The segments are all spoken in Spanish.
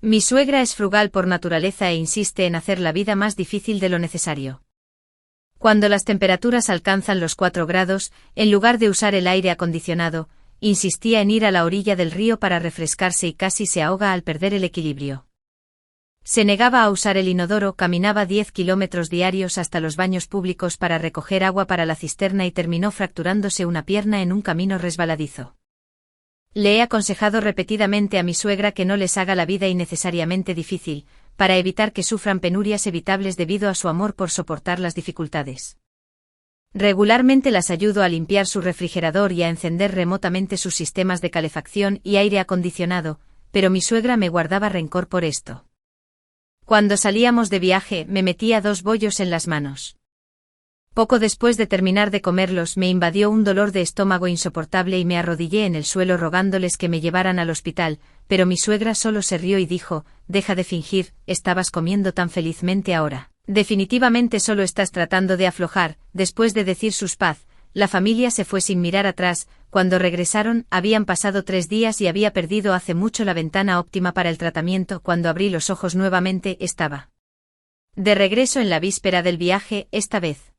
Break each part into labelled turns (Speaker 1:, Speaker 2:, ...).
Speaker 1: Mi suegra es frugal por naturaleza e insiste en hacer la vida más difícil de lo necesario. Cuando las temperaturas alcanzan los 4 grados, en lugar de usar el aire acondicionado, insistía en ir a la orilla del río para refrescarse y casi se ahoga al perder el equilibrio. Se negaba a usar el inodoro, caminaba 10 kilómetros diarios hasta los baños públicos para recoger agua para la cisterna y terminó fracturándose una pierna en un camino resbaladizo. Le he aconsejado repetidamente a mi suegra que no les haga la vida innecesariamente difícil, para evitar que sufran penurias evitables debido a su amor por soportar las dificultades. Regularmente las ayudo a limpiar su refrigerador y a encender remotamente sus sistemas de calefacción y aire acondicionado, pero mi suegra me guardaba rencor por esto. Cuando salíamos de viaje, me metía 2 bollos en las manos. Poco después de terminar de comerlos me invadió un dolor de estómago insoportable y me arrodillé en el suelo rogándoles que me llevaran al hospital, pero mi suegra solo se rió y dijo: «Deja de fingir, estabas comiendo tan felizmente ahora. Definitivamente solo estás tratando de aflojar». Después de decir sus paz, la familia se fue sin mirar atrás. Cuando regresaron, habían pasado 3 días y había perdido hace mucho la ventana óptima para el tratamiento. Cuando abrí los ojos nuevamente, estaba de regreso en la víspera del viaje, esta vez.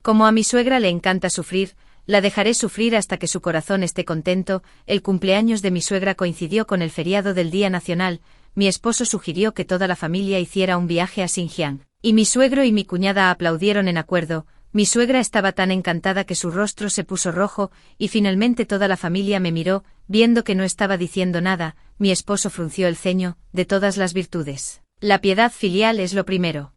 Speaker 1: Como a mi suegra le encanta sufrir, la dejaré sufrir hasta que su corazón esté contento. El cumpleaños de mi suegra coincidió con el feriado del Día Nacional. Mi esposo sugirió que toda la familia hiciera un viaje a Xinjiang, y mi suegro y mi cuñada aplaudieron en acuerdo. Mi suegra estaba tan encantada que su rostro se puso rojo, y finalmente toda la familia me miró, viendo que no estaba diciendo nada. Mi esposo frunció el ceño. De todas las virtudes, la piedad filial es lo primero.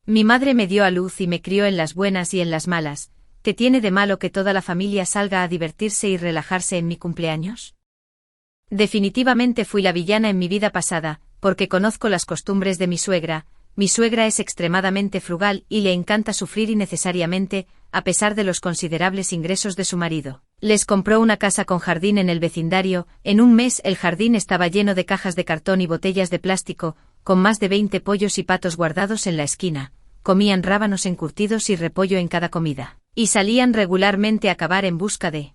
Speaker 1: Mi madre me dio a luz y me crió en las buenas y en las malas. ¿Qué tiene de malo que toda la familia salga a divertirse y relajarse en mi cumpleaños? Definitivamente fui la villana en mi vida pasada, porque conozco las costumbres de mi suegra. Mi suegra es extremadamente frugal y le encanta sufrir innecesariamente, a pesar de los considerables ingresos de su marido. Les compró una casa con jardín en el vecindario. En un mes el jardín estaba lleno de cajas de cartón y botellas de plástico, con más de 20 pollos y patos guardados en la esquina. Comían rábanos encurtidos y repollo en cada comida, y salían regularmente a cavar en busca de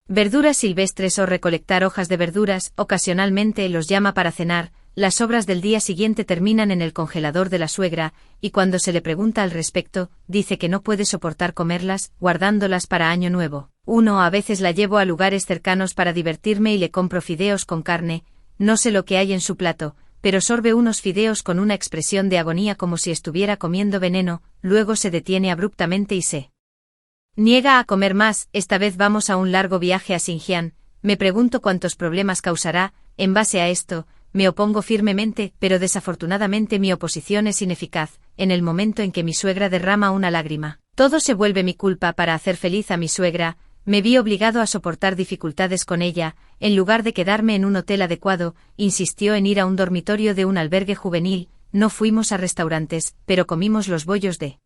Speaker 1: verduras silvestres o recolectar hojas de verduras. Ocasionalmente los llama para cenar. Las sobras del día siguiente terminan en el congelador de la suegra, y cuando se le pregunta al respecto, dice que no puede soportar comerlas, guardándolas para Año Nuevo. A veces la llevo a lugares cercanos para divertirme y le compro fideos con carne. No sé lo que hay en su plato, pero sorbe unos fideos con una expresión de agonía como si estuviera comiendo veneno. Luego se detiene abruptamente y se niega a comer más. Esta vez vamos a un largo viaje a Xinjiang. Me pregunto cuántos problemas causará. En base a esto, me opongo firmemente, pero desafortunadamente mi oposición es ineficaz. En el momento en que mi suegra derrama una lágrima, todo se vuelve mi culpa. Para hacer feliz a mi suegra, me vi obligado a soportar dificultades con ella. En lugar de quedarme en un hotel adecuado, insistió en ir a un dormitorio de un albergue juvenil. No fuimos a restaurantes, pero comimos los bollos de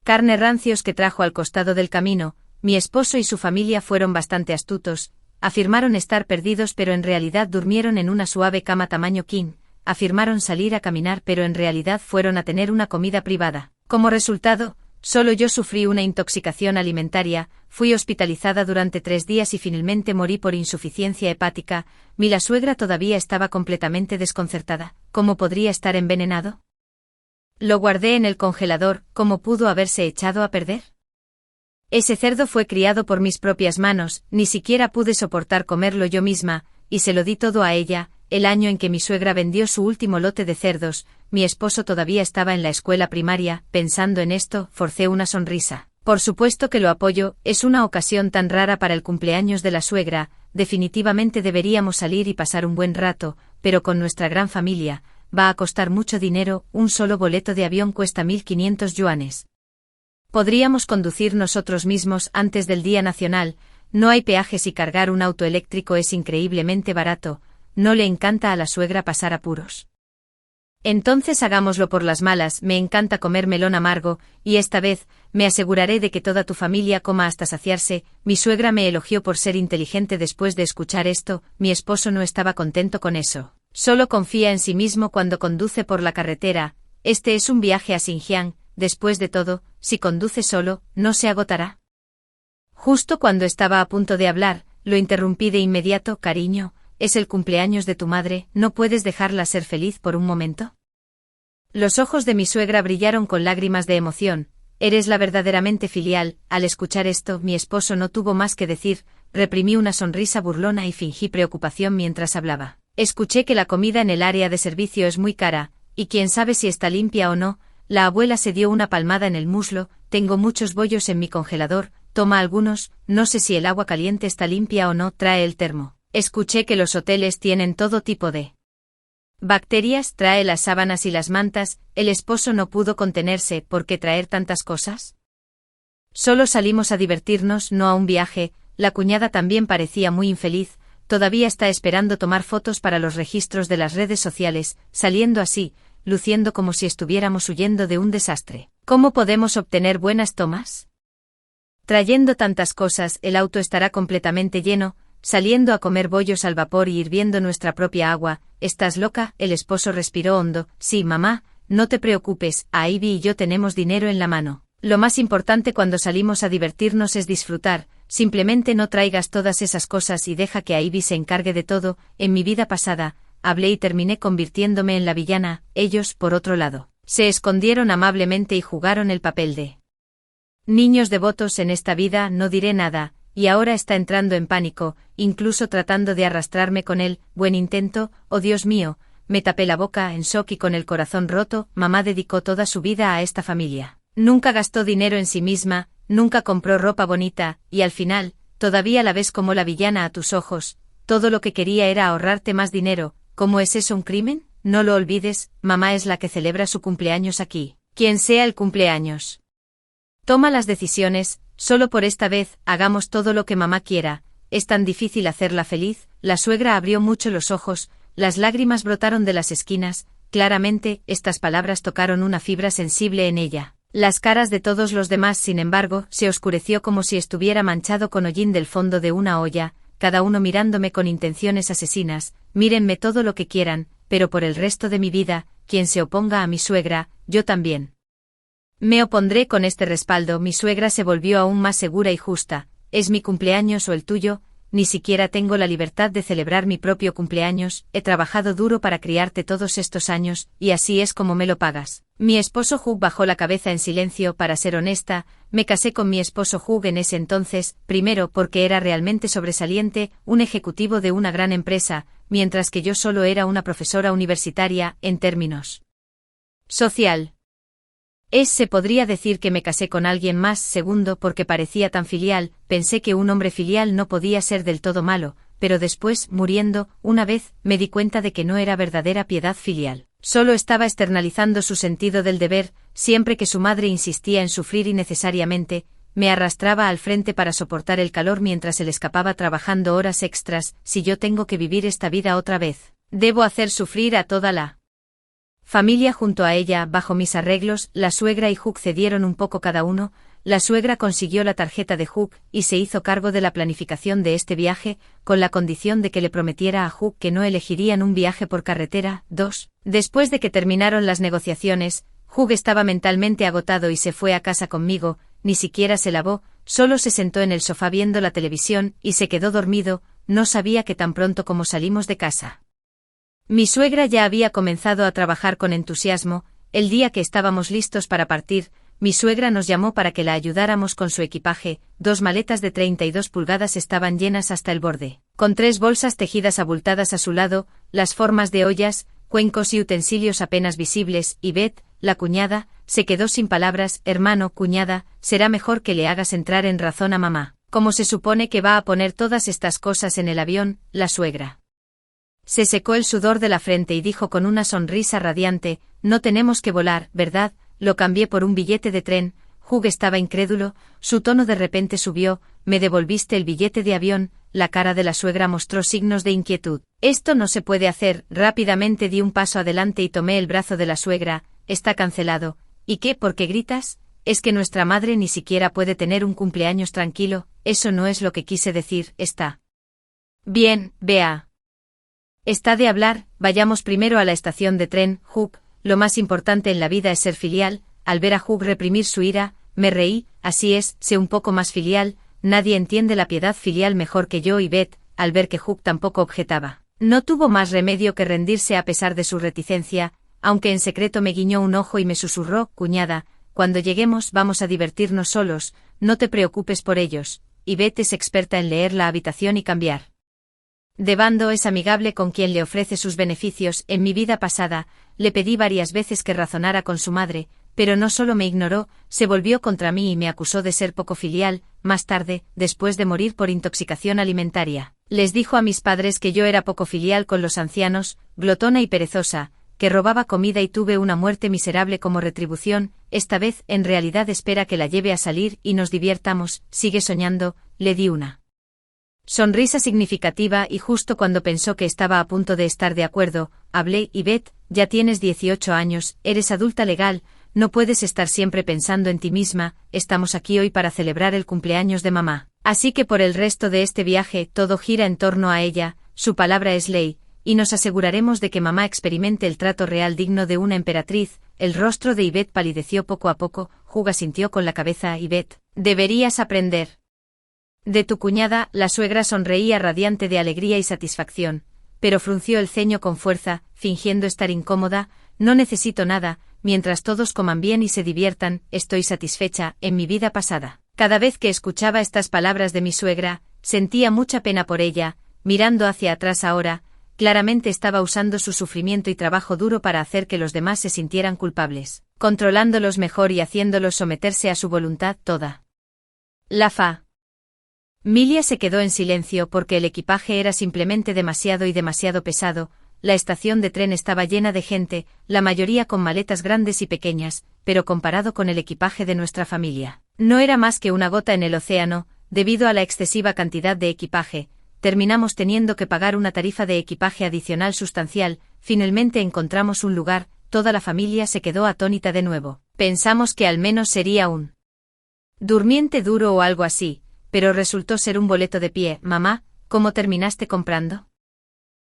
Speaker 1: carne rancios que trajo al costado del camino. Mi esposo y su familia fueron bastante astutos. Afirmaron estar perdidos, pero en realidad durmieron en una suave cama tamaño king. Afirmaron salir a caminar, pero en realidad fueron a tener una comida privada. Como resultado, solo yo sufrí una intoxicación alimentaria. Fui hospitalizada durante 3 días y finalmente morí por insuficiencia hepática. La suegra todavía estaba completamente desconcertada. ¿Cómo podría estar envenenado? Lo guardé en el congelador. ¿Cómo pudo haberse echado a perder? Ese cerdo fue criado por mis propias manos. Ni siquiera pude soportar comerlo yo misma, y se lo di todo a ella. El año en que mi suegra vendió su último lote de cerdos, mi esposo todavía estaba en la escuela primaria. Pensando en esto, forcé una sonrisa. Por supuesto que lo apoyo. Es una ocasión tan rara para el cumpleaños de la suegra. Definitivamente deberíamos salir y pasar un buen rato, pero con nuestra gran familia, va a costar mucho dinero. Un solo boleto de avión cuesta 1.500 yuanes. Podríamos conducir nosotros mismos antes del Día Nacional. No hay peajes y cargar un auto eléctrico es increíblemente barato. No le encanta a la suegra pasar apuros. Entonces hagámoslo por las malas. Me encanta comer melón amargo, y esta vez, me aseguraré de que toda tu familia coma hasta saciarse. Mi suegra me elogió por ser inteligente después de escuchar esto. Mi esposo no estaba contento con eso. Solo confía en sí mismo cuando conduce por la carretera. Este es un viaje a Xinjiang. Después de todo, si conduce solo, ¿no se agotará? Justo cuando estaba a punto de hablar, lo interrumpí de inmediato. Cariño, es el cumpleaños de tu madre, ¿no puedes dejarla ser feliz por un momento? Los ojos de mi suegra brillaron con lágrimas de emoción. Eres la verdaderamente filial. Al escuchar esto, mi esposo no tuvo más que decir, reprimí una sonrisa burlona y fingí preocupación mientras hablaba. Escuché que la comida en el área de servicio es muy cara, y quién sabe si está limpia o no. La abuela se dio una palmada en el muslo, tengo muchos bollos en mi congelador, toma algunos, no sé si el agua caliente está limpia o no, trae el termo. Escuché que los hoteles tienen todo tipo de bacterias, trae las sábanas y las mantas. El esposo no pudo contenerse, ¿por qué traer tantas cosas? Solo salimos a divertirnos, no a un viaje. La cuñada también parecía muy infeliz, todavía está esperando tomar fotos para los registros de las redes sociales, saliendo así, luciendo como si estuviéramos huyendo de un desastre. ¿Cómo podemos obtener buenas tomas? Trayendo tantas cosas, el auto estará completamente lleno, saliendo a comer bollos al vapor y hirviendo nuestra propia agua. ¿Estás loca? El esposo respiró hondo. Sí, mamá, no te preocupes, a Ivy y yo tenemos dinero en la mano. Lo más importante cuando salimos a divertirnos es disfrutar, simplemente no traigas todas esas cosas y deja que Ivy se encargue de todo. En mi vida pasada, hablé y terminé convirtiéndome en la villana. Ellos, por otro lado, se escondieron amablemente y jugaron el papel de niños devotos. En esta vida no diré nada, y ahora está entrando en pánico, incluso tratando de arrastrarme con él. Buen intento, oh Dios mío, me tapé la boca en shock y con el corazón roto. Mamá dedicó toda su vida a esta familia. Nunca gastó dinero en sí misma, nunca compró ropa bonita, y al final, todavía la ves como la villana a tus ojos. Todo lo que quería era ahorrarte más dinero. ¿Cómo es eso un crimen? No lo olvides, mamá es la que celebra su cumpleaños aquí. Quien sea el cumpleaños. Toma las decisiones, solo por esta vez, hagamos todo lo que mamá quiera. Es tan difícil hacerla feliz. La suegra abrió mucho los ojos, las lágrimas brotaron de las esquinas. Claramente, estas palabras tocaron una fibra sensible en ella. Las caras de todos los demás, sin embargo, se oscureció como si estuviera manchado con hollín del fondo de una olla, cada uno mirándome con intenciones asesinas. Mírenme todo lo que quieran, pero por el resto de mi vida, quien se oponga a mi suegra, yo también me opondré. Con este respaldo mi suegra se volvió aún más segura y justa. Es mi cumpleaños o el tuyo, ni siquiera tengo la libertad de celebrar mi propio cumpleaños. He trabajado duro para criarte todos estos años, y así es como me lo pagas. Mi esposo Hugh bajó la cabeza en silencio. Para ser honesta, me casé con mi esposo Hugh en ese entonces, primero porque era realmente sobresaliente, un ejecutivo de una gran empresa, mientras que yo solo era una profesora universitaria. En términos social, se podría decir que me casé con alguien más. Segundo, porque parecía tan filial. Pensé que un hombre filial no podía ser del todo malo, pero después, muriendo, una vez, me di cuenta de que no era verdadera piedad filial. Solo estaba externalizando su sentido del deber. Siempre que su madre insistía en sufrir innecesariamente, me arrastraba al frente para soportar el calor mientras él escapaba trabajando horas extras. Si yo tengo que vivir esta vida otra vez, debo hacer sufrir a toda la familia junto a ella. Bajo mis arreglos, la suegra y Hugh cedieron un poco cada uno. La suegra consiguió la tarjeta de Hugh y se hizo cargo de la planificación de este viaje, con la condición de que le prometiera a Hugh que no elegirían un viaje por carretera. 2. Después de que terminaron las negociaciones, Hugh estaba mentalmente agotado y se fue a casa conmigo. Ni siquiera se lavó, solo se sentó en el sofá viendo la televisión y se quedó dormido. No sabía que tan pronto como salimos de casa, mi suegra ya había comenzado a trabajar con entusiasmo. El día que estábamos listos para partir, mi suegra nos llamó para que la ayudáramos con su equipaje. 2 maletas de 32 pulgadas estaban llenas hasta el borde, con 3 bolsas tejidas abultadas a su lado, las formas de ollas, cuencos y utensilios apenas visibles, y Beth, la cuñada, se quedó sin palabras. Hermano, cuñada, será mejor que le hagas entrar en razón a mamá. ¿Cómo se supone que va a poner todas estas cosas en el avión? La suegra se secó el sudor de la frente y dijo con una sonrisa radiante, no tenemos que volar, ¿verdad? Lo cambié por un billete de tren. Hugh estaba incrédulo, su tono de repente subió. ¿Me devolviste el billete de avión? La cara de la suegra mostró signos de inquietud. Esto no se puede hacer. Rápidamente di un paso adelante y tomé el brazo de la suegra. Está cancelado. ¿Y qué? ¿Por qué gritas? Es que nuestra madre ni siquiera puede tener un cumpleaños tranquilo. Eso no es lo que quise decir. Está bien, vea. Está de hablar. Vayamos primero a la estación de tren. Hugh, lo más importante en la vida es ser filial. Al ver a Hugh reprimir su ira, me reí. Así es, sé un poco más filial. Nadie entiende la piedad filial mejor que yo y Beth, al ver que Hugh tampoco objetaba. No tuvo más remedio que rendirse a pesar de su reticencia, aunque en secreto me guiñó un ojo y me susurró: cuñada, cuando lleguemos vamos a divertirnos solos, no te preocupes por ellos. Yvette es experta en leer la habitación y cambiar. De bando es amigable con quien le ofrece sus beneficios. En mi vida pasada, le pedí varias veces que razonara con su madre, pero no solo me ignoró, se volvió contra mí y me acusó de ser poco filial. Más tarde, después de morir por intoxicación alimentaria, les dijo a mis padres que yo era poco filial con los ancianos, glotona y perezosa, que robaba comida y tuve una muerte miserable como retribución. Esta vez en realidad espera que la lleve a salir y nos divirtamos. Sigue soñando. Le di una sonrisa significativa y justo cuando pensó que estaba a punto de estar de acuerdo, hablé: Yvette, ya tienes 18 años, eres adulta legal, no puedes estar siempre pensando en ti misma, estamos aquí hoy para celebrar el cumpleaños de mamá. Así que por el resto de este viaje todo gira en torno a ella, su palabra es ley, y nos aseguraremos de que mamá experimente el trato real digno de una emperatriz. El rostro de Yvette palideció poco a poco. Hugh asintió con la cabeza. Yvette, deberías aprender de tu cuñada. La suegra sonreía radiante de alegría y satisfacción, pero frunció el ceño con fuerza, fingiendo estar incómoda. No necesito nada, mientras todos coman bien y se diviertan, estoy satisfecha. En mi vida pasada, cada vez que escuchaba estas palabras de mi suegra, sentía mucha pena por ella. Mirando hacia atrás ahora, claramente estaba usando su sufrimiento y trabajo duro para hacer que los demás se sintieran culpables, controlándolos mejor y haciéndolos someterse a su voluntad toda. La familia se quedó en silencio porque el equipaje era simplemente demasiado y demasiado pesado. La estación de tren estaba llena de gente, la mayoría con maletas grandes y pequeñas, pero comparado con el equipaje de nuestra familia, no era más que una gota en el océano. Debido a la excesiva cantidad de equipaje, terminamos teniendo que pagar una tarifa de equipaje adicional sustancial. Finalmente encontramos un lugar, toda la familia se quedó atónita de nuevo. Pensamos que al menos sería un durmiente duro o algo así, pero resultó ser un boleto de pie. Mamá, ¿cómo terminaste comprando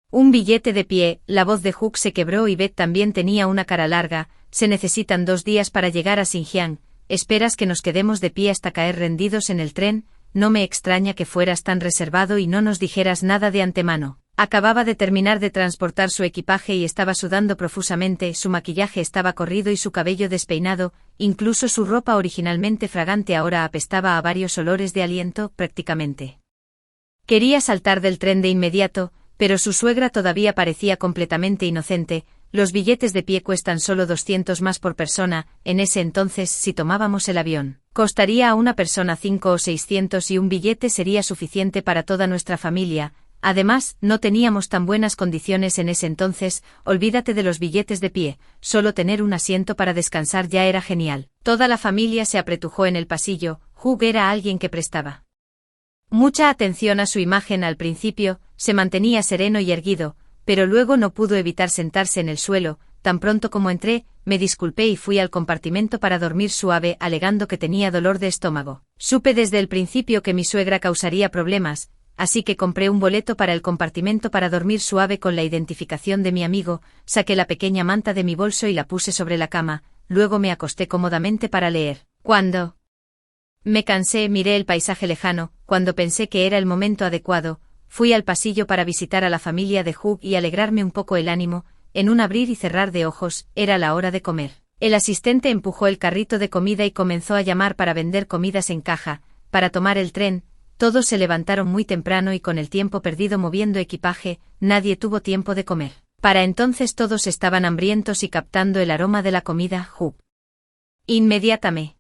Speaker 1: un billete de pie? La voz de Hugh se quebró y Beth también tenía una cara larga. Se necesitan 2 días para llegar a Xinjiang. ¿Esperas que nos quedemos de pie hasta caer rendidos en el tren? No me extraña que fueras tan reservado y no nos dijeras nada de antemano. Acababa de terminar de transportar su equipaje y estaba sudando profusamente. Su maquillaje estaba corrido y su cabello despeinado, incluso su ropa originalmente fragante ahora apestaba a varios olores de aliento. Prácticamente quería saltar del tren de inmediato, pero su suegra todavía parecía completamente inocente. Los billetes de pie cuestan solo 200 más por persona. En ese entonces, si tomábamos el avión, costaría a una persona 5 o 600 y un billete sería suficiente para toda nuestra familia. Además, no teníamos tan buenas condiciones en ese entonces. Olvídate de los billetes de pie, solo tener un asiento para descansar ya era genial. Toda la familia se apretujó en el pasillo. Hugh era alguien que prestaba mucha atención a su imagen. Al principio, se mantenía sereno y erguido, pero luego no pudo evitar sentarse en el suelo. Tan pronto como entré, me disculpé y fui al compartimento para dormir suave, alegando que tenía dolor de estómago. Supe desde el principio que mi suegra causaría problemas, así que compré un boleto para el compartimento para dormir suave con la identificación de mi amigo. Saqué la pequeña manta de mi bolso y la puse sobre la cama, luego me acosté cómodamente para leer. Cuando me cansé, miré el paisaje lejano. Cuando pensé que era el momento adecuado, fui al pasillo para visitar a la familia de Hugh y alegrarme un poco el ánimo. En un abrir y cerrar de ojos, era la hora de comer. El asistente empujó el carrito de comida y comenzó a llamar para vender comidas en caja. Para tomar el tren, todos se levantaron muy temprano y con el tiempo perdido moviendo equipaje, nadie tuvo tiempo de comer. Para entonces todos estaban hambrientos y captando el aroma de la comida. Hugh inmediatamente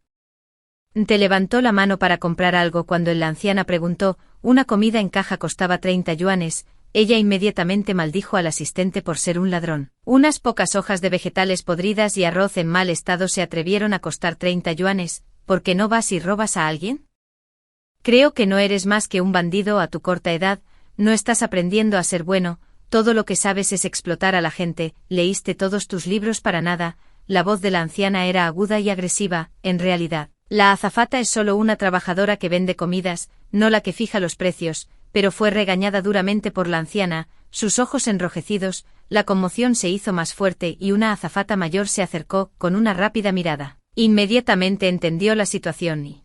Speaker 1: te levantó la mano para comprar algo. Cuando la anciana preguntó, una comida en caja costaba 30 yuanes, ella inmediatamente maldijo al asistente por ser un ladrón. Unas pocas hojas de vegetales podridas y arroz en mal estado se atrevieron a costar 30 yuanes. ¿Por qué no vas y robas a alguien? Creo que no eres más que un bandido a tu corta edad, no estás aprendiendo a ser bueno, todo lo que sabes es explotar a la gente. Leíste todos tus libros para nada. La voz de la anciana era aguda y agresiva. En realidad, la azafata es solo una trabajadora que vende comidas, no la que fija los precios, pero fue regañada duramente por la anciana, sus ojos enrojecidos. La conmoción se hizo más fuerte y una azafata mayor se acercó, con una rápida mirada. Inmediatamente entendió la situación y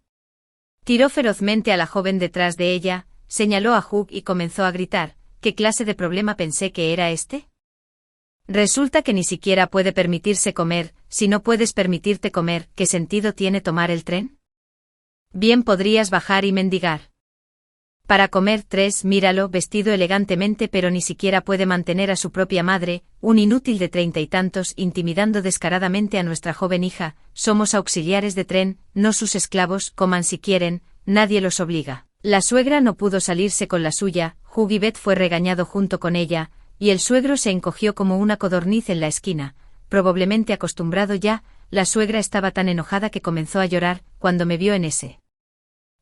Speaker 1: tiró ferozmente a la joven detrás de ella, señaló a Hugh y comenzó a gritar, ¿qué clase de problema pensé que era este? Resulta que ni siquiera puede permitirse comer. Si no puedes permitirte comer, ¿qué sentido tiene tomar el tren? Bien podrías bajar y mendigar. Para comer. 3. Míralo, vestido elegantemente, pero ni siquiera puede mantener a su propia madre, un inútil de 30 y tantos, intimidando descaradamente a nuestra joven hija. Somos auxiliares de tren, no sus esclavos. Coman si quieren, nadie los obliga. La suegra no pudo salirse con la suya. Hugh y Beth fue regañado junto con ella, y el suegro se encogió como una codorniz en la esquina. Probablemente acostumbrado ya, la suegra estaba tan enojada que comenzó a llorar cuando me vio en ese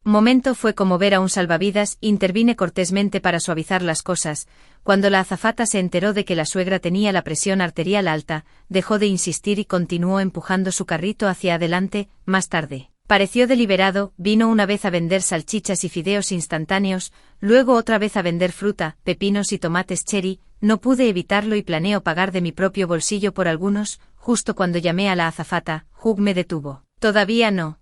Speaker 1: momento. Fue como ver a un salvavidas. Intervine cortésmente para suavizar las cosas. Cuando la azafata se enteró de que la suegra tenía la presión arterial alta, dejó de insistir y continuó empujando su carrito hacia adelante. Más tarde, pareció deliberado. Vino una vez a vender salchichas y fideos instantáneos, luego otra vez a vender fruta, pepinos y tomates cherry. No pude evitarlo y planeo pagar de mi propio bolsillo por algunos. Justo cuando llamé a la azafata, Hugh me detuvo. Todavía no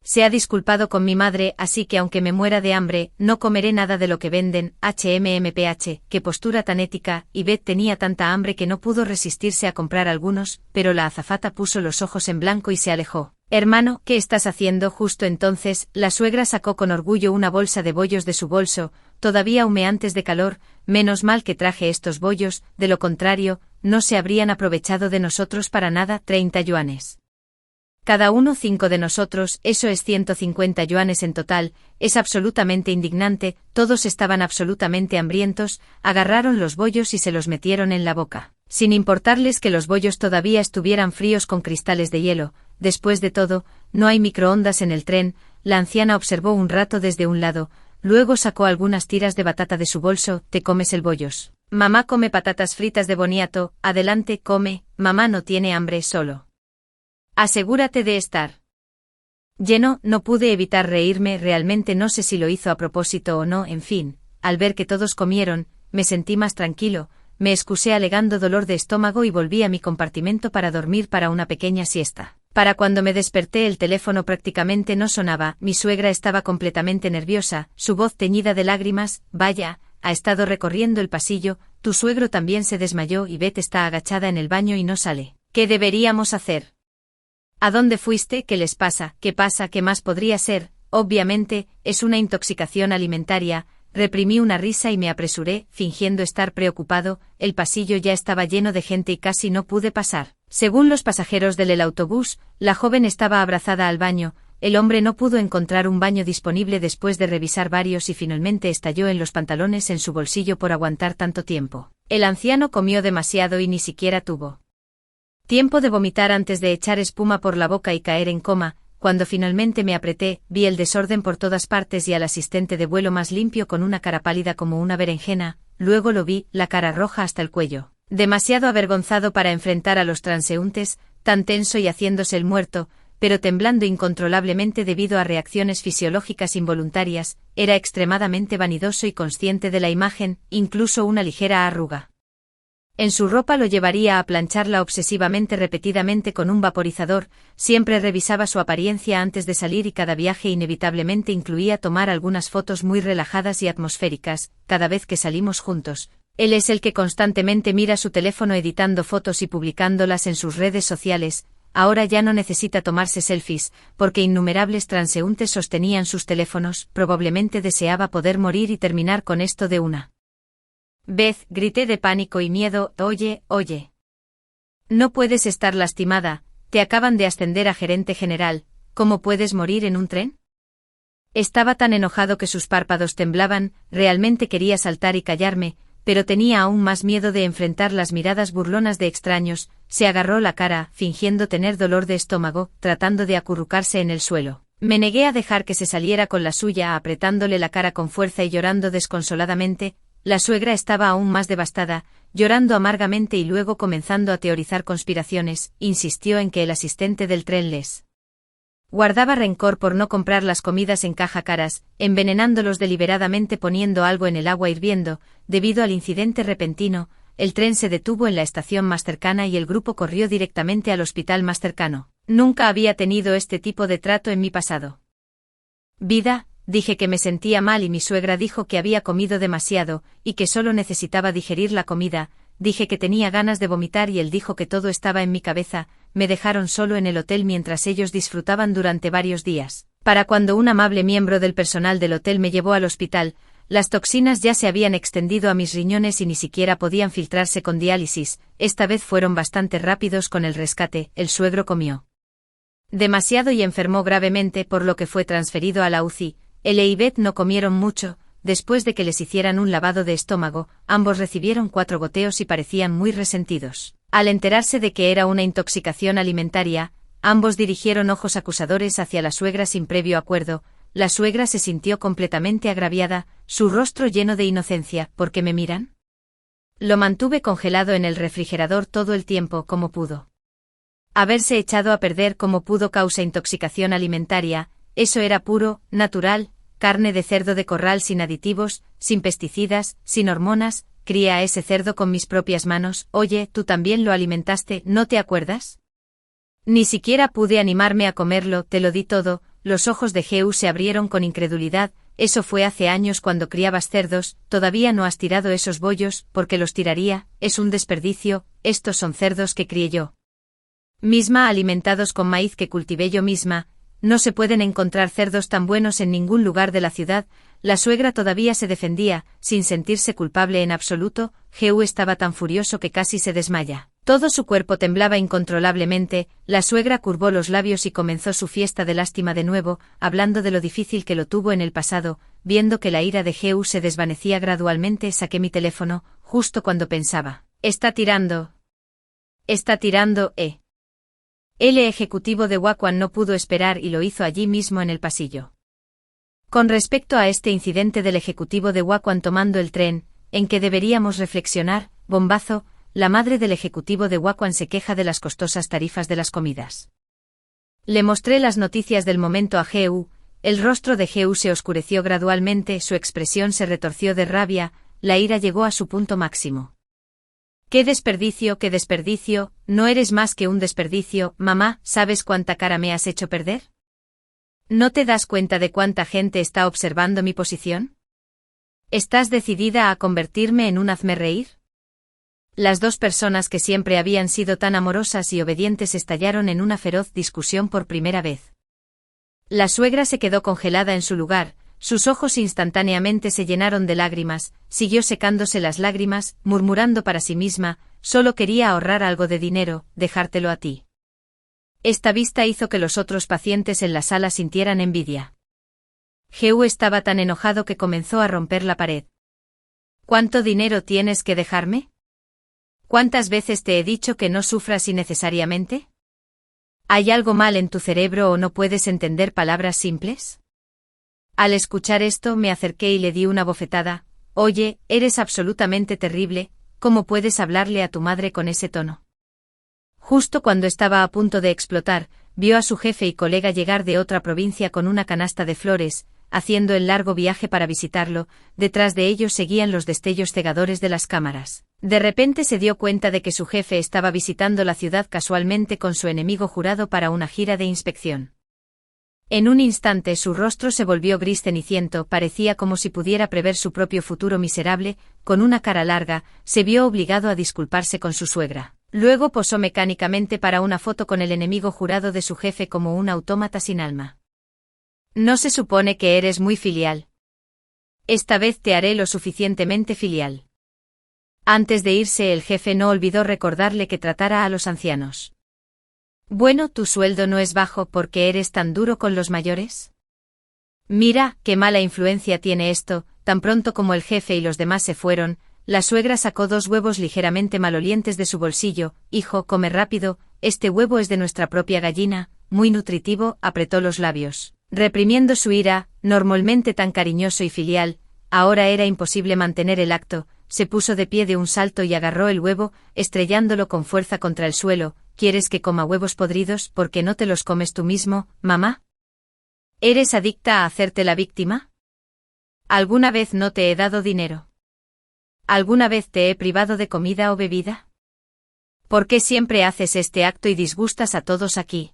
Speaker 1: se ha disculpado con mi madre, así que aunque me muera de hambre, no comeré nada de lo que venden. HMMPH, qué postura tan ética. Y Beth tenía tanta hambre que no pudo resistirse a comprar algunos, pero la azafata puso los ojos en blanco y se alejó. Hermano, ¿qué estás haciendo? Justo entonces, la suegra sacó con orgullo una bolsa de bollos de su bolso, todavía humeantes de calor. Menos mal que traje estos bollos, de lo contrario, no se habrían aprovechado de nosotros para nada. 30 yuanes. Cada uno. 5 de nosotros, eso es 150 yuanes en total. Es absolutamente indignante. Todos estaban absolutamente hambrientos, agarraron los bollos y se los metieron en la boca, sin importarles que los bollos todavía estuvieran fríos con cristales de hielo. Después de todo, no hay microondas en el tren. La anciana observó un rato desde un lado, luego sacó algunas tiras de batata de su bolso. ¿Te comes el bollos? Mamá come patatas fritas de boniato. Adelante, come. Mamá no tiene hambre, solo asegúrate de estar lleno. No pude evitar reírme. Realmente no sé si lo hizo a propósito o no. En fin, al ver que todos comieron, me sentí más tranquilo. Me excusé alegando dolor de estómago y volví a mi compartimento para dormir para una pequeña siesta. Para cuando me desperté el teléfono prácticamente no sonaba. Mi suegra estaba completamente nerviosa, su voz teñida de lágrimas. Vaya, ha estado recorriendo el pasillo. Tu suegro también se desmayó y Beth está agachada en el baño y no sale. ¿Qué deberíamos hacer? ¿A dónde fuiste? ¿Qué les pasa? ¿Qué pasa? ¿Qué más podría ser? Obviamente, es una intoxicación alimentaria. Reprimí una risa y me apresuré, fingiendo estar preocupado. El pasillo ya estaba lleno de gente y casi no pude pasar. Según los pasajeros del autobús, la joven estaba abrazada al baño. El hombre no pudo encontrar un baño disponible después de revisar varios y finalmente estalló en los pantalones en su bolsillo por aguantar tanto tiempo. El anciano comió demasiado y ni siquiera tuvo tiempo de vomitar antes de echar espuma por la boca y caer en coma. Cuando finalmente me apreté, vi el desorden por todas partes y al asistente de vuelo más limpio con una cara pálida como una berenjena. Luego lo vi, la cara roja hasta el cuello, demasiado avergonzado para enfrentar a los transeúntes, tan tenso y haciéndose el muerto, pero temblando incontrolablemente debido a reacciones fisiológicas involuntarias. Era extremadamente vanidoso y consciente de la imagen, incluso una ligera arruga en su ropa lo llevaría a plancharla obsesivamente repetidamente con un vaporizador. Siempre revisaba su apariencia antes de salir y cada viaje inevitablemente incluía tomar algunas fotos muy relajadas y atmosféricas. Cada vez que salimos juntos, él es el que constantemente mira su teléfono editando fotos y publicándolas en sus redes sociales. Ahora ya no necesita tomarse selfies, porque innumerables transeúntes sostenían sus teléfonos. Probablemente deseaba poder morir y terminar con esto de una Beth, grité de pánico y miedo. Oye, oye. No puedes estar lastimada, te acaban de ascender a gerente general. ¿Cómo puedes morir en un tren? Estaba tan enojado que sus párpados temblaban. Realmente quería saltar y callarme, pero tenía aún más miedo de enfrentar las miradas burlonas de extraños. Se agarró la cara, fingiendo tener dolor de estómago, tratando de acurrucarse en el suelo. Me negué a dejar que se saliera con la suya, apretándole la cara con fuerza y llorando desconsoladamente. La suegra estaba aún más devastada, llorando amargamente y luego comenzando a teorizar conspiraciones. Insistió en que el asistente del tren les guardaba rencor por no comprar las comidas en caja caras, envenenándolos deliberadamente poniendo algo en el agua hirviendo. Debido al incidente repentino, el tren se detuvo en la estación más cercana y el grupo corrió directamente al hospital más cercano. Nunca había tenido este tipo de trato en mi pasado vida. dije que me sentía mal y mi suegra dijo que había comido demasiado, y que solo necesitaba digerir la comida, dije que tenía ganas de vomitar y él dijo que todo estaba en mi cabeza, me dejaron solo en el hotel mientras ellos disfrutaban durante varios días. Para cuando un amable miembro del personal del hotel me llevó al hospital, las toxinas ya se habían extendido a mis riñones y ni siquiera podían filtrarse con diálisis, esta vez fueron bastante rápidos con el rescate, el suegro comió demasiado y enfermó gravemente por lo que fue transferido a la UCI, él e Yvette no comieron mucho, después de que les hicieran un lavado de estómago, ambos recibieron 4 goteos y parecían muy resentidos. Al enterarse de que era una intoxicación alimentaria, ambos dirigieron ojos acusadores hacia la suegra sin previo acuerdo, la suegra se sintió completamente agraviada, su rostro lleno de inocencia, ¿por qué me miran? Lo mantuve congelado en el refrigerador todo el tiempo como pudo. Haberse echado a perder como pudo causa intoxicación alimentaria, eso era puro, natural, carne de cerdo de corral sin aditivos, sin pesticidas, sin hormonas, crié a ese cerdo con mis propias manos, oye, tú también lo alimentaste, ¿no te acuerdas? Ni siquiera pude animarme a comerlo, te lo di todo, los ojos de Geu se abrieron con incredulidad, eso fue hace años cuando criabas cerdos, todavía no has tirado esos bollos, porque los tiraría, es un desperdicio, estos son cerdos que crié yo misma alimentados con maíz que cultivé yo misma, no se pueden encontrar cerdos tan buenos en ningún lugar de la ciudad, la suegra todavía se defendía, sin sentirse culpable en absoluto, Geu estaba tan furioso que casi se desmaya. Todo su cuerpo temblaba incontrolablemente, la suegra curvó los labios y comenzó su fiesta de lástima de nuevo, hablando de lo difícil que lo tuvo en el pasado, viendo que la ira de Geu se desvanecía gradualmente saqué mi teléfono, justo cuando pensaba, Está tirando, El ejecutivo de Waquan no pudo esperar y lo hizo allí mismo en el pasillo. Con respecto a este incidente del ejecutivo de Waquan tomando el tren, en que deberíamos reflexionar, bombazo, la madre del ejecutivo de Waquan se queja de las costosas tarifas de las comidas. Le mostré las noticias del momento a Geu, el rostro de Geu se oscureció gradualmente, su expresión se retorció de rabia, la ira llegó a su punto máximo. ¡Qué desperdicio! No eres más que un desperdicio, mamá, ¿sabes cuánta cara me has hecho perder? ¿No te das cuenta de cuánta gente está observando mi posición? ¿Estás decidida a convertirme en un hazmerreír? Las dos personas que siempre habían sido tan amorosas y obedientes estallaron en una feroz discusión por primera vez. La suegra se quedó congelada en su lugar, sus ojos instantáneamente se llenaron de lágrimas, siguió secándose las lágrimas, murmurando para sí misma, solo quería ahorrar algo de dinero, dejártelo a ti. Esta vista hizo que los otros pacientes en la sala sintieran envidia. Geu estaba tan enojado que comenzó a romper la pared. ¿Cuánto dinero tienes que dejarme? ¿Cuántas veces te he dicho que no sufras innecesariamente? ¿Hay algo mal en tu cerebro o no puedes entender palabras simples? Al escuchar esto me acerqué y le di una bofetada. Oye, eres absolutamente terrible, ¿cómo puedes hablarle a tu madre con ese tono? Justo cuando estaba a punto de explotar, vio a su jefe y colega llegar de otra provincia con una canasta de flores, haciendo el largo viaje para visitarlo, detrás de ellos seguían los destellos cegadores de las cámaras. De repente se dio cuenta de que su jefe estaba visitando la ciudad casualmente con su enemigo jurado para una gira de inspección. En un instante su rostro se volvió gris ceniciento, parecía como si pudiera prever su propio futuro miserable, con una cara larga, se vio obligado a disculparse con su suegra. Luego posó mecánicamente para una foto con el enemigo jurado de su jefe como un autómata sin alma. ¿No se supone que eres muy filial? Esta vez te haré lo suficientemente filial. Antes de irse el jefe no olvidó recordarle que tratara a los ancianos. Bueno, tu sueldo no es bajo porque eres tan duro con los mayores. Mira, qué mala influencia tiene esto, tan pronto como el jefe y los demás se fueron, la suegra sacó 2 huevos ligeramente malolientes de su bolsillo, hijo, come rápido, este huevo es de nuestra propia gallina, muy nutritivo, apretó los labios. Reprimiendo su ira, normalmente tan cariñoso y filial, ahora era imposible mantener el acto, se puso de pie de un salto y agarró el huevo, estrellándolo con fuerza contra el suelo. ¿Quieres que coma huevos podridos porque no te los comes tú mismo, mamá? ¿Eres adicta a hacerte la víctima? ¿Alguna vez no te he dado dinero? ¿Alguna vez te he privado de comida o bebida? ¿Por qué siempre haces este acto y disgustas a todos aquí?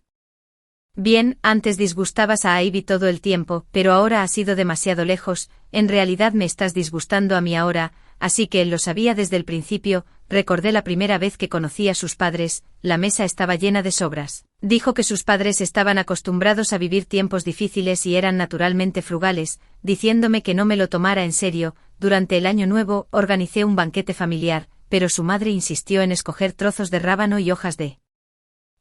Speaker 1: Bien, antes disgustabas a Ivy todo el tiempo, pero ahora has ido demasiado lejos, en realidad me estás disgustando a mí ahora, así que él lo sabía desde el principio. Recordé la primera vez que conocí a sus padres, la mesa estaba llena de sobras. Dijo que sus padres estaban acostumbrados a vivir tiempos difíciles y eran naturalmente frugales, diciéndome que no me lo tomara en serio. Durante el Año Nuevo organicé un banquete familiar, pero su madre insistió en escoger trozos de rábano y hojas de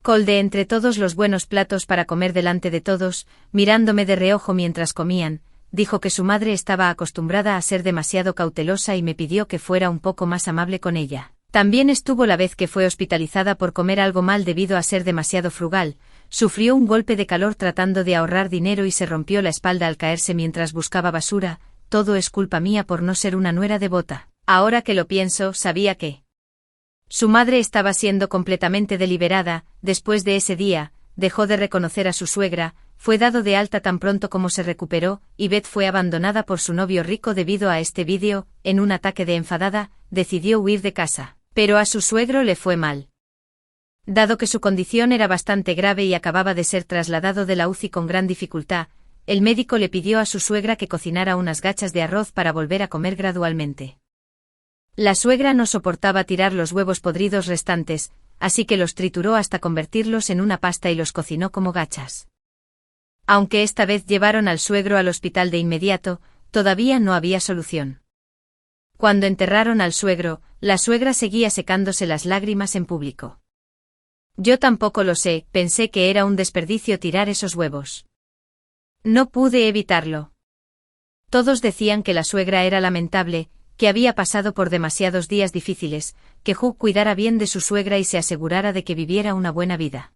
Speaker 1: col de entre todos los buenos platos para comer delante de todos, mirándome de reojo mientras comían. Dijo que su madre estaba acostumbrada a ser demasiado cautelosa y me pidió que fuera un poco más amable con ella. También estuvo la vez que fue hospitalizada por comer algo mal debido a ser demasiado frugal. Sufrió un golpe de calor tratando de ahorrar dinero y se rompió la espalda al caerse mientras buscaba basura. Todo es culpa mía por no ser una nuera devota. Ahora que lo pienso, sabía que su madre estaba siendo completamente deliberada. Después de ese día, dejó de reconocer a su suegra, fue dado de alta tan pronto como se recuperó, y Beth fue abandonada por su novio rico debido a este vídeo. En un ataque de enfadada, decidió huir de casa. Pero a su suegro le fue mal. Dado que su condición era bastante grave y acababa de ser trasladado de la UCI con gran dificultad, el médico le pidió a su suegra que cocinara unas gachas de arroz para volver a comer gradualmente. La suegra no soportaba tirar los huevos podridos restantes, así que los trituró hasta convertirlos en una pasta y los cocinó como gachas. Aunque esta vez llevaron al suegro al hospital de inmediato, todavía no había solución. Cuando enterraron al suegro, la suegra seguía secándose las lágrimas en público. Yo tampoco lo sé, pensé que era un desperdicio tirar esos huevos. No pude evitarlo. Todos decían que la suegra era lamentable, que había pasado por demasiados días difíciles, que Hugh cuidara bien de su suegra y se asegurara de que viviera una buena vida.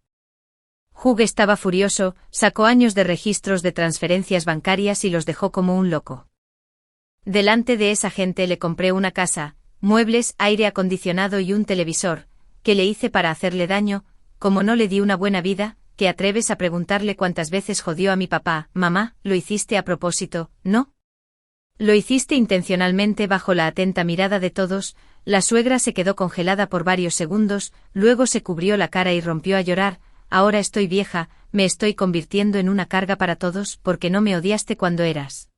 Speaker 1: Hugh estaba furioso, sacó años de registros de transferencias bancarias y los dejó como un loco. Delante de esa gente le compré una casa, muebles, aire acondicionado y un televisor. ¿Qué le hice para hacerle daño? Como no le di una buena vida, ¿te atreves a preguntarle cuántas veces jodió a mi papá? Mamá, ¿lo hiciste a propósito, no? Lo hiciste intencionalmente. Bajo la atenta mirada de todos, la suegra se quedó congelada por varios segundos, luego se cubrió la cara y rompió a llorar. Ahora estoy vieja, me estoy convirtiendo en una carga para todos porque no me odiaste cuando eras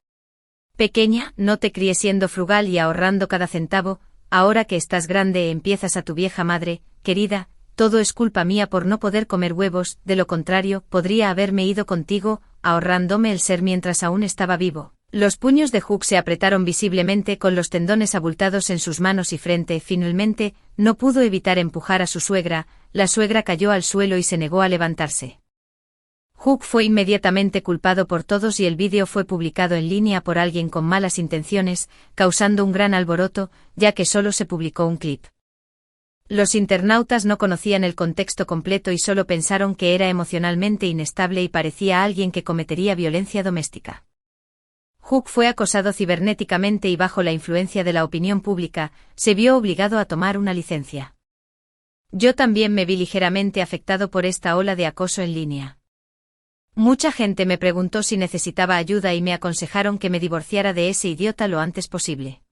Speaker 1: pequeña, no te crié siendo frugal y ahorrando cada centavo. Ahora que estás grande empiezas a tu vieja madre, querida, todo es culpa mía por no poder comer huevos, de lo contrario, podría haberme ido contigo, ahorrándome el ser mientras aún estaba vivo. Los puños de Hugh se apretaron visiblemente con los tendones abultados en sus manos y frente. Finalmente, no pudo evitar empujar a su suegra. La suegra cayó al suelo y se negó a levantarse. Hugh fue inmediatamente culpado por todos y el vídeo fue publicado en línea por alguien con malas intenciones, causando un gran alboroto, ya que solo se publicó un clip. Los internautas no conocían el contexto completo y solo pensaron que era emocionalmente inestable y parecía alguien que cometería violencia doméstica. Hugh fue acosado cibernéticamente y bajo la influencia de la opinión pública, se vio obligado a tomar una licencia. Yo también me vi ligeramente afectado por esta ola de acoso en línea. Mucha gente me preguntó si necesitaba ayuda y me aconsejaron que me divorciara de ese idiota lo antes posible.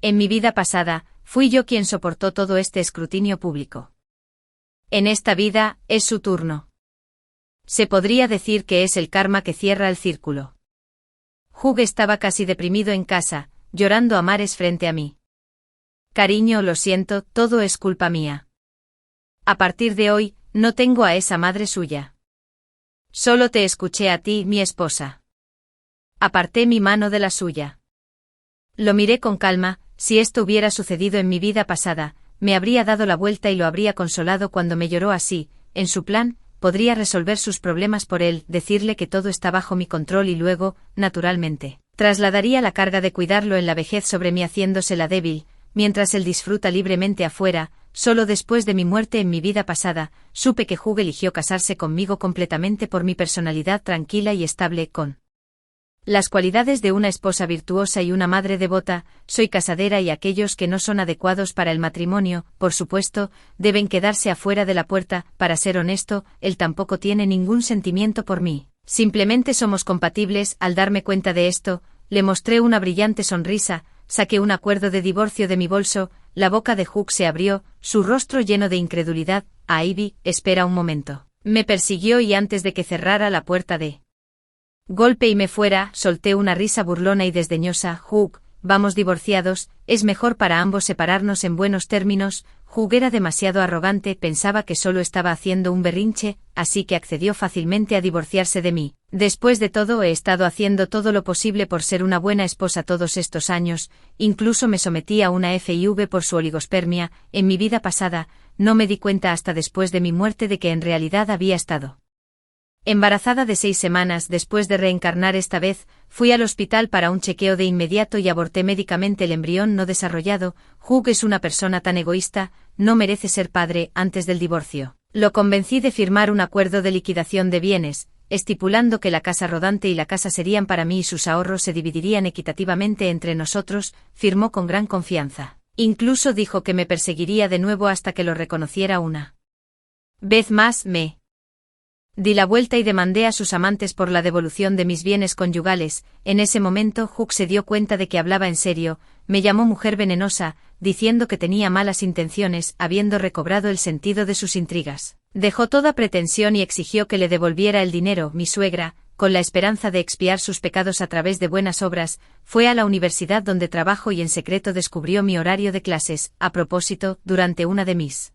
Speaker 1: En mi vida pasada, fui yo quien soportó todo este escrutinio público. En esta vida, es su turno. Se podría decir que es el karma que cierra el círculo. Hugh estaba casi deprimido en casa, llorando a mares frente a mí. Cariño, lo siento, todo es culpa mía. A partir de hoy, no tengo a esa madre suya. Solo te escuché a ti, mi esposa. Aparté mi mano de la suya. Lo miré con calma. Si esto hubiera sucedido en mi vida pasada, me habría dado la vuelta y lo habría consolado cuando me lloró así. En su plan, podría resolver sus problemas por él, decirle que todo está bajo mi control y luego, naturalmente, trasladaría la carga de cuidarlo en la vejez sobre mí haciéndosela débil, mientras él disfruta libremente afuera. Solo después de mi muerte en mi vida pasada, supe que Hugh eligió casarse conmigo completamente por mi personalidad tranquila y estable, con las cualidades de una esposa virtuosa y una madre devota. Soy casadera y aquellos que no son adecuados para el matrimonio, por supuesto, deben quedarse afuera de la puerta. Para ser honesto, él tampoco tiene ningún sentimiento por mí. Simplemente somos compatibles. Al darme cuenta de esto, le mostré una brillante sonrisa, saqué un acuerdo de divorcio de mi bolso. La boca de Hugh se abrió, su rostro lleno de incredulidad. A Ivy, espera un momento. Me persiguió y antes de que cerrara la puerta de golpe y me fuera, solté una risa burlona y desdeñosa. Hugh, vamos divorciados, es mejor para ambos separarnos en buenos términos. Hugh era demasiado arrogante, pensaba que solo estaba haciendo un berrinche, así que accedió fácilmente a divorciarse de mí. Después de todo, he estado haciendo todo lo posible por ser una buena esposa todos estos años, incluso me sometí a una FIV por su oligospermia. En mi vida pasada, no me di cuenta hasta después de mi muerte de que en realidad había estado embarazada de 6 semanas. Después de reencarnar esta vez, fui al hospital para un chequeo de inmediato y aborté médicamente el embrión no desarrollado. Hugh es una persona tan egoísta, no merece ser padre. Antes del divorcio, lo convencí de firmar un acuerdo de liquidación de bienes, estipulando que la casa rodante y la casa serían para mí y sus ahorros se dividirían equitativamente entre nosotros. Firmó con gran confianza. Incluso dijo que me perseguiría de nuevo hasta que lo reconociera una vez más. Me di la vuelta y demandé a sus amantes por la devolución de mis bienes conyugales. En ese momento Hugh se dio cuenta de que hablaba en serio, me llamó mujer venenosa, diciendo que tenía malas intenciones, habiendo recobrado el sentido de sus intrigas. Dejó toda pretensión y exigió que le devolviera el dinero. Mi suegra, con la esperanza de expiar sus pecados a través de buenas obras, fue a la universidad donde trabajo y en secreto descubrió mi horario de clases. A propósito, durante una de mis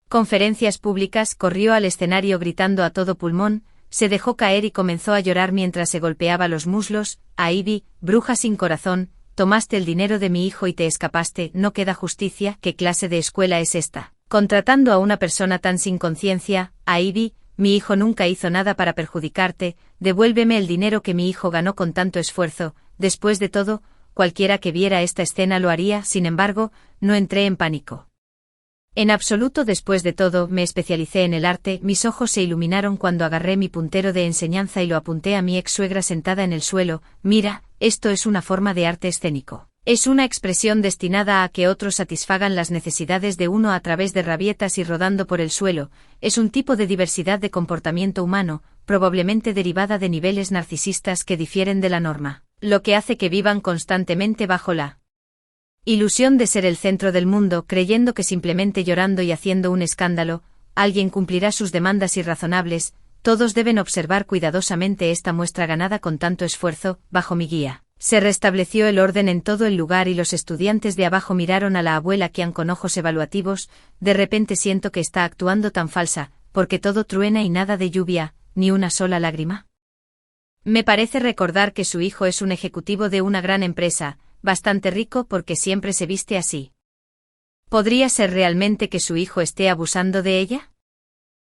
Speaker 1: conferencias públicas corrió al escenario gritando a todo pulmón, se dejó caer y comenzó a llorar mientras se golpeaba los muslos. A Ivy, bruja sin corazón, tomaste el dinero de mi hijo y te escapaste. No queda justicia. ¿Qué clase de escuela es esta? Contratando a una persona tan sin conciencia. A Ivy, mi hijo nunca hizo nada para perjudicarte, devuélveme el dinero que mi hijo ganó con tanto esfuerzo. Después de todo, cualquiera que viera esta escena lo haría. Sin embargo, no entré en pánico en absoluto. Después de todo, me especialicé en el arte. Mis ojos se iluminaron cuando agarré mi puntero de enseñanza y lo apunté a mi ex suegra sentada en el suelo. Mira, esto es una forma de arte escénico. Es una expresión destinada a que otros satisfagan las necesidades de uno a través de rabietas y rodando por el suelo. Es un tipo de diversidad de comportamiento humano, probablemente derivada de niveles narcisistas que difieren de la norma, lo que hace que vivan constantemente bajo la ilusión de ser el centro del mundo, creyendo que simplemente llorando y haciendo un escándalo, alguien cumplirá sus demandas irrazonables. Todos deben observar cuidadosamente esta muestra ganada con tanto esfuerzo. Bajo mi guía, se restableció el orden en todo el lugar y los estudiantes de abajo miraron a la abuela Qian con ojos evaluativos. De repente siento que está actuando tan falsa, porque todo truena y nada de lluvia, ni una sola lágrima. Me parece recordar que su hijo es un ejecutivo de una gran empresa, bastante rico porque siempre se viste así. ¿Podría ser realmente que su hijo esté abusando de ella?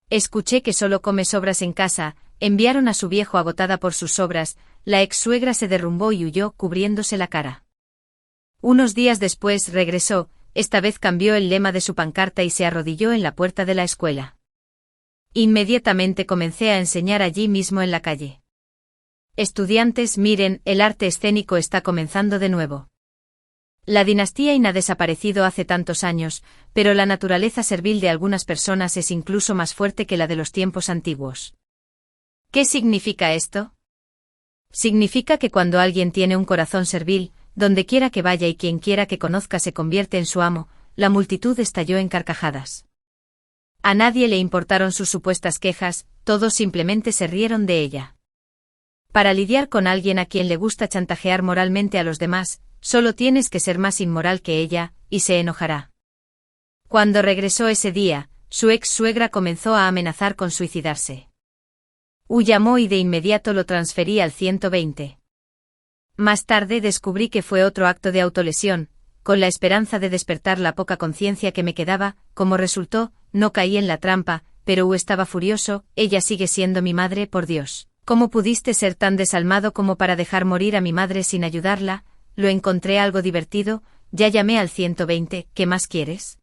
Speaker 1: Escuché que solo come sobras en casa. Enviaron a su viejo agotada por sus sobras. La ex suegra se derrumbó y huyó cubriéndose la cara. Unos días después regresó, esta vez cambió el lema de su pancarta y se arrodilló en la puerta de la escuela. Inmediatamente comencé a enseñar allí mismo en la calle. Estudiantes, miren, el arte escénico está comenzando de nuevo. La dinastía Qin ha desaparecido hace tantos años, pero la naturaleza servil de algunas personas es incluso más fuerte que la de los tiempos antiguos. ¿Qué significa esto? Significa que cuando alguien tiene un corazón servil, donde quiera que vaya y quien quiera que conozca se convierte en su amo. La multitud estalló en carcajadas. A nadie le importaron sus supuestas quejas, todos simplemente se rieron de ella. Para lidiar con alguien a quien le gusta chantajear moralmente a los demás, solo tienes que ser más inmoral que ella, y se enojará. Cuando regresó ese día, su ex suegra comenzó a amenazar con suicidarse. Llamó y de inmediato lo transferí al 120. Más tarde descubrí que fue otro acto de autolesión, con la esperanza de despertar la poca conciencia que me quedaba. Como resultó, no caí en la trampa, pero estaba furioso. Ella sigue siendo mi madre, por Dios. ¿Cómo pudiste ser tan desalmado como para dejar morir a mi madre sin ayudarla? Lo encontré algo divertido. Ya llamé al 120, ¿qué más quieres?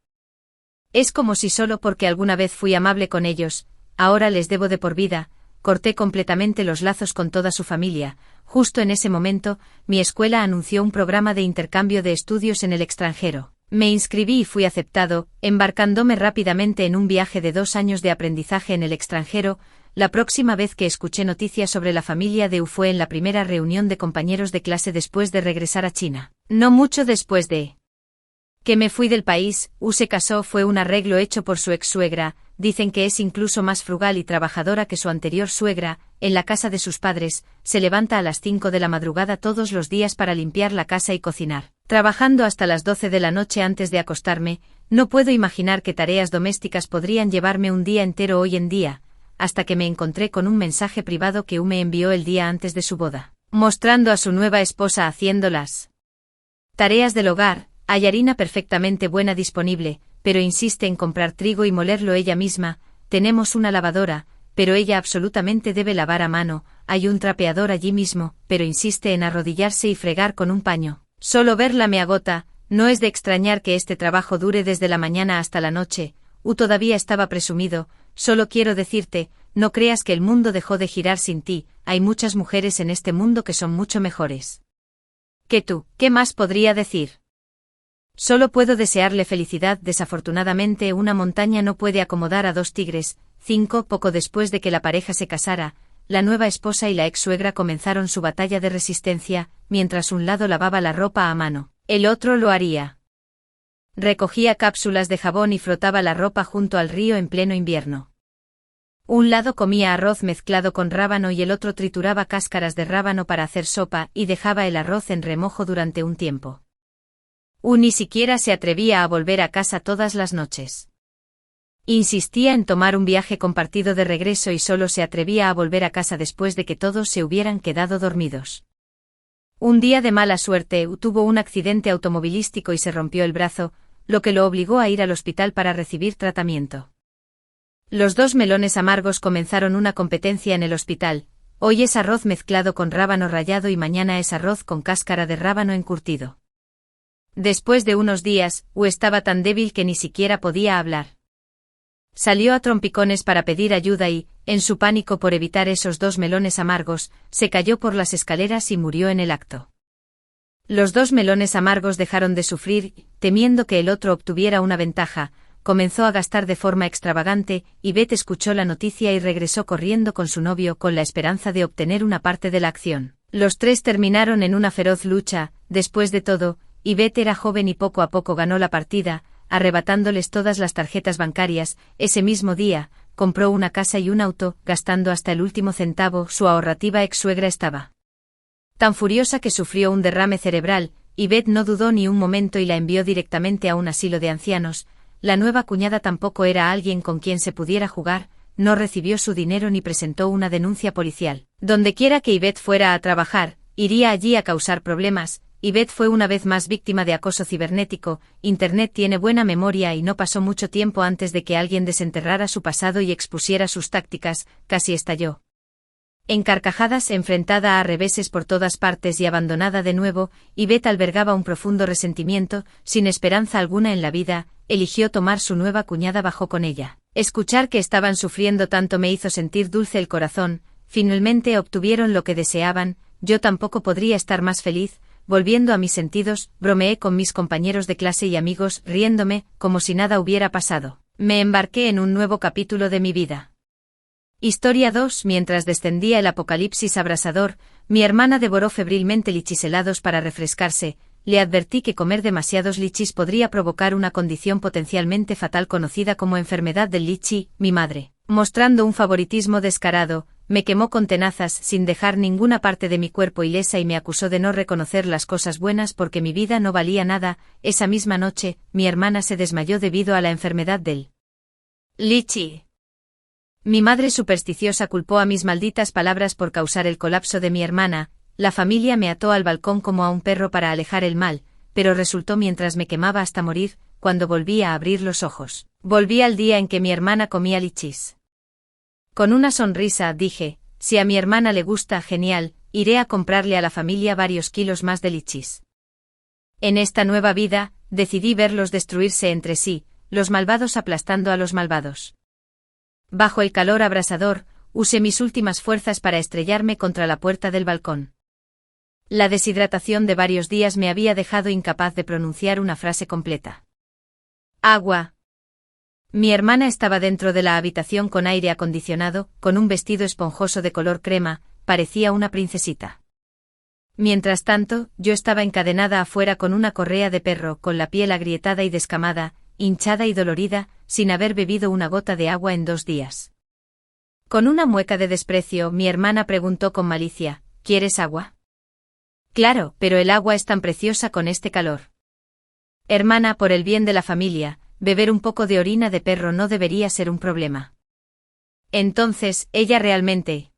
Speaker 1: Es como si solo porque alguna vez fui amable con ellos, ahora les debo de por vida. Corté completamente los lazos con toda su familia. Justo en ese momento, mi escuela anunció un programa de intercambio de estudios en el extranjero. Me inscribí y fui aceptado, embarcándome rápidamente en un viaje de 2 años de aprendizaje en el extranjero. La próxima vez que escuché noticias sobre la familia de fue en la primera reunión de compañeros de clase después de regresar a China. No mucho después de que me fui del país, se casó. Fue un arreglo hecho por su ex suegra, dicen que es incluso más frugal y trabajadora que su anterior suegra. En la casa de sus padres, se levanta a las 5 de la madrugada todos los días para limpiar la casa y cocinar, trabajando hasta las 12 de la noche antes de acostarme. No puedo imaginar qué tareas domésticas podrían llevarme un día entero hoy en día, hasta que me encontré con un mensaje privado que me envió el día antes de su boda, mostrando a su nueva esposa haciendo las tareas del hogar. Hay harina perfectamente buena disponible, pero insiste en comprar trigo y molerlo ella misma. Tenemos una lavadora, pero ella absolutamente debe lavar a mano. Hay un trapeador allí mismo, pero insiste en arrodillarse y fregar con un paño. Solo verla me agota. No es de extrañar que este trabajo dure desde la mañana hasta la noche. Todavía estaba presumido. Solo quiero decirte, no creas que el mundo dejó de girar sin ti. Hay muchas mujeres en este mundo que son mucho mejores que tú. ¿Qué más podría decir? Solo puedo desearle felicidad. Desafortunadamente una montaña no puede acomodar a dos tigres. 5. Poco después de que la pareja se casara, la nueva esposa y la ex suegra comenzaron su batalla de resistencia. Mientras un lado lavaba la ropa a mano, el otro lo haría. Recogía cápsulas de jabón y frotaba la ropa junto al río en pleno invierno. Un lado comía arroz mezclado con rábano y el otro trituraba cáscaras de rábano para hacer sopa y dejaba el arroz en remojo durante un tiempo. Ni siquiera se atrevía a volver a casa todas las noches. Insistía en tomar un viaje compartido de regreso y solo se atrevía a volver a casa después de que todos se hubieran quedado dormidos. Un día de mala suerte tuvo un accidente automovilístico y se rompió el brazo, lo que lo obligó a ir al hospital para recibir tratamiento. Los dos melones amargos comenzaron una competencia en el hospital. Hoy es arroz mezclado con rábano rallado y mañana es arroz con cáscara de rábano encurtido. Después de unos días, estaba tan débil que ni siquiera podía hablar. Salió a trompicones para pedir ayuda y, en su pánico por evitar esos dos melones amargos, se cayó por las escaleras y murió en el acto. Los dos melones amargos dejaron de sufrir, temiendo que el otro obtuviera una ventaja. Comenzó a gastar de forma extravagante, y Beth escuchó la noticia y regresó corriendo con su novio con la esperanza de obtener una parte de la acción. Los tres terminaron en una feroz lucha. Después de todo, Beth era joven y poco a poco ganó la partida, arrebatándoles todas las tarjetas bancarias. Ese mismo día, compró una casa y un auto, gastando hasta el último centavo. Su ahorrativa ex-suegra estaba tan furiosa que sufrió un derrame cerebral, y Beth no dudó ni un momento y la envió directamente a un asilo de ancianos. La nueva cuñada tampoco era alguien con quien se pudiera jugar, no recibió su dinero ni presentó una denuncia policial. Dondequiera que Beth fuera a trabajar, iría allí a causar problemas. Beth fue una vez más víctima de acoso cibernético. Internet tiene buena memoria y no pasó mucho tiempo antes de que alguien desenterrara su pasado y expusiera sus tácticas. Casi estalló en carcajadas, enfrentada a reveses por todas partes y abandonada de nuevo. Beth albergaba un profundo resentimiento. Sin esperanza alguna en la vida, eligió tomar su nueva cuñada bajo con ella. Escuchar que estaban sufriendo tanto me hizo sentir dulce el corazón. Finalmente obtuvieron lo que deseaban. Yo tampoco podría estar más feliz. Volviendo a mis sentidos, bromeé con mis compañeros de clase y amigos, riéndome, como si nada hubiera pasado. Me embarqué en un nuevo capítulo de mi vida. Historia 2. Mientras descendía el apocalipsis abrasador, mi hermana devoró febrilmente lichis helados para refrescarse. Le advertí que comer demasiados lichis podría provocar una condición potencialmente fatal conocida como enfermedad del lichi. Mi madre, mostrando un favoritismo descarado, me quemó con tenazas sin dejar ninguna parte de mi cuerpo ilesa y me acusó de no reconocer las cosas buenas porque mi vida no valía nada. Esa misma noche, mi hermana se desmayó debido a la enfermedad del lichi. Mi madre supersticiosa culpó a mis malditas palabras por causar el colapso de mi hermana. La familia me ató al balcón como a un perro para alejar el mal, pero resultó mientras me quemaba hasta morir. Cuando volví a abrir los ojos, volví al día en que mi hermana comía lichis. Con una sonrisa dije, si a mi hermana le gusta, genial, iré a comprarle a la familia varios kilos más de lichis. En esta nueva vida, decidí verlos destruirse entre sí, los malvados aplastando a los malvados. Bajo el calor abrasador, usé mis últimas fuerzas para estrellarme contra la puerta del balcón. La deshidratación de varios días me había dejado incapaz de pronunciar una frase completa. Agua. Mi hermana estaba dentro de la habitación con aire acondicionado, con un vestido esponjoso de color crema, parecía una princesita. Mientras tanto, yo estaba encadenada afuera con una correa de perro, con la piel agrietada y descamada, hinchada y dolorida. sin haber bebido una gota de agua en 2 días. Con una mueca de desprecio, mi hermana preguntó con malicia, ¿quieres agua? Claro, pero el agua es tan preciosa con este calor. Hermana, por el bien de la familia, beber un poco de orina de perro no debería ser un problema. Entonces, ella realmente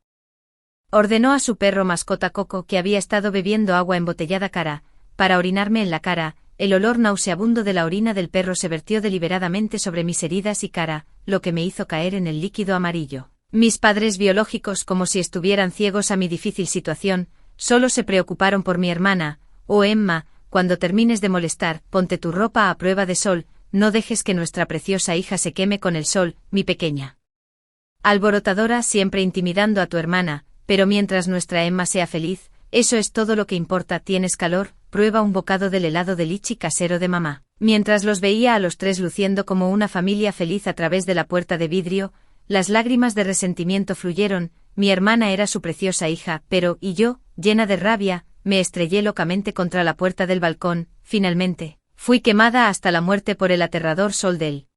Speaker 1: ordenó a su perro mascota Coco, que había estado bebiendo agua embotellada para orinarme en la cara. El olor nauseabundo de la orina del perro se vertió deliberadamente sobre mis heridas y cara, lo que me hizo caer en el líquido amarillo. Mis padres biológicos, como si estuvieran ciegos a mi difícil situación, solo se preocuparon por mi hermana. Oh Emma, cuando termines de molestar, ponte tu ropa a prueba de sol, no dejes que nuestra preciosa hija se queme con el sol, mi pequeña alborotadora, siempre intimidando a tu hermana, pero mientras nuestra Emma sea feliz, eso es todo lo que importa. ¿Tienes calor? Prueba un bocado del helado de lichi casero de mamá. Mientras los veía a los tres luciendo como una familia feliz a través de la puerta de vidrio, las lágrimas de resentimiento fluyeron. Mi hermana era su preciosa hija, pero, y yo, llena de rabia, me estrellé locamente contra la puerta del balcón. Finalmente, fui quemada hasta la muerte por el aterrador sol del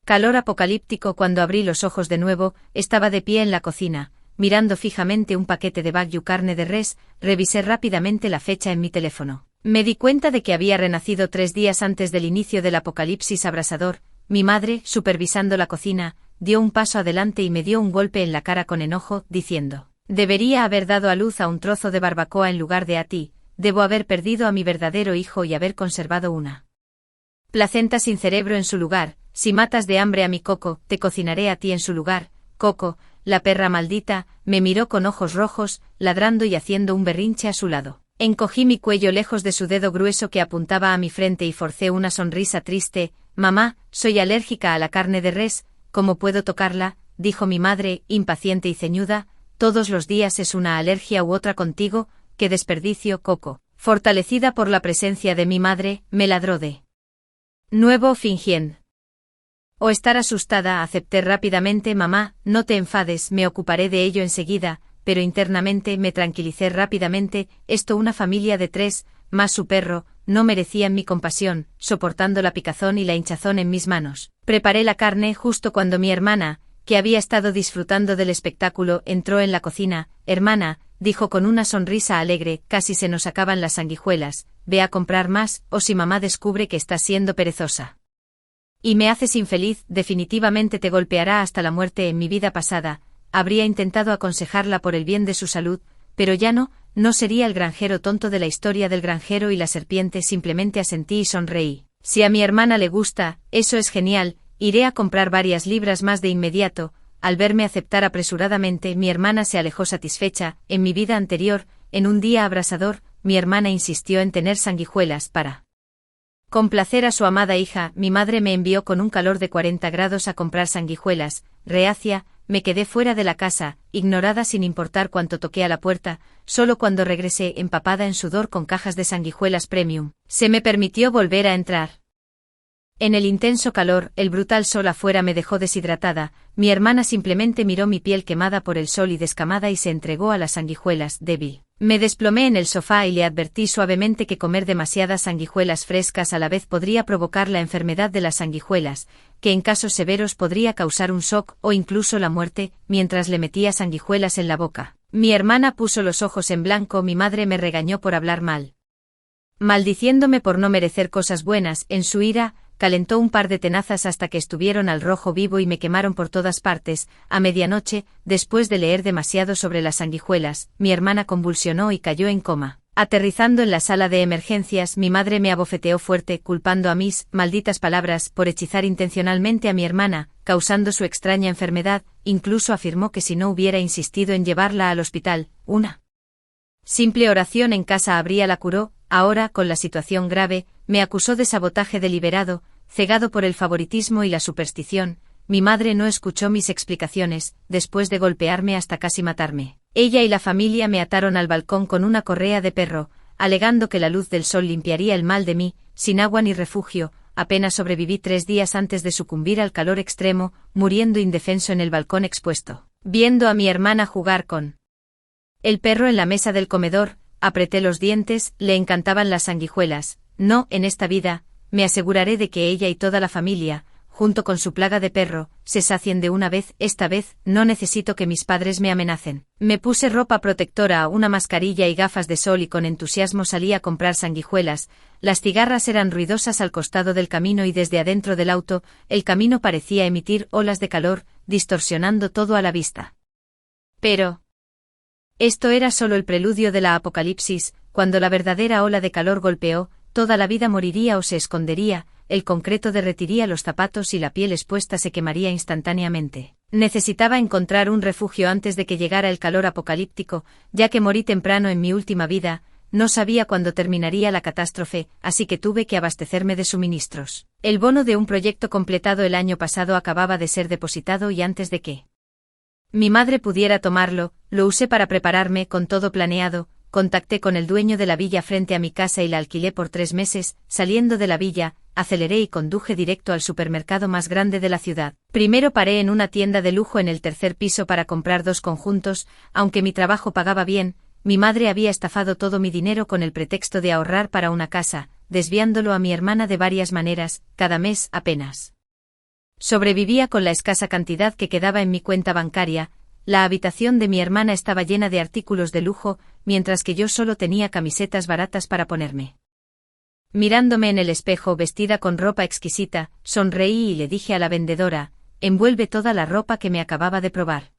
Speaker 1: calor apocalíptico. Cuando abrí los ojos de nuevo, estaba de pie en la cocina, mirando fijamente un paquete de Wagyu carne de res. Revisé rápidamente la fecha en mi teléfono. Me di cuenta de que había renacido 3 días antes del inicio del apocalipsis abrasador. Mi madre, supervisando la cocina, dio un paso adelante y me dio un golpe en la cara con enojo, diciendo: debería haber dado a luz a un trozo de barbacoa en lugar de a ti. Debo haber perdido a mi verdadero hijo y haber conservado una placenta sin cerebro en su lugar. Si matas de hambre a mi Coco, te cocinaré a ti en su lugar. Coco, la perra maldita, me miró con ojos rojos, ladrando y haciendo un berrinche a su lado. Encogí mi cuello lejos de su dedo grueso que apuntaba a mi frente y forcé una sonrisa triste. Mamá, soy alérgica a la carne de res. ¿Cómo puedo tocarla?, dijo mi madre, impaciente y ceñuda. Todos los días es una alergia u otra contigo. ¡Qué desperdicio! Coco, fortalecida por la presencia de mi madre, me ladró de nuevo, fingiendo o estar asustada. Acepté rápidamente. Mamá, no te enfades, me ocuparé de ello enseguida, pero internamente me tranquilicé rápidamente. Esto, una familia de 3, más su perro, no merecían mi compasión. Soportando la picazón y la hinchazón en mis manos, preparé la carne justo cuando mi hermana, que había estado disfrutando del espectáculo, entró en la cocina. Hermana, dijo con una sonrisa alegre, casi se nos acaban las sanguijuelas, ve a comprar más, o si mamá descubre que estás siendo perezosa y me haces infeliz, definitivamente te golpeará hasta la muerte. En mi vida pasada, habría intentado aconsejarla por el bien de su salud, pero ya no sería el granjero tonto de la historia del granjero y la serpiente. Simplemente asentí y sonreí. Si a mi hermana le gusta, eso es genial, iré a comprar varias libras más de inmediato. Al verme aceptar apresuradamente, mi hermana se alejó satisfecha. En mi vida anterior, en un día abrasador, mi hermana insistió en tener sanguijuelas para complacer a su amada hija. Mi madre me envió con un calor de 40 grados a comprar sanguijuelas. Reacia, me quedé fuera de la casa, ignorada sin importar cuánto toqué a la puerta. Solo cuando regresé, empapada en sudor con cajas de sanguijuelas premium, se me permitió volver a entrar. En el intenso calor, el brutal sol afuera me dejó deshidratada. Mi hermana simplemente miró mi piel quemada por el sol y descamada y se entregó a las sanguijuelas, débil. Me desplomé en el sofá y le advertí suavemente que comer demasiadas sanguijuelas frescas a la vez podría provocar la enfermedad de las sanguijuelas, que en casos severos podría causar un shock o incluso la muerte. Mientras le metía sanguijuelas en la boca, mi hermana puso los ojos en blanco. Mi madre me regañó por hablar mal, maldiciéndome por no merecer cosas buenas. En su ira, calentó un par de tenazas hasta que estuvieron al rojo vivo y me quemaron por todas partes. A medianoche, después de leer demasiado sobre las sanguijuelas, mi hermana convulsionó y cayó en coma. Aterrizando en la sala de emergencias, mi madre me abofeteó fuerte, culpando a mis malditas palabras por hechizar intencionalmente a mi hermana, causando su extraña enfermedad. Incluso afirmó que si no hubiera insistido en llevarla al hospital, una simple oración en casa habría la curó. Ahora, con la situación grave, me acusó de sabotaje deliberado. Cegado por el favoritismo y la superstición, mi madre no escuchó mis explicaciones. Después de golpearme hasta casi matarme, ella y la familia me ataron al balcón con una correa de perro, alegando que la luz del sol limpiaría el mal de mí. Sin agua ni refugio, apenas sobreviví 3 días antes de sucumbir al calor extremo, muriendo indefenso en el balcón expuesto, viendo a mi hermana jugar con el perro en la mesa del comedor. Apreté los dientes. Le encantaban las sanguijuelas. No, en esta vida, me aseguraré de que ella y toda la familia, junto con su plaga de perro, se sacien de una vez. Esta vez, no necesito que mis padres me amenacen. Me puse ropa protectora, una mascarilla y gafas de sol y con entusiasmo salí a comprar sanguijuelas. Las cigarras eran ruidosas al costado del camino y desde adentro del auto, el camino parecía emitir olas de calor, distorsionando todo a la vista. Pero esto era solo el preludio de la apocalipsis. Cuando la verdadera ola de calor golpeó, toda la vida moriría o se escondería, el concreto derretiría los zapatos y la piel expuesta se quemaría instantáneamente. Necesitaba encontrar un refugio antes de que llegara el calor apocalíptico, ya que morí temprano en mi última vida. No sabía cuándo terminaría la catástrofe, así que tuve que abastecerme de suministros. El bono de un proyecto completado el año pasado acababa de ser depositado y antes de que mi madre pudiera tomarlo, lo usé para prepararme con todo planeado. Contacté con el dueño de la villa frente a mi casa y la alquilé por 3 meses. Saliendo de la villa, aceleré y conduje directo al supermercado más grande de la ciudad. Primero paré en una tienda de lujo en el 3er piso para comprar 2 conjuntos. Aunque mi trabajo pagaba bien, mi madre había estafado todo mi dinero con el pretexto de ahorrar para una casa, desviándolo a mi hermana de varias maneras. Cada mes apenas sobrevivía con la escasa cantidad que quedaba en mi cuenta bancaria. La habitación de mi hermana estaba llena de artículos de lujo, mientras que yo solo tenía camisetas baratas para ponerme. Mirándome en el espejo vestida con ropa exquisita, sonreí y le dije a la vendedora: envuelve toda la ropa que me acababa de probar.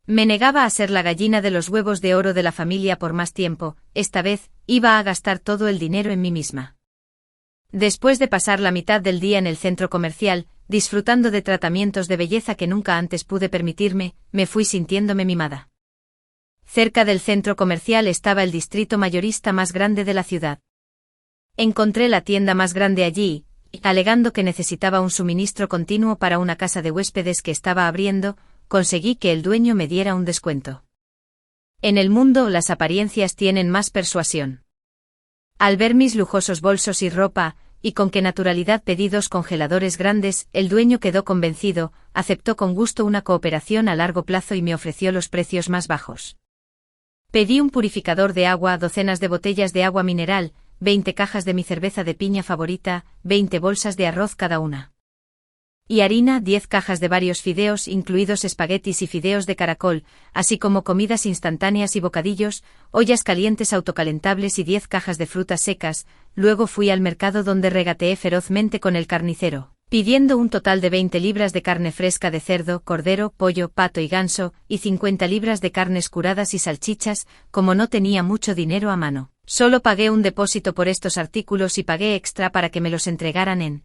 Speaker 1: Me negaba a ser la gallina de los huevos de oro de la familia por más tiempo. Esta vez, iba a gastar todo el dinero en mí misma. Después de pasar la mitad del día en el centro comercial, disfrutando de tratamientos de belleza que nunca antes pude permitirme, me fui sintiéndome mimada. Cerca del centro comercial estaba el distrito mayorista más grande de la ciudad. Encontré la tienda más grande allí, y, alegando que necesitaba un suministro continuo para una casa de huéspedes que estaba abriendo, conseguí que el dueño me diera un descuento. En el mundo las apariencias tienen más persuasión. Al ver mis lujosos bolsos y ropa, y con qué naturalidad pedí 2 congeladores grandes, el dueño quedó convencido, aceptó con gusto una cooperación a largo plazo y me ofreció los precios más bajos. Pedí un purificador de agua, docenas de botellas de agua mineral, 20 cajas de mi cerveza de piña favorita, 20 bolsas de arroz cada una. Y harina, 10 cajas de varios fideos, incluidos espaguetis y fideos de caracol, así como comidas instantáneas y bocadillos, ollas calientes autocalentables y 10 cajas de frutas secas. Luego fui al mercado donde regateé ferozmente con el carnicero, pidiendo un total de 20 libras de carne fresca de cerdo, cordero, pollo, pato y ganso, y 50 libras de carnes curadas y salchichas. Como no tenía mucho dinero a mano, solo pagué un depósito por estos artículos y pagué extra para que me los entregaran en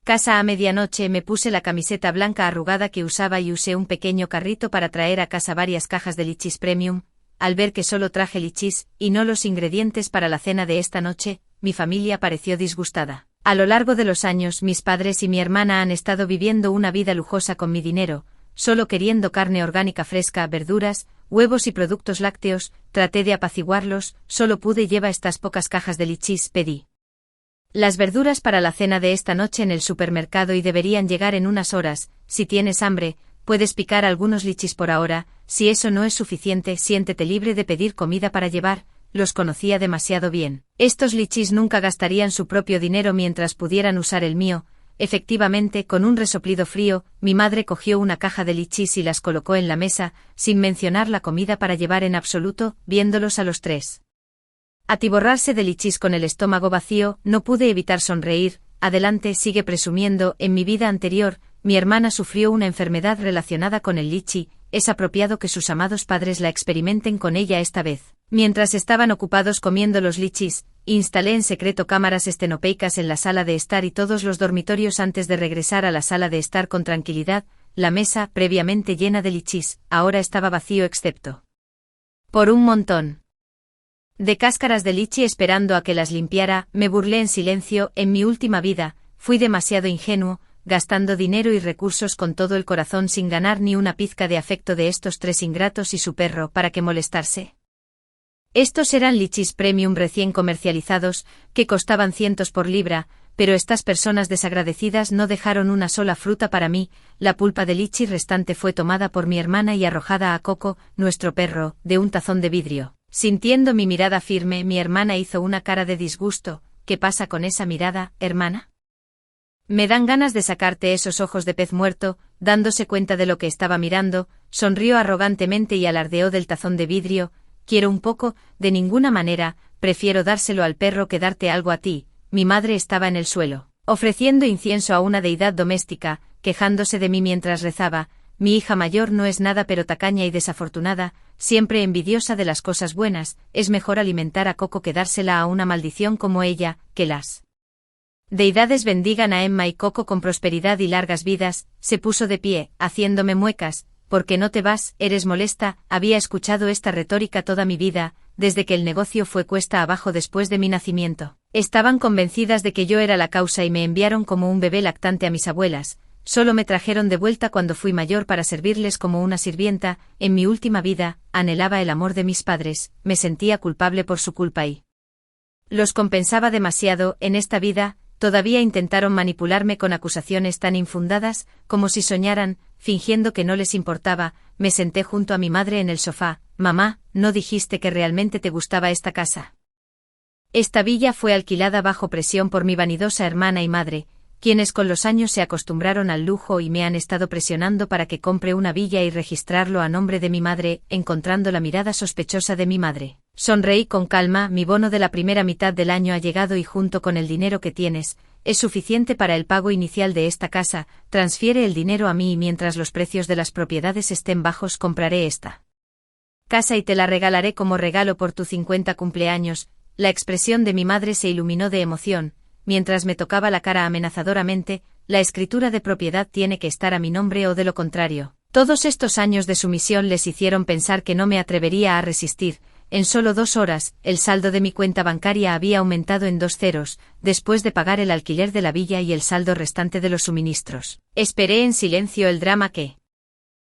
Speaker 1: casa a medianoche. Me puse la camiseta blanca arrugada que usaba y usé un pequeño carrito para traer a casa varias cajas de lichis premium. Al ver que solo traje lichis, y no los ingredientes para la cena de esta noche, mi familia pareció disgustada. A lo largo de los años mis padres y mi hermana han estado viviendo una vida lujosa con mi dinero, solo queriendo carne orgánica fresca, verduras, huevos y productos lácteos. Traté de apaciguarlos, solo pude. Lleva estas pocas cajas de lichis, pedí las verduras para la cena de esta noche en el supermercado y deberían llegar en unas horas. Si tienes hambre, puedes picar algunos lichis por ahora. Si eso no es suficiente, siéntete libre de pedir comida para llevar. Los conocía demasiado bien. Estos lichis nunca gastarían su propio dinero mientras pudieran usar el mío. Efectivamente, con un resoplido frío, mi madre cogió una caja de lichis y las colocó en la mesa, sin mencionar la comida para llevar en absoluto. Viéndolos a los 3 atiborrarse de lichis con el estómago vacío, no pude evitar sonreír. Adelante, sigue presumiendo. En mi vida anterior, mi hermana sufrió una enfermedad relacionada con el lichi. Es apropiado que sus amados padres la experimenten con ella esta vez. Mientras estaban ocupados comiendo los lichis, instalé en secreto cámaras estenopeicas en la sala de estar y todos los dormitorios antes de regresar a la sala de estar con tranquilidad. La mesa, previamente llena de lichis, ahora estaba vacío excepto por un montón de cáscaras de lichi esperando a que las limpiara. Me burlé en silencio. En mi última vida, fui demasiado ingenuo, gastando dinero y recursos con todo el corazón sin ganar ni una pizca de afecto de estos 3 ingratos y su perro. ¿Para qué molestarse? Estos eran lichis premium recién comercializados, que costaban cientos por libra, pero estas personas desagradecidas no dejaron una sola fruta para mí. La pulpa de lichi restante fue tomada por mi hermana y arrojada a Coco, nuestro perro, de un tazón de vidrio. Sintiendo mi mirada firme, mi hermana hizo una cara de disgusto. ¿Qué pasa con esa mirada, hermana? Me dan ganas de sacarte esos ojos de pez muerto. Dándose cuenta de lo que estaba mirando, sonrió arrogantemente y alardeó del tazón de vidrio. Quiero un poco, de ninguna manera, prefiero dárselo al perro que darte algo a ti. Mi madre estaba en el suelo, ofreciendo incienso a una deidad doméstica, quejándose de mí mientras rezaba. Mi hija mayor no es nada pero tacaña y desafortunada, siempre envidiosa de las cosas buenas. Es mejor alimentar a Coco que dársela a una maldición como ella, que las deidades bendigan a Emma y Coco con prosperidad y largas vidas. Se puso de pie, haciéndome muecas. ¿Por qué no te vas? ¿Eres molesta? Había escuchado esta retórica toda mi vida, desde que el negocio fue cuesta abajo después de mi nacimiento. Estaban convencidas de que yo era la causa y me enviaron como un bebé lactante a mis abuelas. Solo me trajeron de vuelta cuando fui mayor para servirles como una sirvienta. En mi última vida, anhelaba el amor de mis padres, me sentía culpable por su culpa y los compensaba demasiado. En esta vida, todavía intentaron manipularme con acusaciones tan infundadas, como si soñaran, fingiendo que no les importaba. Me senté junto a mi madre en el sofá. Mamá, ¿no dijiste que realmente te gustaba esta casa? Esta villa fue alquilada bajo presión por mi vanidosa hermana y madre, quienes con los años se acostumbraron al lujo y me han estado presionando para que compre una villa y registrarlo a nombre de mi madre. Encontrando la mirada sospechosa de mi madre, sonreí con calma. Mi bono de la primera mitad del año ha llegado y junto con el dinero que tienes, es suficiente para el pago inicial de esta casa. Transfiere el dinero a mí y mientras los precios de las propiedades estén bajos compraré esta casa y te la regalaré como regalo por tu 50 cumpleaños. La expresión de mi madre se iluminó de emoción, mientras me tocaba la cara amenazadoramente. La escritura de propiedad tiene que estar a mi nombre o de lo contrario. Todos estos años de sumisión les hicieron pensar que no me atrevería a resistir. En solo 2 horas, el saldo de mi cuenta bancaria había aumentado en 2 ceros, después de pagar el alquiler de la villa y el saldo restante de los suministros. Esperé en silencio el drama que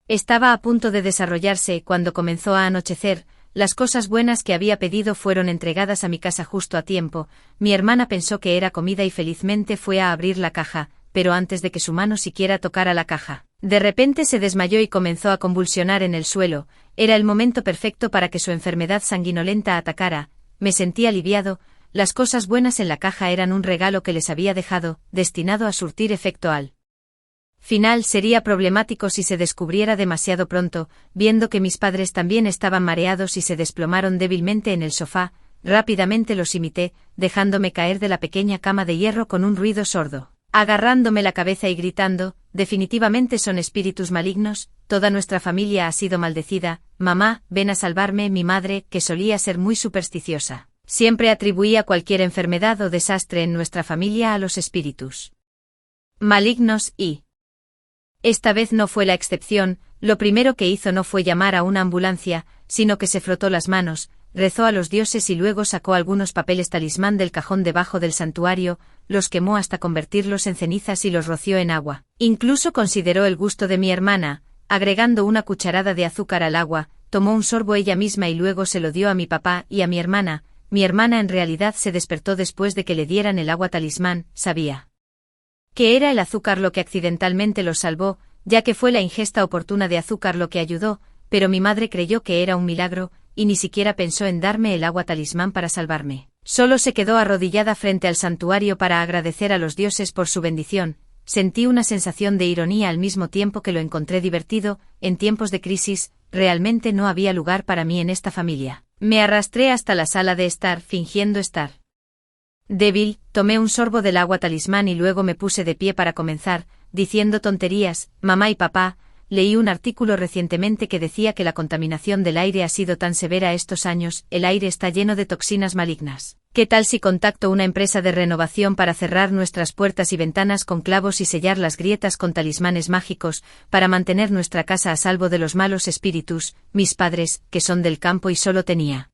Speaker 1: estaba a punto de desarrollarse. Cuando comenzó a anochecer, las cosas buenas que había pedido fueron entregadas a mi casa justo a tiempo. Mi hermana pensó que era comida y felizmente fue a abrir la caja, pero antes de que su mano siquiera tocara la caja, de repente se desmayó y comenzó a convulsionar en el suelo. Era el momento perfecto para que su enfermedad sanguinolenta atacara. Me sentí aliviado. Las cosas buenas en la caja eran un regalo que les había dejado, destinado a surtir efecto al final. Sería problemático si se descubriera demasiado pronto. Viendo que mis padres también estaban mareados y se desplomaron débilmente en el sofá, rápidamente los imité, dejándome caer de la pequeña cama de hierro con un ruido sordo, agarrándome la cabeza y gritando: definitivamente son espíritus malignos, toda nuestra familia ha sido maldecida. Mamá, ven a salvarme. Mi madre, que solía ser muy supersticiosa, siempre atribuía cualquier enfermedad o desastre en nuestra familia a los espíritus malignos y esta vez no fue la excepción. Lo primero que hizo no fue llamar a una ambulancia, sino que se frotó las manos, rezó a los dioses y luego sacó algunos papeles talismán del cajón debajo del santuario, los quemó hasta convertirlos en cenizas y los roció en agua. Incluso consideró el gusto de mi hermana, agregando una cucharada de azúcar al agua, tomó un sorbo ella misma y luego se lo dio a mi papá y a mi hermana. Mi hermana en realidad se despertó después de que le dieran el agua talismán. Sabía que era el azúcar lo que accidentalmente los salvó, ya que fue la ingesta oportuna de azúcar lo que ayudó, pero mi madre creyó que era un milagro, y ni siquiera pensó en darme el agua talismán para salvarme. Solo se quedó arrodillada frente al santuario para agradecer a los dioses por su bendición. Sentí una sensación de ironía al mismo tiempo que lo encontré divertido. En tiempos de crisis, realmente no había lugar para mí en esta familia. Me arrastré hasta la sala de estar, fingiendo estar débil, tomé un sorbo del agua talismán y luego me puse de pie para comenzar, diciendo tonterías. Mamá y papá, leí un artículo recientemente que decía que la contaminación del aire ha sido tan severa estos años. El aire está lleno de toxinas malignas. ¿Qué tal si contacto una empresa de renovación para cerrar nuestras puertas y ventanas con clavos y sellar las grietas con talismanes mágicos, para mantener nuestra casa a salvo de los malos espíritus? Mis padres, que son del campo y solo tenía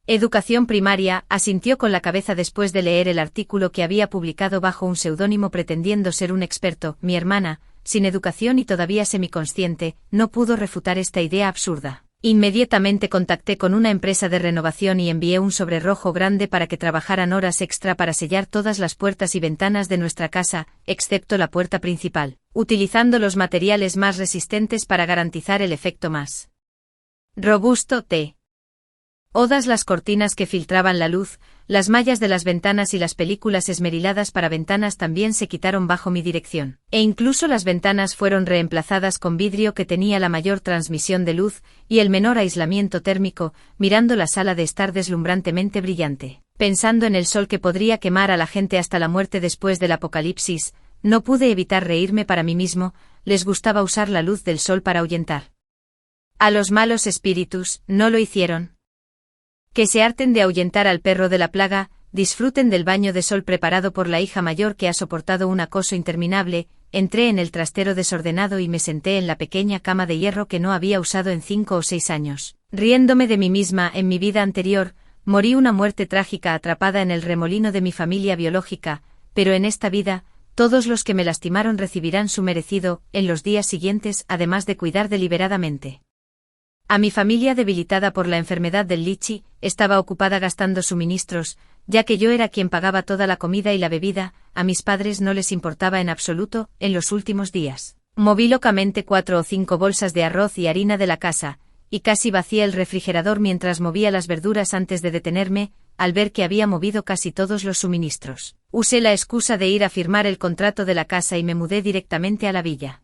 Speaker 1: educación primaria, asintió con la cabeza después de leer el artículo que había publicado bajo un seudónimo pretendiendo ser un experto. Mi hermana, sin educación y todavía semiconsciente, no pudo refutar esta idea absurda. Inmediatamente contacté con una empresa de renovación y envié un sobre rojo grande para que trabajaran horas extra para sellar todas las puertas y ventanas de nuestra casa, excepto la puerta principal, utilizando los materiales más resistentes para garantizar el efecto más robusto. Odas las cortinas que filtraban la luz, las mallas de las ventanas y las películas esmeriladas para ventanas también se quitaron bajo mi dirección. E incluso las ventanas fueron reemplazadas con vidrio que tenía la mayor transmisión de luz y el menor aislamiento térmico, mirando la sala de estar deslumbrantemente brillante. Pensando en el sol que podría quemar a la gente hasta la muerte después del apocalipsis, no pude evitar reírme para mí mismo. Les gustaba usar la luz del sol para ahuyentar a los malos espíritus, ¿no lo hicieron? Que se harten de ahuyentar al perro de la plaga, disfruten del baño de sol preparado por la hija mayor que ha soportado un acoso interminable. Entré en el trastero desordenado y me senté en la pequeña cama de hierro que no había usado en 5 o 6 años. Riéndome de mí misma, en mi vida anterior, morí una muerte trágica atrapada en el remolino de mi familia biológica, pero en esta vida, todos los que me lastimaron recibirán su merecido, en los días siguientes, además de cuidar deliberadamente a mi familia debilitada por la enfermedad del lichi. Estaba ocupada gastando suministros, ya que yo era quien pagaba toda la comida y la bebida. A mis padres no les importaba en absoluto. En los últimos días, moví locamente 4 o 5 bolsas de arroz y harina de la casa, y casi vacié el refrigerador mientras movía las verduras antes de detenerme, al ver que había movido casi todos los suministros. Usé la excusa de ir a firmar el contrato de la casa y me mudé directamente a la villa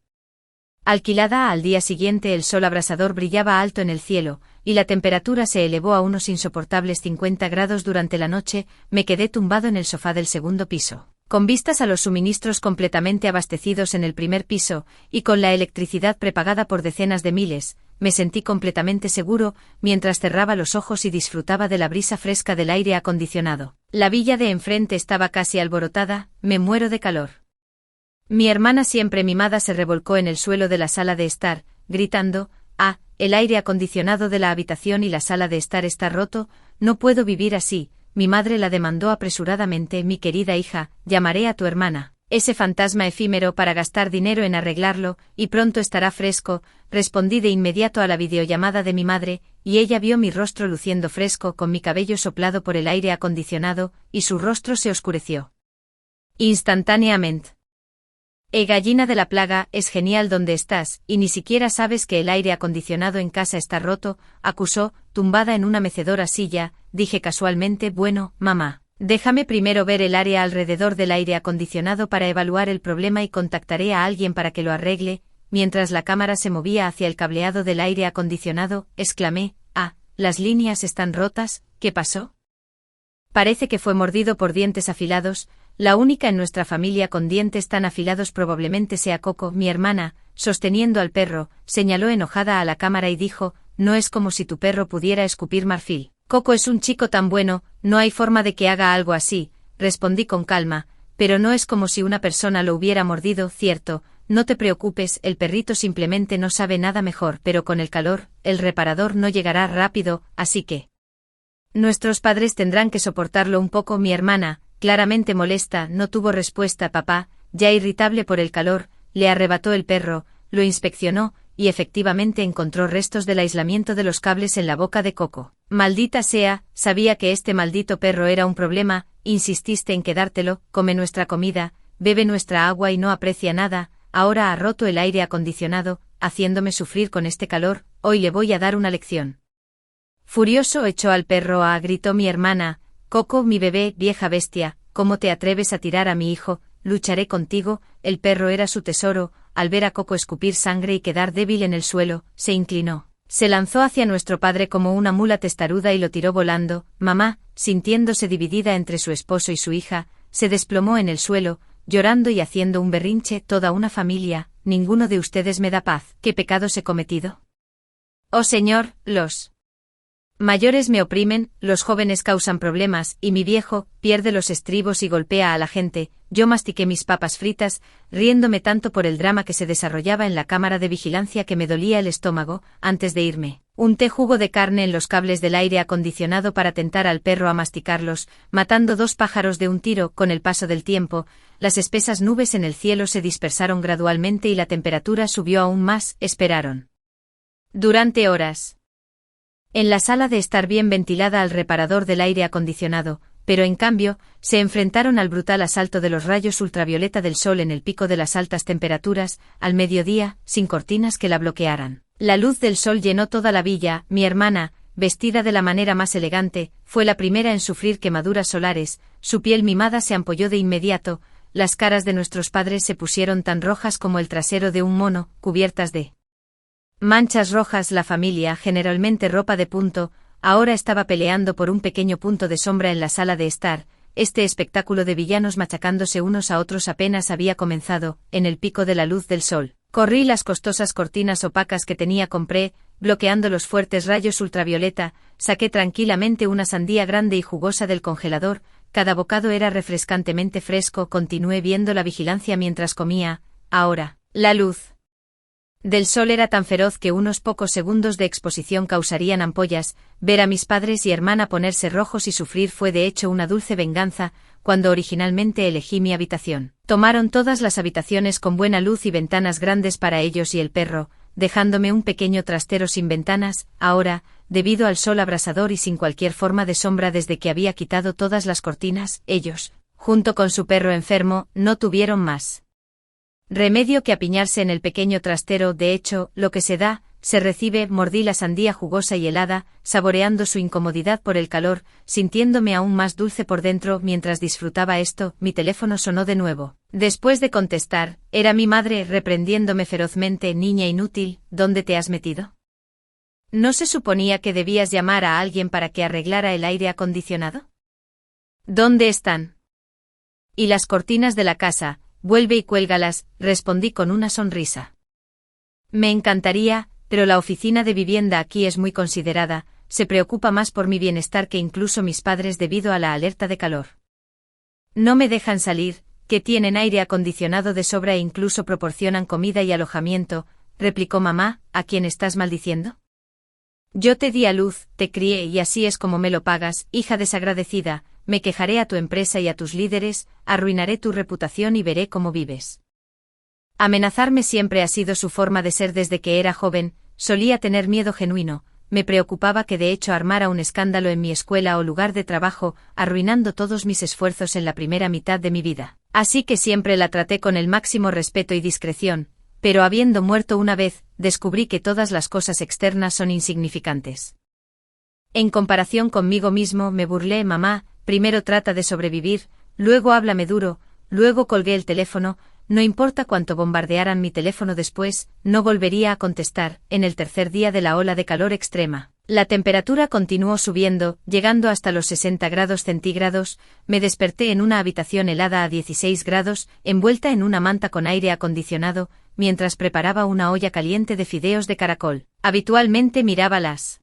Speaker 1: alquilada. Al día siguiente el sol abrasador brillaba alto en el cielo, y la temperatura se elevó a unos insoportables 50 grados durante la noche. Me quedé tumbado en el sofá del segundo piso, con vistas a los suministros completamente abastecidos en el primer piso, y con la electricidad prepagada por decenas de miles. Me sentí completamente seguro, mientras cerraba los ojos y disfrutaba de la brisa fresca del aire acondicionado. La villa de enfrente estaba casi alborotada. Me muero de calor. Mi hermana, siempre mimada, se revolcó en el suelo de la sala de estar, gritando: «¡Ah! El aire acondicionado de la habitación y la sala de estar está roto, no puedo vivir así». Mi madre la demandó apresuradamente: «Mi querida hija, llamaré a tu hermana, ese fantasma efímero, para gastar dinero en arreglarlo, y pronto estará fresco». Respondí de inmediato a la videollamada de mi madre, y ella vio mi rostro luciendo fresco con mi cabello soplado por el aire acondicionado, y su rostro se oscureció instantáneamente. Gallina de la plaga, es genial donde estás, y ni siquiera sabes que el aire acondicionado en casa está roto, acusó, tumbada en una mecedora silla. Dije casualmente: «Bueno, mamá, déjame primero ver el área alrededor del aire acondicionado para evaluar el problema y contactaré a alguien para que lo arregle». Mientras la cámara se movía hacia el cableado del aire acondicionado, exclamé: «Ah, las líneas están rotas, ¿qué pasó?». Parece que fue mordido por dientes afilados. La única en nuestra familia con dientes tan afilados probablemente sea Coco». Mi hermana, sosteniendo al perro, señaló enojada a la cámara y dijo: «No es como si tu perro pudiera escupir marfil. Coco es un chico tan bueno, no hay forma de que haga algo así». Respondí con calma: «Pero no es como si una persona lo hubiera mordido, ¿cierto? No te preocupes, el perrito simplemente no sabe nada mejor, pero con el calor, el reparador no llegará rápido, así que nuestros padres tendrán que soportarlo un poco». Mi hermana, claramente molesta, no tuvo respuesta. Papá, ya irritable por el calor, le arrebató el perro, lo inspeccionó, y efectivamente encontró restos del aislamiento de los cables en la boca de Coco. «Maldita sea, sabía que este maldito perro era un problema. Insististe en quedártelo, come nuestra comida, bebe nuestra agua y no aprecia nada. Ahora ha roto el aire acondicionado, haciéndome sufrir con este calor. Hoy le voy a dar una lección». Furioso echó al perro. Gritó mi hermana: «Coco, mi bebé, vieja bestia, ¿cómo te atreves a tirar a mi hijo? Lucharé contigo». El perro era su tesoro. Al ver a Coco escupir sangre y quedar débil en el suelo, se inclinó, se lanzó hacia nuestro padre como una mula testaruda y lo tiró volando. Mamá, sintiéndose dividida entre su esposo y su hija, se desplomó en el suelo, llorando y haciendo un berrinche. «Toda una familia, ninguno de ustedes me da paz. ¿Qué pecados he cometido? Oh Señor, los mayores me oprimen, los jóvenes causan problemas, y mi viejo pierde los estribos y golpea a la gente». Yo mastiqué mis papas fritas, riéndome tanto por el drama que se desarrollaba en la cámara de vigilancia que me dolía el estómago. Antes de irme, unté jugo de carne en los cables del aire acondicionado para tentar al perro a masticarlos, matando 2 pájaros de un tiro. Con el paso del tiempo, las espesas nubes en el cielo se dispersaron gradualmente y la temperatura subió aún más. Esperaron durante horas en la sala de estar bien ventilada al reparador del aire acondicionado, pero en cambio, se enfrentaron al brutal asalto de los rayos ultravioleta del sol en el pico de las altas temperaturas, al mediodía, sin cortinas que la bloquearan. La luz del sol llenó toda la villa. Mi hermana, vestida de la manera más elegante, fue la primera en sufrir quemaduras solares, su piel mimada se ampolló de inmediato, las caras de nuestros padres se pusieron tan rojas como el trasero de un mono, cubiertas de manchas rojas. La familia, generalmente ropa de punto, ahora estaba peleando por un pequeño punto de sombra en la sala de estar. Este espectáculo de villanos machacándose unos a otros apenas había comenzado, en el pico de la luz del sol. Corrí las costosas cortinas opacas que compré, bloqueando los fuertes rayos ultravioleta, saqué tranquilamente una sandía grande y jugosa del congelador, cada bocado era refrescantemente fresco. Continué viendo la vigilancia mientras comía. Ahora, la luz del sol era tan feroz que unos pocos segundos de exposición causarían ampollas. Ver a mis padres y hermana ponerse rojos y sufrir fue de hecho una dulce venganza. Cuando originalmente elegí mi habitación, tomaron todas las habitaciones con buena luz y ventanas grandes para ellos y el perro, dejándome un pequeño trastero sin ventanas. Ahora, debido al sol abrasador y sin cualquier forma de sombra desde que había quitado todas las cortinas, ellos, junto con su perro enfermo, no tuvieron más remedio que apiñarse en el pequeño trastero. De hecho, lo que se da, se recibe. Mordí la sandía jugosa y helada, saboreando su incomodidad por el calor, sintiéndome aún más dulce por dentro. Mientras disfrutaba esto, mi teléfono sonó de nuevo. Después de contestar, era mi madre reprendiéndome ferozmente. Niña inútil, ¿dónde te has metido? ¿No se suponía que debías llamar a alguien para que arreglara el aire acondicionado? ¿Dónde están? Y las cortinas de la casa, vuelve y cuélgalas, respondí con una sonrisa. Me encantaría, pero la oficina de vivienda aquí es muy considerada, se preocupa más por mi bienestar que incluso mis padres debido a la alerta de calor. No me dejan salir, que tienen aire acondicionado de sobra e incluso proporcionan comida y alojamiento, replicó mamá. ¿A quién estás maldiciendo? Yo te di a luz, te crié y así es como me lo pagas, hija desagradecida. Me quejaré a tu empresa y a tus líderes, arruinaré tu reputación y veré cómo vives. Amenazarme siempre ha sido su forma de ser desde que era joven. Solía tener miedo genuino, me preocupaba que de hecho armara un escándalo en mi escuela o lugar de trabajo, arruinando todos mis esfuerzos en la primera mitad de mi vida. Así que siempre la traté con el máximo respeto y discreción, pero habiendo muerto una vez, descubrí que todas las cosas externas son insignificantes. En comparación conmigo mismo, me burlé. Mamá, primero trata de sobrevivir, luego háblame duro. Luego colgué el teléfono. No importa cuánto bombardearan mi teléfono después, no volvería a contestar. En el tercer día de la ola de calor extrema, la temperatura continuó subiendo, llegando hasta los 60 grados centígrados. Me desperté en una habitación helada a 16 grados, envuelta en una manta con aire acondicionado, mientras preparaba una olla caliente de fideos de caracol. Habitualmente miraba las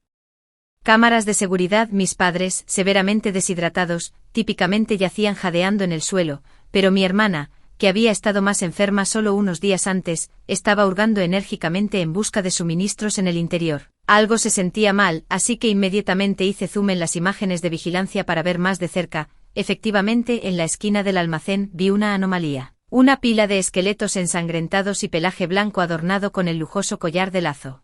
Speaker 1: cámaras de seguridad. Mis padres, severamente deshidratados, típicamente yacían jadeando en el suelo, pero mi hermana, que había estado más enferma solo unos días antes, estaba hurgando enérgicamente en busca de suministros en el interior. Algo se sentía mal, así que inmediatamente hice zoom en las imágenes de vigilancia para ver más de cerca. Efectivamente, en la esquina del almacén vi una anomalía. Una pila de esqueletos ensangrentados y pelaje blanco adornado con el lujoso collar de lazo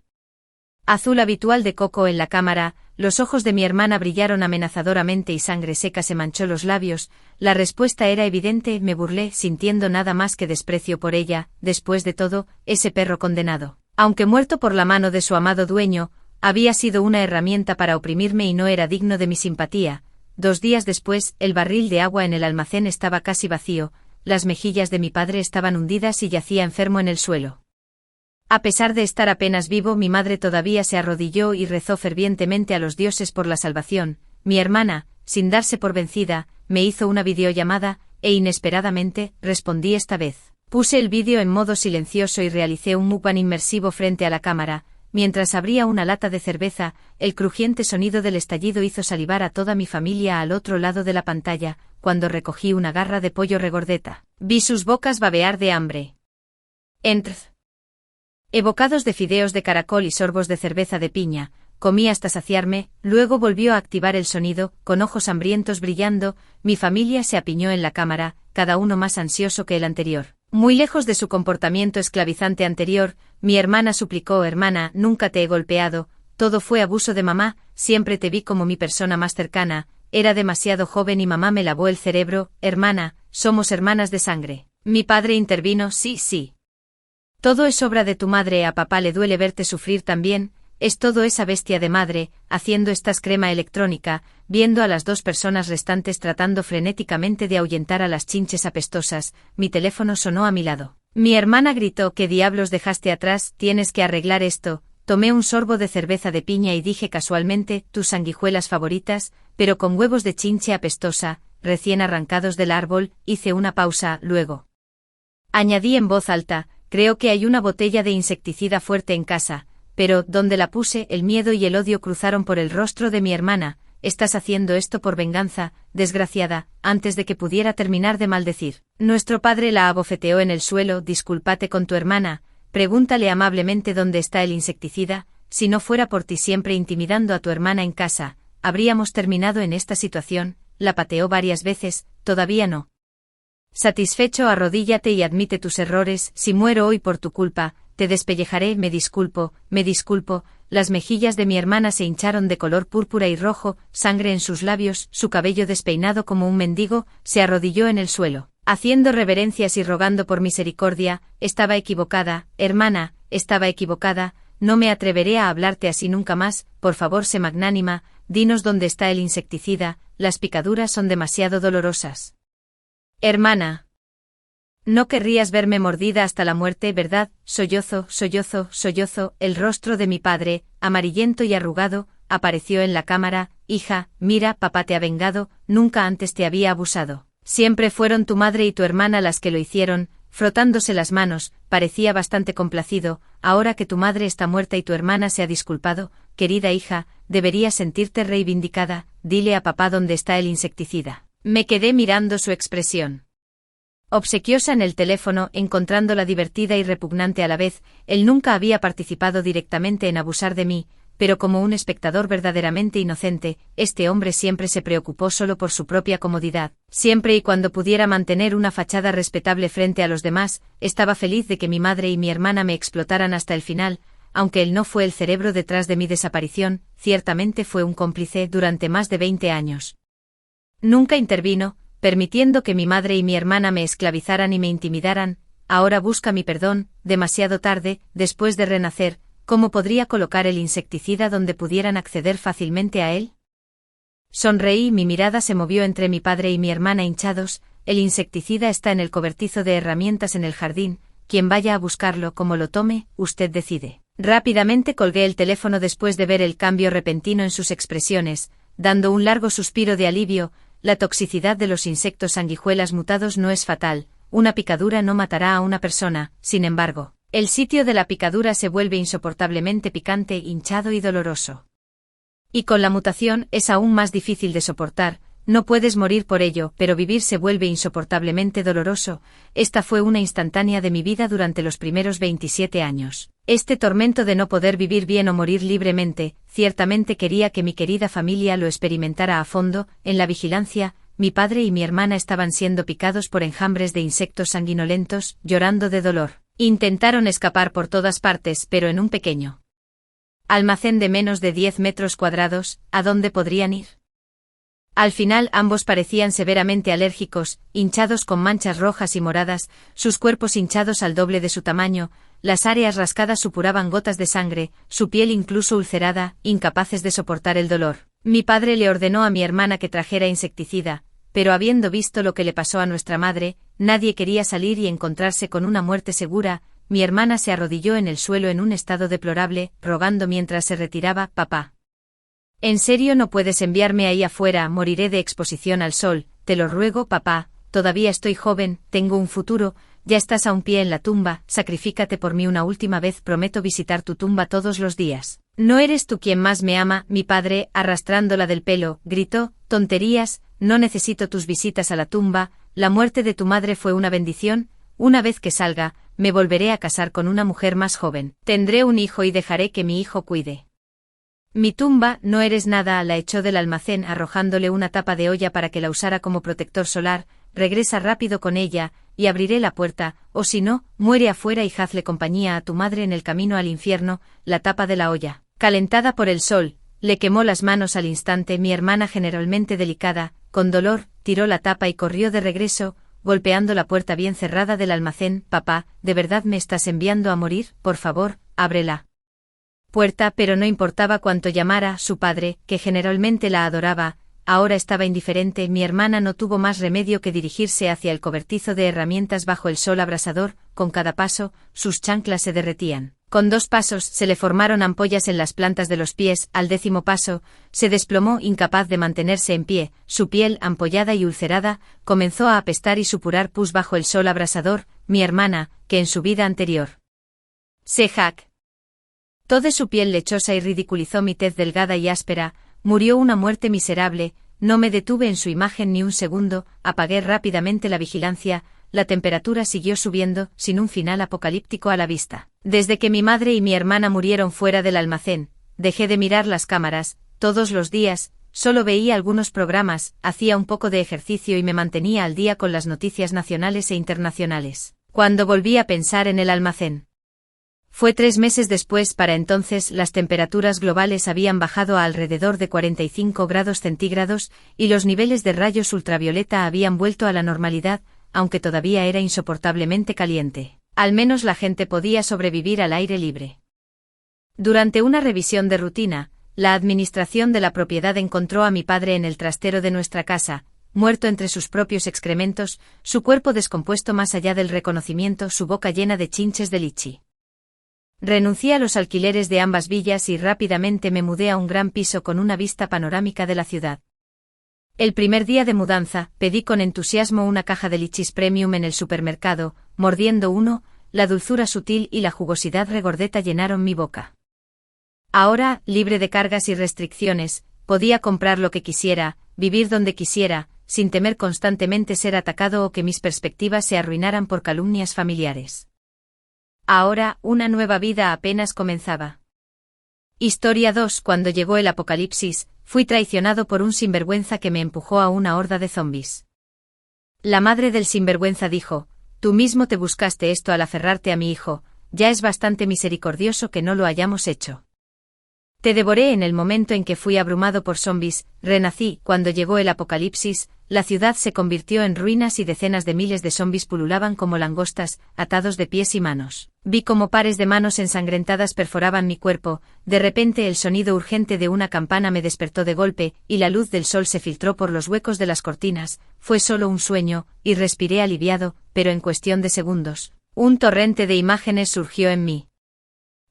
Speaker 1: azul habitual de Coco en la cámara. Los ojos de mi hermana brillaron amenazadoramente y sangre seca se manchó los labios. La respuesta era evidente. Me burlé, sintiendo nada más que desprecio por ella. Después de todo, ese perro condenado, aunque muerto por la mano de su amado dueño, había sido una herramienta para oprimirme y no era digno de mi simpatía. 2 días después, el barril de agua en el almacén estaba casi vacío, las mejillas de mi padre estaban hundidas y yacía enfermo en el suelo. A pesar de estar apenas vivo, mi madre todavía se arrodilló y rezó fervientemente a los dioses por la salvación. Mi hermana, sin darse por vencida, me hizo una videollamada, e inesperadamente, respondí esta vez. Puse el vídeo en modo silencioso y realicé un mukbang inmersivo frente a la cámara. Mientras abría una lata de cerveza, el crujiente sonido del estallido hizo salivar a toda mi familia al otro lado de la pantalla. Cuando recogí una garra de pollo regordeta, vi sus bocas babear de hambre. Bocados de fideos de caracol y sorbos de cerveza de piña, comí hasta saciarme. Luego volvió a activar el sonido, con ojos hambrientos brillando. Mi familia se apiñó en la cámara, cada uno más ansioso que el anterior. Muy lejos de su comportamiento esclavizante anterior, mi hermana suplicó: hermana, nunca te he golpeado, todo fue abuso de mamá, siempre te vi como mi persona más cercana, era demasiado joven y mamá me lavó el cerebro. Hermana, somos hermanas de sangre. Mi padre intervino: sí. Todo es obra de tu madre, a papá le duele verte sufrir también, es todo esa bestia de madre, haciendo estas crema electrónica, viendo a las 2 personas restantes tratando frenéticamente de ahuyentar a las chinches apestosas, mi teléfono sonó a mi lado. Mi hermana gritó: ¿qué diablos dejaste atrás? Tienes que arreglar esto. Tomé un sorbo de cerveza de piña y dije casualmente: tus sanguijuelas favoritas, pero con huevos de chinche apestosa, recién arrancados del árbol. Hice una pausa, luego añadí en voz alta: creo que hay una botella de insecticida fuerte en casa, pero, ¿dónde la puse? El miedo y el odio cruzaron por el rostro de mi hermana. Estás haciendo esto por venganza, desgraciada. Antes de que pudiera terminar de maldecir, nuestro padre la abofeteó en el suelo. Discúlpate con tu hermana, pregúntale amablemente dónde está el insecticida. Si no fuera por ti siempre intimidando a tu hermana en casa, habríamos terminado en esta situación. La pateó varias veces. Todavía no satisfecho, arrodíllate y admite tus errores. Si muero hoy por tu culpa, te despellejaré. Me disculpo. Las mejillas de mi hermana se hincharon de color púrpura y rojo, sangre en sus labios, su cabello despeinado como un mendigo. Se arrodilló en el suelo, haciendo reverencias y rogando por misericordia. Estaba equivocada, hermana, estaba equivocada. No me atreveré a hablarte así nunca más. Por favor, sé magnánima, dinos dónde está el insecticida. Las picaduras son demasiado dolorosas. Hermana, no querrías verme mordida hasta la muerte, ¿verdad? Sollozo. El rostro de mi padre, amarillento y arrugado, apareció en la cámara. Hija, mira, papá te ha vengado. Nunca antes te había abusado. Siempre fueron tu madre y tu hermana las que lo hicieron. Frotándose las manos, parecía bastante complacido. Ahora que tu madre está muerta y tu hermana se ha disculpado, querida hija, deberías sentirte reivindicada. Dile a papá dónde está el insecticida. Me quedé mirando su expresión obsequiosa en el teléfono, encontrándola divertida y repugnante a la vez. Él nunca había participado directamente en abusar de mí, pero como un espectador verdaderamente inocente, este hombre siempre se preocupó solo por su propia comodidad. Siempre y cuando pudiera mantener una fachada respetable frente a los demás, estaba feliz de que mi madre y mi hermana me explotaran hasta el final. Aunque él no fue el cerebro detrás de mi desaparición, ciertamente fue un cómplice durante más de 20 años. Nunca intervino, permitiendo que mi madre y mi hermana me esclavizaran y me intimidaran. Ahora busca mi perdón. Demasiado tarde, después de renacer. ¿Cómo podría colocar el insecticida donde pudieran acceder fácilmente a él? Sonreí, mi mirada se movió entre mi padre y mi hermana hinchados. El insecticida está en el cobertizo de herramientas en el jardín. Quien vaya a buscarlo, como lo tome, usted decide. Rápidamente colgué el teléfono después de ver el cambio repentino en sus expresiones, dando un largo suspiro de alivio. La toxicidad de los insectos sanguijuelas mutados no es fatal. Una picadura no matará a una persona. Sin embargo, el sitio de la picadura se vuelve insoportablemente picante, hinchado y doloroso. Y con la mutación es aún más difícil de soportar. No puedes morir por ello, pero vivir se vuelve insoportablemente doloroso. Esta fue una instantánea de mi vida durante los primeros 27 años. Este tormento de no poder vivir bien o morir libremente, ciertamente quería que mi querida familia lo experimentara a fondo. En la vigilancia, mi padre y mi hermana estaban siendo picados por enjambres de insectos sanguinolentos, llorando de dolor. Intentaron escapar por todas partes, pero en un pequeño almacén de menos de 10 metros cuadrados, ¿a dónde podrían ir? Al final ambos parecían severamente alérgicos, hinchados con manchas rojas y moradas, sus cuerpos hinchados al doble de su tamaño, las áreas rascadas supuraban gotas de sangre, su piel incluso ulcerada, incapaces de soportar el dolor. Mi padre le ordenó a mi hermana que trajera insecticida, pero habiendo visto lo que le pasó a nuestra madre, nadie quería salir y encontrarse con una muerte segura. Mi hermana se arrodilló en el suelo en un estado deplorable, rogando mientras se retiraba: papá, ¿en serio no puedes enviarme ahí afuera? Moriré de exposición al sol, te lo ruego, papá, todavía estoy joven, tengo un futuro, ya estás a un pie en la tumba, sacrifícate por mí una última vez, prometo visitar tu tumba todos los días. ¿No eres tú quien más me ama? Mi padre, arrastrándola del pelo, gritó: tonterías, no necesito tus visitas a la tumba, la muerte de tu madre fue una bendición. Una vez que salga, me volveré a casar con una mujer más joven, tendré un hijo y dejaré que mi hijo cuide mi tumba. No eres nada. La echó del almacén arrojándole una tapa de olla para que la usara como protector solar. Regresa rápido con ella, y abriré la puerta, o si no, muere afuera y hazle compañía a tu madre en el camino al infierno. La tapa de la olla, calentada por el sol, le quemó las manos al instante. Mi hermana, generalmente delicada, con dolor, tiró la tapa y corrió de regreso, golpeando la puerta bien cerrada del almacén. Papá, ¿de verdad me estás enviando a morir? Por favor, ábrela. puerta, pero no importaba cuánto llamara, su padre, que generalmente la adoraba, ahora estaba indiferente. Mi hermana no tuvo más remedio que dirigirse hacia el cobertizo de herramientas bajo el sol abrasador. Con cada paso, sus chanclas se derretían. Con 2 pasos, se le formaron ampollas en las plantas de los pies. Al 10º paso, se desplomó, incapaz de mantenerse en pie. Su piel, ampollada y ulcerada, comenzó a apestar y supurar pus bajo el sol abrasador. Mi hermana, que en su vida anterior se toda su piel lechosa y ridiculizó mi tez delgada y áspera, murió una muerte miserable. No me detuve en su imagen ni un segundo, apagué rápidamente la vigilancia. La temperatura siguió subiendo, sin un final apocalíptico a la vista. Desde que mi madre y mi hermana murieron fuera del almacén, dejé de mirar las cámaras. Todos los días, solo veía algunos programas, hacía un poco de ejercicio y me mantenía al día con las noticias nacionales e internacionales. Cuando volví a pensar en el almacén, fue 3 meses después. Para entonces las temperaturas globales habían bajado a alrededor de 45 grados centígrados y los niveles de rayos ultravioleta habían vuelto a la normalidad, aunque todavía era insoportablemente caliente. Al menos la gente podía sobrevivir al aire libre. Durante una revisión de rutina, la administración de la propiedad encontró a mi padre en el trastero de nuestra casa, muerto entre sus propios excrementos, su cuerpo descompuesto más allá del reconocimiento, su boca llena de chinches de lichi. Renuncié a los alquileres de ambas villas y rápidamente me mudé a un gran piso con una vista panorámica de la ciudad. El primer día de mudanza, pedí con entusiasmo una caja de lichis premium en el supermercado. Mordiendo uno, la dulzura sutil y la jugosidad regordeta llenaron mi boca. Ahora, libre de cargas y restricciones, podía comprar lo que quisiera, vivir donde quisiera, sin temer constantemente ser atacado o que mis perspectivas se arruinaran por calumnias familiares. Ahora, una nueva vida apenas comenzaba. Historia 2. Cuando llegó el apocalipsis, fui traicionado por un sinvergüenza que me empujó a una horda de zombis. La madre del sinvergüenza dijo: «Tú mismo te buscaste esto al aferrarte a mi hijo, ya es bastante misericordioso que no lo hayamos hecho. Te devoré en el momento en que fui abrumado por zombis, renací». Cuando llegó el apocalipsis, la ciudad se convirtió en ruinas y decenas de miles de zombis pululaban como langostas, atados de pies y manos. Vi cómo pares de manos ensangrentadas perforaban mi cuerpo. De repente el sonido urgente de una campana me despertó de golpe, y la luz del sol se filtró por los huecos de las cortinas. Fue solo un sueño, y respiré aliviado, pero en cuestión de segundos, un torrente de imágenes surgió en mí.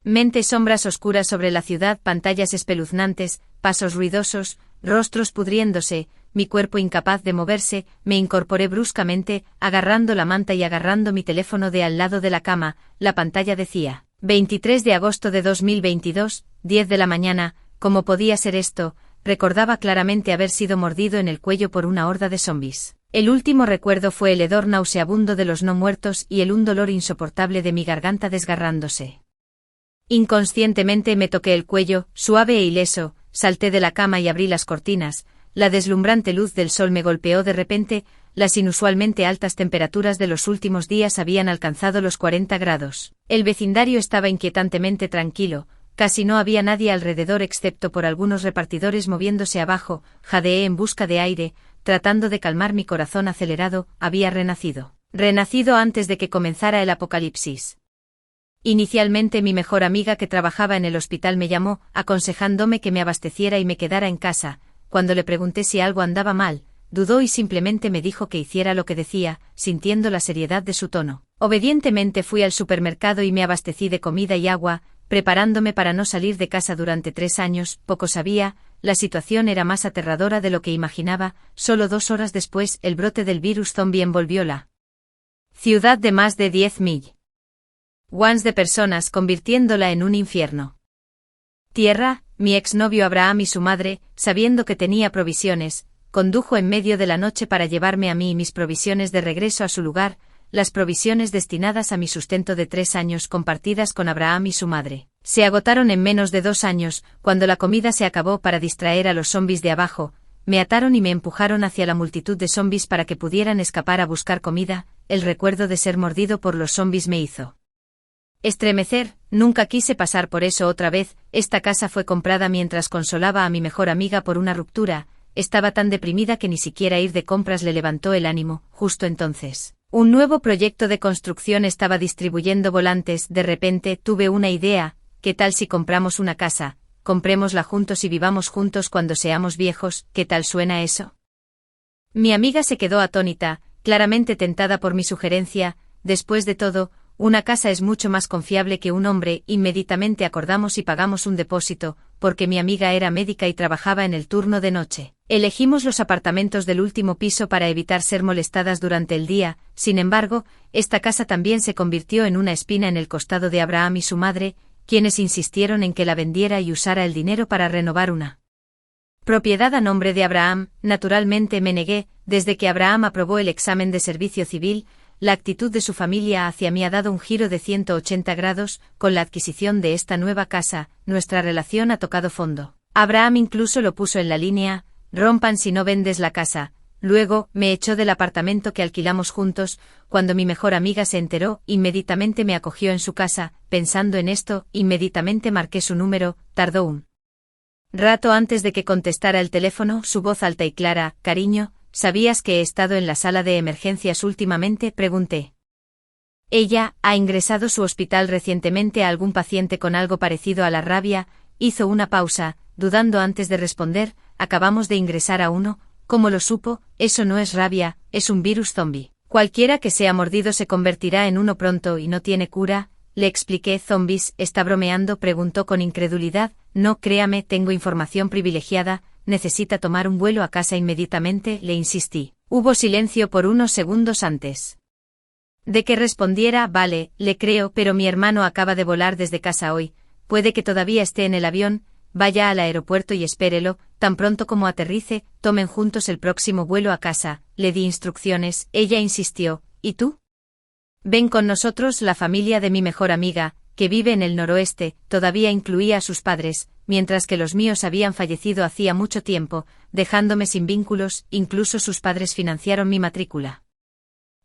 Speaker 1: Mente, sombras oscuras sobre la ciudad, pantallas espeluznantes, pasos ruidosos, rostros pudriéndose, mi cuerpo incapaz de moverse. Me incorporé bruscamente, agarrando la manta y agarrando mi teléfono de al lado de la cama. La pantalla decía: 23 de agosto de 2022, 10 de la mañana. ¿Cómo podía ser esto? Recordaba claramente haber sido mordido en el cuello por una horda de zombis. El último recuerdo fue el hedor nauseabundo de los no muertos y un dolor insoportable de mi garganta desgarrándose. Inconscientemente me toqué el cuello, suave e ileso, salté de la cama y abrí las cortinas. La deslumbrante luz del sol me golpeó de repente. Las inusualmente altas temperaturas de los últimos días habían alcanzado los 40 grados. El vecindario estaba inquietantemente tranquilo, casi no había nadie alrededor excepto por algunos repartidores moviéndose abajo. Jadeé en busca de aire, tratando de calmar mi corazón acelerado. Había renacido. Renacido antes de que comenzara el apocalipsis. Inicialmente mi mejor amiga que trabajaba en el hospital me llamó, aconsejándome que me abasteciera y me quedara en casa. Cuando le pregunté si algo andaba mal, dudó y simplemente me dijo que hiciera lo que decía, sintiendo la seriedad de su tono. Obedientemente fui al supermercado y me abastecí de comida y agua, preparándome para no salir de casa durante 3 años. Poco sabía, la situación era más aterradora de lo que imaginaba. Solo 2 horas después, el brote del virus zombie envolvió la ciudad de más de 10.000 de personas, convirtiéndola en un infierno. Tierra. Mi exnovio Abraham y su madre, sabiendo que tenía provisiones, condujo en medio de la noche para llevarme a mí y mis provisiones de regreso a su lugar, las provisiones destinadas a mi sustento de 3 años compartidas con Abraham y su madre. Se agotaron en menos de 2 años. Cuando la comida se acabó, para distraer a los zombis de abajo, me ataron y me empujaron hacia la multitud de zombis para que pudieran escapar a buscar comida. El recuerdo de ser mordido por los zombis me hizo estremecer. Nunca quise pasar por eso otra vez. Esta casa fue comprada mientras consolaba a mi mejor amiga por una ruptura. Estaba tan deprimida que ni siquiera ir de compras le levantó el ánimo. Justo entonces, un nuevo proyecto de construcción estaba distribuyendo volantes. De repente tuve una idea. ¿qué tal si compramos una casa? Comprémosla juntos y vivamos juntos cuando seamos viejos, ¿qué tal suena eso? Mi amiga se quedó atónita, claramente tentada por mi sugerencia. Después de todo, una casa es mucho más confiable que un hombre. Inmediatamente acordamos y pagamos un depósito, porque mi amiga era médica y trabajaba en el turno de noche. Elegimos los apartamentos del último piso para evitar ser molestadas durante el día. Sin embargo, esta casa también se convirtió en una espina en el costado de Abraham y su madre, quienes insistieron en que la vendiera y usara el dinero para renovar una propiedad a nombre de Abraham. Naturalmente me negué. Desde que Abraham aprobó el examen de servicio civil, la actitud de su familia hacia mí ha dado un giro de 180 grados. Con la adquisición de esta nueva casa, nuestra relación ha tocado fondo. Abraham incluso lo puso en la línea: rompan si no vendes la casa. Luego, me echó del apartamento que alquilamos juntos. Cuando mi mejor amiga se enteró, inmediatamente me acogió en su casa. Pensando en esto, inmediatamente marqué su número. Tardó un rato antes de que contestara el teléfono. Su voz alta y clara: cariño, ¿sabías que he estado en la sala de emergencias últimamente?, pregunté. Ella ha ingresado su hospital recientemente a algún paciente con algo parecido a la rabia. Hizo una pausa, dudando antes de responder. Acabamos de ingresar a uno. ¿Cómo lo supo? Eso no es rabia, es un virus zombie. Cualquiera que sea mordido se convertirá en uno pronto y no tiene cura. Le expliqué. ¿Zombies? ¿Está bromeando?, preguntó con incredulidad. No, créame, tengo información privilegiada. Necesita tomar un vuelo a casa inmediatamente, le insistí. Hubo silencio por unos segundos antes de que respondiera. Vale, le creo, pero mi hermano acaba de volar desde casa hoy. Puede que todavía esté en el avión. Vaya al aeropuerto y espérelo. Tan pronto como aterrice, tomen juntos el próximo vuelo a casa. Le di instrucciones. Ella insistió. ¿Y tú? Ven con nosotros. La familia de mi mejor amiga, que vive en el noroeste, todavía incluía a sus padres, mientras que los míos habían fallecido hacía mucho tiempo, dejándome sin vínculos. Incluso sus padres financiaron mi matrícula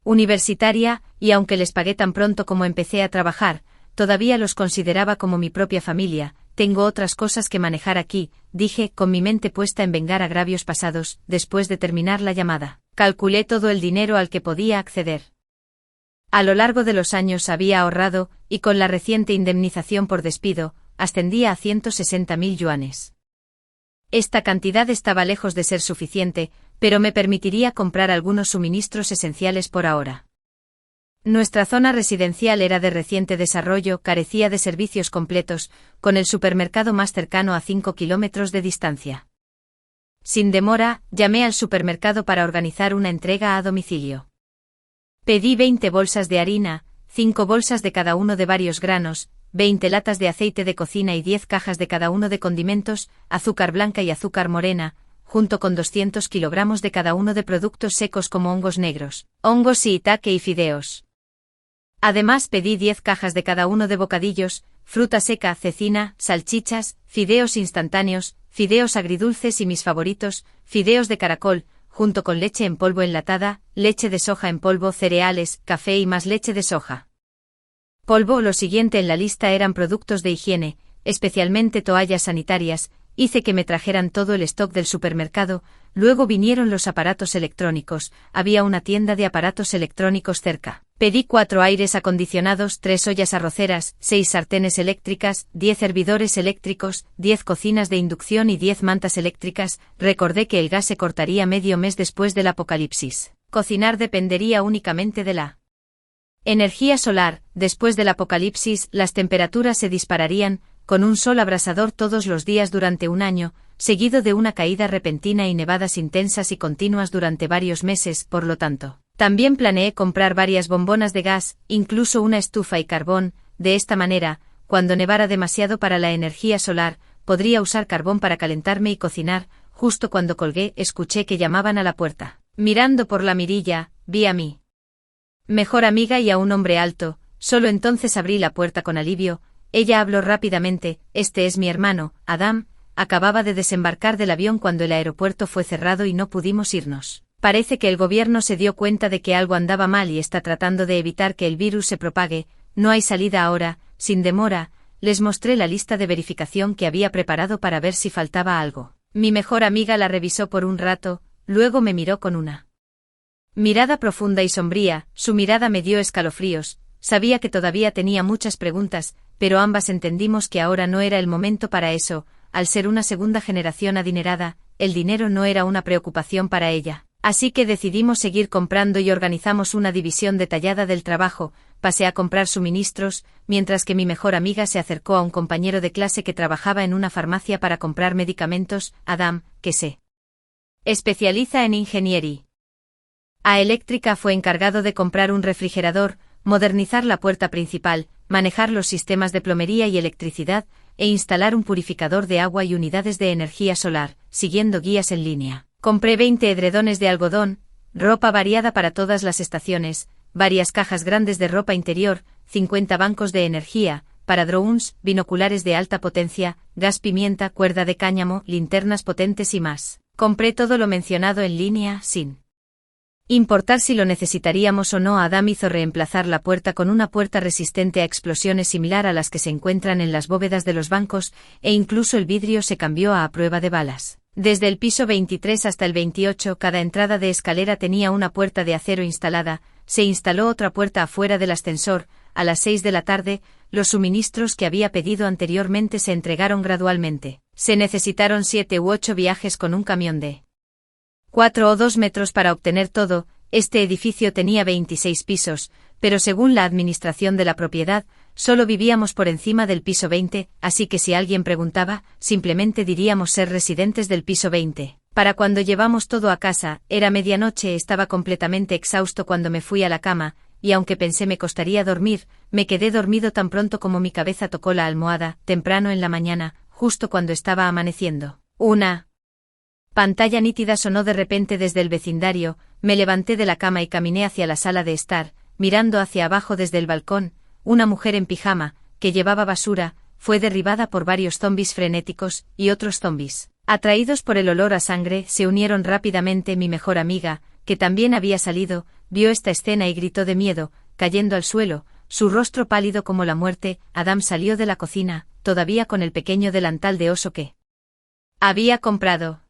Speaker 1: universitaria, y aunque les pagué tan pronto como empecé a trabajar, todavía los consideraba como mi propia familia. Tengo otras cosas que manejar aquí, dije, con mi mente puesta en vengar agravios pasados. Después de terminar la llamada, calculé todo el dinero al que podía acceder. A lo largo de los años había ahorrado, y con la reciente indemnización por despido, ascendía a 160.000 yuanes. Esta cantidad estaba lejos de ser suficiente, pero me permitiría comprar algunos suministros esenciales por ahora. Nuestra zona residencial era de reciente desarrollo, carecía de servicios completos, con el supermercado más cercano a 5 kilómetros de distancia. Sin demora, llamé al supermercado para organizar una entrega a domicilio. Pedí 20 bolsas de harina, 5 bolsas de cada uno de varios granos, 20 latas de aceite de cocina y 10 cajas de cada uno de condimentos, azúcar blanca y azúcar morena, junto con 200 kilogramos de cada uno de productos secos como hongos negros, hongos shiitake y fideos. Además pedí 10 cajas de cada uno de bocadillos, fruta seca, cecina, salchichas, fideos instantáneos, fideos agridulces y mis favoritos, fideos de caracol, junto con leche en polvo enlatada, leche de soja en polvo, cereales, café y más leche de soja. Polvo. Lo siguiente en la lista eran productos de higiene, especialmente toallas sanitarias. Hice que me trajeran todo el stock del supermercado. Luego vinieron los aparatos electrónicos. Había una tienda de aparatos electrónicos cerca. Pedí 4 aires acondicionados, 3 ollas arroceras, 6 sartenes eléctricas, 10 hervidores eléctricos, 10 cocinas de inducción y 10 mantas eléctricas. Recordé que el gas se cortaría medio mes después del apocalipsis. Cocinar dependería únicamente de la energía solar. Después del apocalipsis, las temperaturas se dispararían, con un sol abrasador todos los días durante un año, seguido de una caída repentina y nevadas intensas y continuas durante varios meses. Por lo tanto, también planeé comprar varias bombonas de gas, incluso una estufa y carbón. De esta manera, cuando nevara demasiado para la energía solar, podría usar carbón para calentarme y cocinar. Justo cuando colgué, escuché que llamaban a la puerta. Mirando por la mirilla, vi a mi mejor amiga y a un hombre alto. Solo entonces abrí la puerta con alivio. Ella habló rápidamente. Este es mi hermano, Adam. Acababa de desembarcar del avión cuando el aeropuerto fue cerrado y no pudimos irnos. Parece que el gobierno se dio cuenta de que algo andaba mal y está tratando de evitar que el virus se propague. No hay salida ahora. Sin demora, les mostré la lista de verificación que había preparado para ver si faltaba algo. Mi mejor amiga la revisó por un rato, luego me miró con una mirada profunda y sombría. Su mirada me dio escalofríos. Sabía que todavía tenía muchas preguntas. pero ambas entendimos que ahora no era el momento para eso. Al ser una segunda generación adinerada, el dinero no era una preocupación para ella. Así que decidimos seguir comprando y organizamos una división detallada del trabajo. Pasé a comprar suministros, mientras que mi mejor amiga se acercó a un compañero de clase que trabajaba en una farmacia para comprar medicamentos, Adam, que se especializa en ingeniería eléctrica. Fue encargado de comprar un refrigerador, modernizar la puerta principal, manejar los sistemas de plomería y electricidad, e instalar un purificador de agua y unidades de energía solar, siguiendo guías en línea. Compré 20 edredones de algodón, ropa variada para todas las estaciones, varias cajas grandes de ropa interior, 50 bancos de energía, para drones, binoculares de alta potencia, gas pimienta, cuerda de cáñamo, linternas potentes y más. Compré todo lo mencionado en línea, sin importar si lo necesitaríamos o no. Adam hizo reemplazar la puerta con una puerta resistente a explosiones similar a las que se encuentran en las bóvedas de los bancos, e incluso el vidrio se cambió a prueba de balas. Desde el piso 23 hasta el 28, cada entrada de escalera tenía una puerta de acero instalada. Se instaló otra puerta afuera del ascensor. A las 6 de la tarde, los suministros que había pedido anteriormente se entregaron gradualmente. Se necesitaron 7 u 8 viajes con un camión de 4 o 2 metros para obtener todo. Este edificio tenía 26 pisos, pero según la administración de la propiedad, solo vivíamos por encima del piso 20, así que si alguien preguntaba, simplemente diríamos ser residentes del piso 20. Para cuando llevamos todo a casa, era medianoche. Estaba completamente exhausto cuando me fui a la cama, y aunque pensé me costaría dormir, me quedé dormido tan pronto como mi cabeza tocó la almohada. Temprano en la mañana, justo cuando estaba amaneciendo, una pantalla nítida sonó de repente desde el vecindario. Me levanté de la cama y caminé hacia la sala de estar, mirando hacia abajo desde el balcón. Una mujer en pijama, que llevaba basura, fue derribada por varios zombis frenéticos, y otros zombis, atraídos por el olor a sangre, se unieron rápidamente. Mi mejor amiga, que también había salido, vio esta escena y gritó de miedo, cayendo al suelo, su rostro pálido como la muerte. Adam salió de la cocina, todavía con el pequeño delantal de oso que había comprado,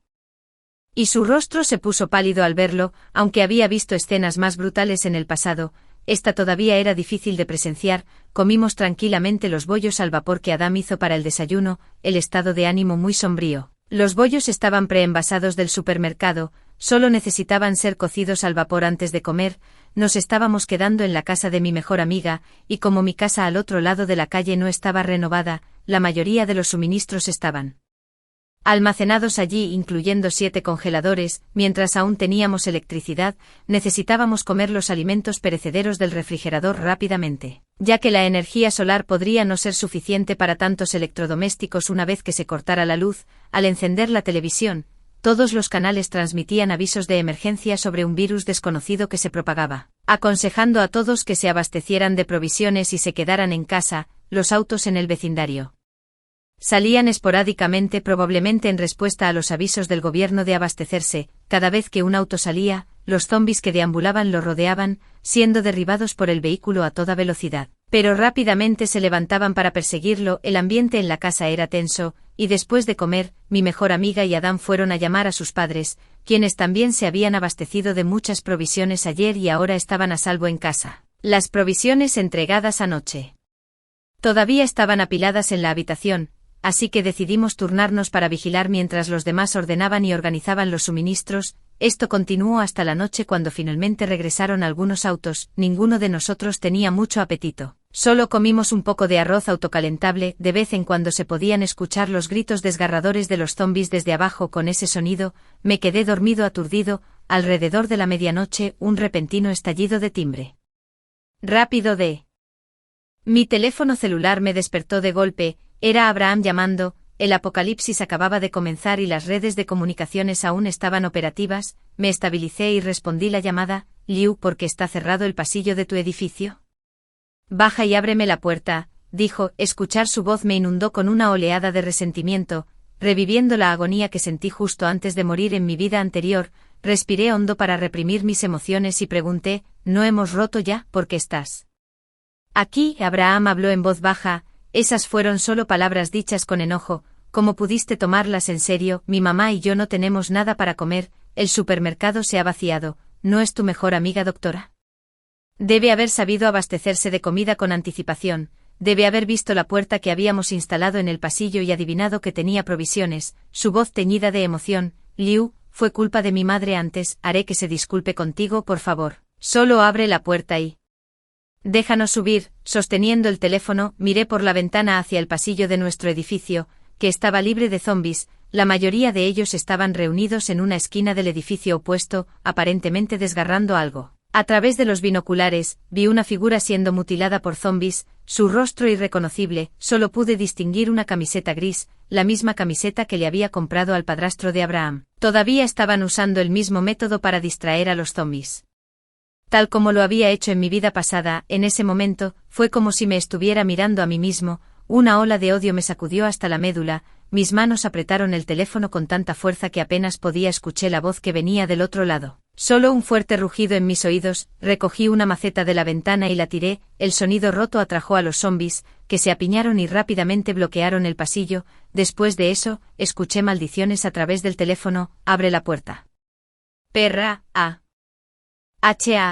Speaker 1: y su rostro se puso pálido al verlo. Aunque había visto escenas más brutales en el pasado, esta todavía era difícil de presenciar. Comimos tranquilamente los bollos al vapor que Adam hizo para el desayuno, el estado de ánimo muy sombrío. Los bollos estaban preenvasados del supermercado, solo necesitaban ser cocidos al vapor antes de comer. Nos estábamos quedando en la casa de mi mejor amiga, y como mi casa al otro lado de la calle no estaba renovada, la mayoría de los suministros estaban almacenados allí, incluyendo 7 congeladores. Mientras aún teníamos electricidad, necesitábamos comer los alimentos perecederos del refrigerador rápidamente, ya que la energía solar podría no ser suficiente para tantos electrodomésticos una vez que se cortara la luz. Al encender la televisión, todos los canales transmitían avisos de emergencia sobre un virus desconocido que se propagaba, aconsejando a todos que se abastecieran de provisiones y se quedaran en casa. Los autos en el vecindario salían esporádicamente, probablemente en respuesta a los avisos del gobierno de abastecerse. Cada vez que un auto salía, los zombis que deambulaban lo rodeaban, siendo derribados por el vehículo a toda velocidad. Pero rápidamente se levantaban para perseguirlo. El ambiente en la casa era tenso, y después de comer, mi mejor amiga y Adam fueron a llamar a sus padres, quienes también se habían abastecido de muchas provisiones ayer y ahora estaban a salvo en casa. Las provisiones entregadas anoche todavía estaban apiladas en la habitación, así que decidimos turnarnos para vigilar mientras los demás ordenaban y organizaban los suministros. Esto continuó hasta la noche, cuando finalmente regresaron algunos autos. Ninguno de nosotros tenía mucho apetito. Solo comimos un poco de arroz autocalentable. De vez en cuando se podían escuchar los gritos desgarradores de los zombis desde abajo. Con ese sonido, me quedé dormido aturdido. Alrededor de la medianoche, un repentino estallido de timbre rápido de mi teléfono celular me despertó de golpe. Era Abraham llamando. El apocalipsis acababa de comenzar y las redes de comunicaciones aún estaban operativas. Me estabilicé y respondí la llamada. Liu, ¿por qué está cerrado el pasillo de tu edificio? Baja y ábreme la puerta, dijo. Escuchar su voz me inundó con una oleada de resentimiento, reviviendo la agonía que sentí justo antes de morir en mi vida anterior. Respiré hondo para reprimir mis emociones y pregunté, ¿no hemos roto ya? ¿Por qué estás aquí? Abraham habló en voz baja. Esas fueron solo palabras dichas con enojo. ¿Cómo pudiste tomarlas en serio? Mi mamá y yo no tenemos nada para comer, el supermercado se ha vaciado. ¿No es tu mejor amiga, doctora? Debe haber sabido abastecerse de comida con anticipación. debe haber visto la puerta que habíamos instalado en el pasillo y adivinado que tenía provisiones, su voz teñida de emoción. Liu, fue culpa de mi madre antes, haré que se disculpe contigo, por favor. Solo abre la puerta y... Déjanos subir. Sosteniendo el teléfono, miré por la ventana hacia el pasillo de nuestro edificio, que estaba libre de zombis. La mayoría de ellos estaban reunidos en una esquina del edificio opuesto, aparentemente desgarrando algo. A través de los binoculares, vi una figura siendo mutilada por zombis, su rostro irreconocible, solo pude distinguir una camiseta gris, la misma camiseta que le había comprado al padrastro de Abraham. Todavía estaban usando el mismo método para distraer a los zombis. Tal como lo había hecho en mi vida pasada, en ese momento, fue como si me estuviera mirando a mí mismo, una ola de odio me sacudió hasta la médula, mis manos apretaron el teléfono con tanta fuerza que apenas podía escuchar la voz que venía del otro lado. Solo un fuerte rugido en mis oídos, recogí una maceta de la ventana y la tiré, el sonido roto atrajo a los zombis, que se apiñaron y rápidamente bloquearon el pasillo. Después de eso, escuché maldiciones a través del teléfono. Abre la puerta. Perra,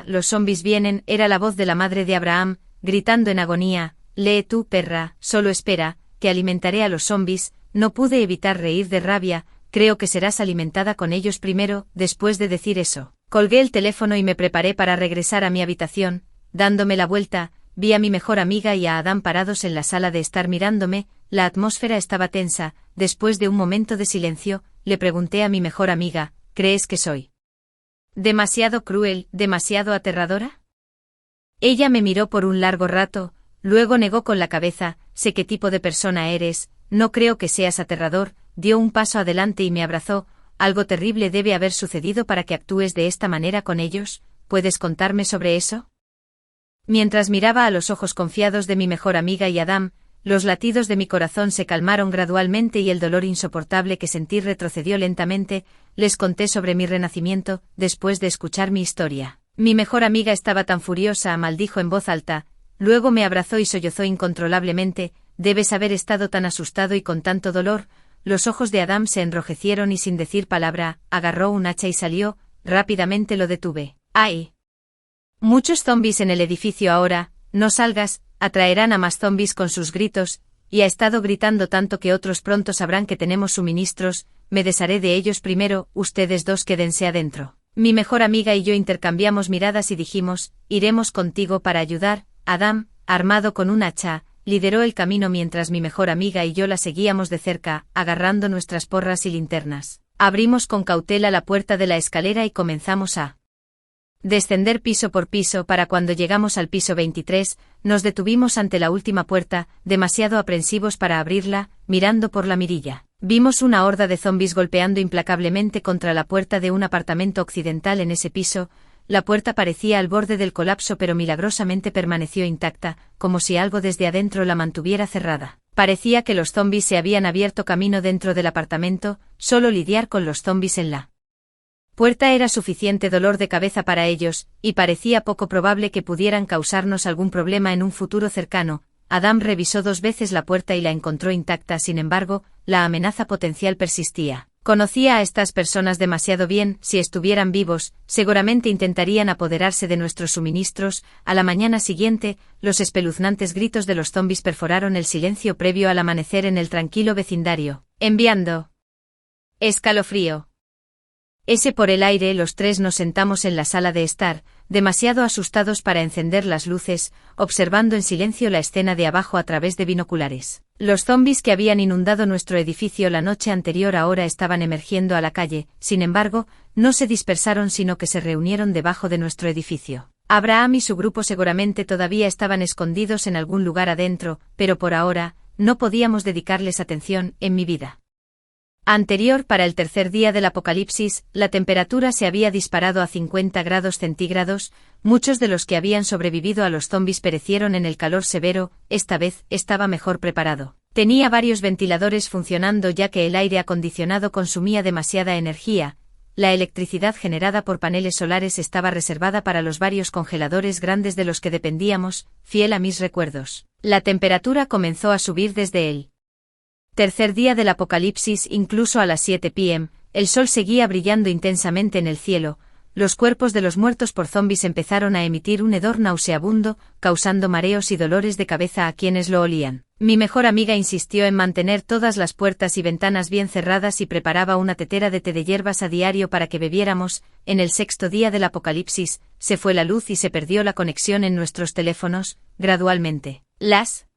Speaker 1: los zombis vienen, era la voz de la madre de Abraham, gritando en agonía. Lee tú, perra, solo espera, que alimentaré a los zombis. No pude evitar reír de rabia. Creo que serás alimentada con ellos primero. Después de decir eso, colgué el teléfono y me preparé para regresar a mi habitación. Dándome la vuelta, vi a mi mejor amiga y a Adam parados en la sala de estar mirándome. La atmósfera estaba tensa. Después de un momento de silencio, le pregunté a mi mejor amiga, ¿crees que soy demasiado cruel, demasiado aterradora? Ella me miró por un largo rato, luego negó con la cabeza. Sé qué tipo de persona eres, no creo que seas aterrador. Dio un paso adelante y me abrazó. Algo terrible debe haber sucedido para que actúes de esta manera con ellos. ¿Puedes contarme sobre eso? Mientras miraba a los ojos confiados de mi mejor amiga y Adam, los latidos de mi corazón se calmaron gradualmente y el dolor insoportable que sentí retrocedió lentamente. Les conté sobre mi renacimiento, después de escuchar mi historia. Mi mejor amiga estaba tan furiosa, maldijo en voz alta. Luego me abrazó y sollozó incontrolablemente. Debes haber estado tan asustado y con tanto dolor. Los ojos de Adam se enrojecieron y sin decir palabra, agarró un hacha y salió. Rápidamente lo detuve. ¡Ay! Muchos zombis en el edificio ahora. No salgas, atraerán a más zombis con sus gritos, y ha estado gritando tanto que otros pronto sabrán que tenemos suministros. Me desharé de ellos primero, ustedes dos quédense adentro. Mi mejor amiga y yo intercambiamos miradas y dijimos, iremos contigo para ayudar. Adam, armado con un hacha, lideró el camino mientras mi mejor amiga y yo la seguíamos de cerca, agarrando nuestras porras y linternas. Abrimos con cautela la puerta de la escalera y comenzamos a descender piso por piso. Para cuando llegamos al piso 23, nos detuvimos ante la última puerta, demasiado aprensivos para abrirla. Mirando por la mirilla, vimos una horda de zombis golpeando implacablemente contra la puerta de un apartamento occidental en ese piso. La puerta parecía al borde del colapso pero milagrosamente permaneció intacta, como si algo desde adentro la mantuviera cerrada. Parecía que los zombis se habían abierto camino dentro del apartamento. Solo lidiar con los zombis en la puerta era suficiente dolor de cabeza para ellos, y parecía poco probable que pudieran causarnos algún problema en un futuro cercano. Adam revisó 2 veces la puerta y la encontró intacta. Sin embargo, la amenaza potencial persistía. Conocía a estas personas demasiado bien. Si estuvieran vivos, seguramente intentarían apoderarse de nuestros suministros. A la mañana siguiente, los espeluznantes gritos de los zombis perforaron el silencio previo al amanecer en el tranquilo vecindario, enviando escalofrío. Por el aire. Los 3 nos sentamos en la sala de estar, demasiado asustados para encender las luces, observando en silencio la escena de abajo a través de binoculares. Los zombis que habían inundado nuestro edificio la noche anterior ahora estaban emergiendo a la calle. Sin embargo, no se dispersaron sino que se reunieron debajo de nuestro edificio. Abraham y su grupo seguramente todavía estaban escondidos en algún lugar adentro, pero por ahora, no podíamos dedicarles atención. En mi vida anterior, para el tercer día del apocalipsis, la temperatura se había disparado a 50 grados centígrados. Muchos de los que habían sobrevivido a los zombis perecieron en el calor severo. Esta vez, estaba mejor preparado. Tenía varios ventiladores funcionando ya que el aire acondicionado consumía demasiada energía. La electricidad generada por paneles solares estaba reservada para los varios congeladores grandes de los que dependíamos. Fiel a mis recuerdos, la temperatura comenzó a subir desde el tercer día del apocalipsis. Incluso a las 7 p.m., el sol seguía brillando intensamente en el cielo. los cuerpos de los muertos por zombies empezaron a emitir un hedor nauseabundo, causando mareos y dolores de cabeza a quienes lo olían. Mi mejor amiga insistió en mantener todas las puertas y ventanas bien cerradas y preparaba una tetera de té de hierbas a diario para que bebiéramos. En el sexto día del apocalipsis, se fue la luz y se perdió la conexión en nuestros teléfonos. Gradualmente, las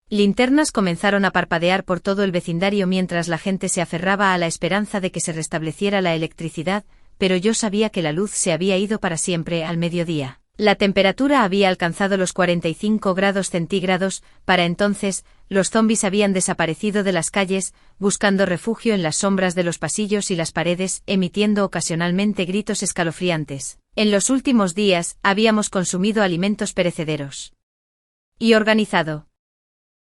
Speaker 1: linternas comenzaron a parpadear por todo el vecindario mientras la gente se aferraba a la esperanza de que se restableciera la electricidad, pero yo sabía que la luz se había ido para siempre al mediodía. La temperatura había alcanzado los 45 grados centígrados. Para entonces, los zombis habían desaparecido de las calles, buscando refugio en las sombras de los pasillos y las paredes, emitiendo ocasionalmente gritos escalofriantes. En los últimos días, habíamos consumido alimentos perecederos y organizado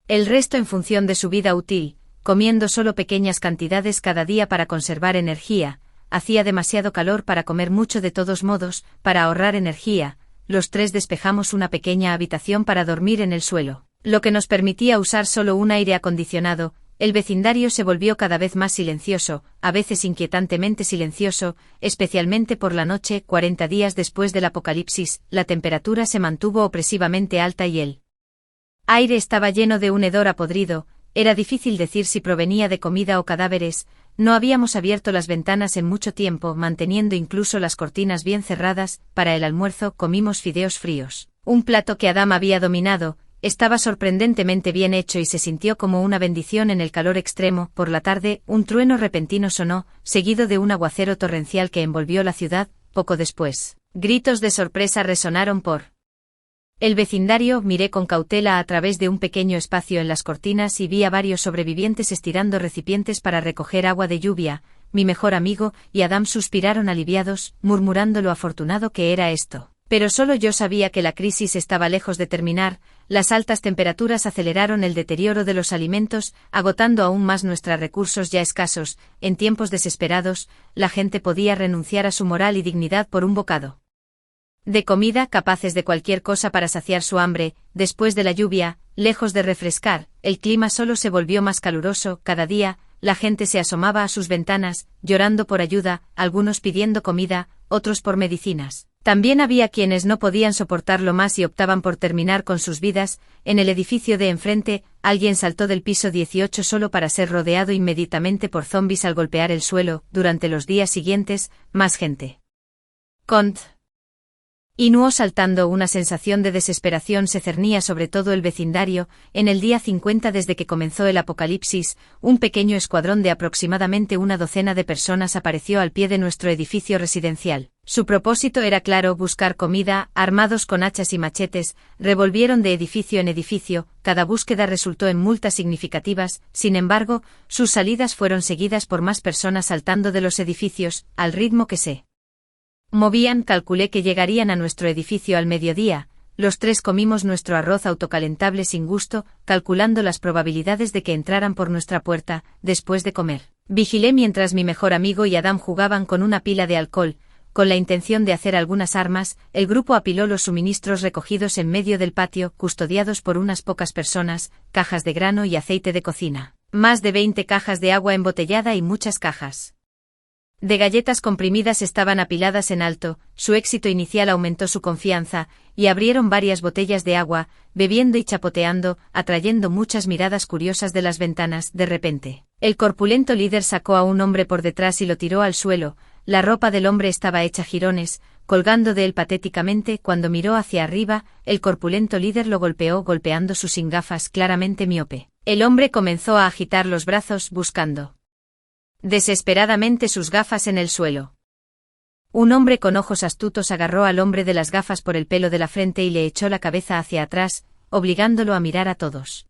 Speaker 1: el resto en función de su vida útil, comiendo solo pequeñas cantidades cada día para conservar energía. Hacía demasiado calor para comer mucho de todos modos. Para ahorrar energía, los tres despejamos una pequeña habitación para dormir en el suelo, lo que nos permitía usar solo un aire acondicionado. El vecindario se volvió cada vez más silencioso, a veces inquietantemente silencioso, especialmente por la noche. 40 días después del apocalipsis, la temperatura se mantuvo opresivamente alta y el aire estaba lleno de un hedor a podrido. Era difícil decir si provenía de comida o cadáveres. No habíamos abierto las ventanas en mucho tiempo, manteniendo incluso las cortinas bien cerradas. Para el almuerzo comimos fideos fríos. Un plato que Adam había dominado. Estaba sorprendentemente bien hecho y se sintió como una bendición en el calor extremo. Por la tarde, un trueno repentino sonó, seguido de un aguacero torrencial que envolvió la ciudad. Poco después, gritos de sorpresa resonaron por el vecindario. Miré con cautela a través de un pequeño espacio en las cortinas y vi a varios sobrevivientes estirando recipientes para recoger agua de lluvia. Mi mejor amigo y Adam suspiraron aliviados, murmurando lo afortunado que era esto. Pero solo yo sabía que la crisis estaba lejos de terminar. Las altas temperaturas aceleraron el deterioro de los alimentos, agotando aún más nuestros recursos ya escasos. En tiempos desesperados, la gente podía renunciar a su moral y dignidad por un bocado de comida, capaces de cualquier cosa para saciar su hambre. Después de la lluvia, lejos de refrescar, el clima solo se volvió más caluroso. Cada día, la gente se asomaba a sus ventanas, llorando por ayuda, algunos pidiendo comida, otros por medicinas. También había quienes no podían soportarlo más y optaban por terminar con sus vidas. En el edificio de enfrente, alguien saltó del piso 18 solo para ser rodeado inmediatamente por zombies al golpear el suelo. Durante los días siguientes, más gente continuó saltando. Una sensación de desesperación se cernía sobre todo el vecindario. En el día 50 desde que comenzó el apocalipsis, un pequeño escuadrón de aproximadamente una docena de personas apareció al pie de nuestro edificio residencial. Su propósito era claro: buscar comida. Armados con hachas y machetes, revolvieron de edificio en edificio. Cada búsqueda resultó en multas significativas. Sin embargo, sus salidas fueron seguidas por más personas saltando de los edificios. Al ritmo que se movían, calculé que llegarían a nuestro edificio al mediodía. Los tres comimos nuestro arroz autocalentable sin gusto, calculando las probabilidades de que entraran por nuestra puerta. Después de comer, vigilé mientras mi mejor amigo y Adam jugaban con una pila de alcohol. Con la intención de hacer algunas armas, el grupo apiló los suministros recogidos en medio del patio, custodiados por unas pocas personas: cajas de grano y aceite de cocina, más de 20 cajas de agua embotellada y muchas cajas de galletas comprimidas estaban apiladas en alto. Su éxito inicial aumentó su confianza, y abrieron varias botellas de agua, bebiendo y chapoteando, atrayendo muchas miradas curiosas de las ventanas. De repente, el corpulento líder sacó a un hombre por detrás y lo tiró al suelo. La ropa del hombre estaba hecha jirones, colgando de él patéticamente. Cuando miró hacia arriba, el corpulento líder lo golpeó, golpeando su sin gafas, claramente miope. El hombre comenzó a agitar los brazos, buscando desesperadamente sus gafas en el suelo. Un hombre con ojos astutos agarró al hombre de las gafas por el pelo de la frente y le echó la cabeza hacia atrás, obligándolo a mirar a todos.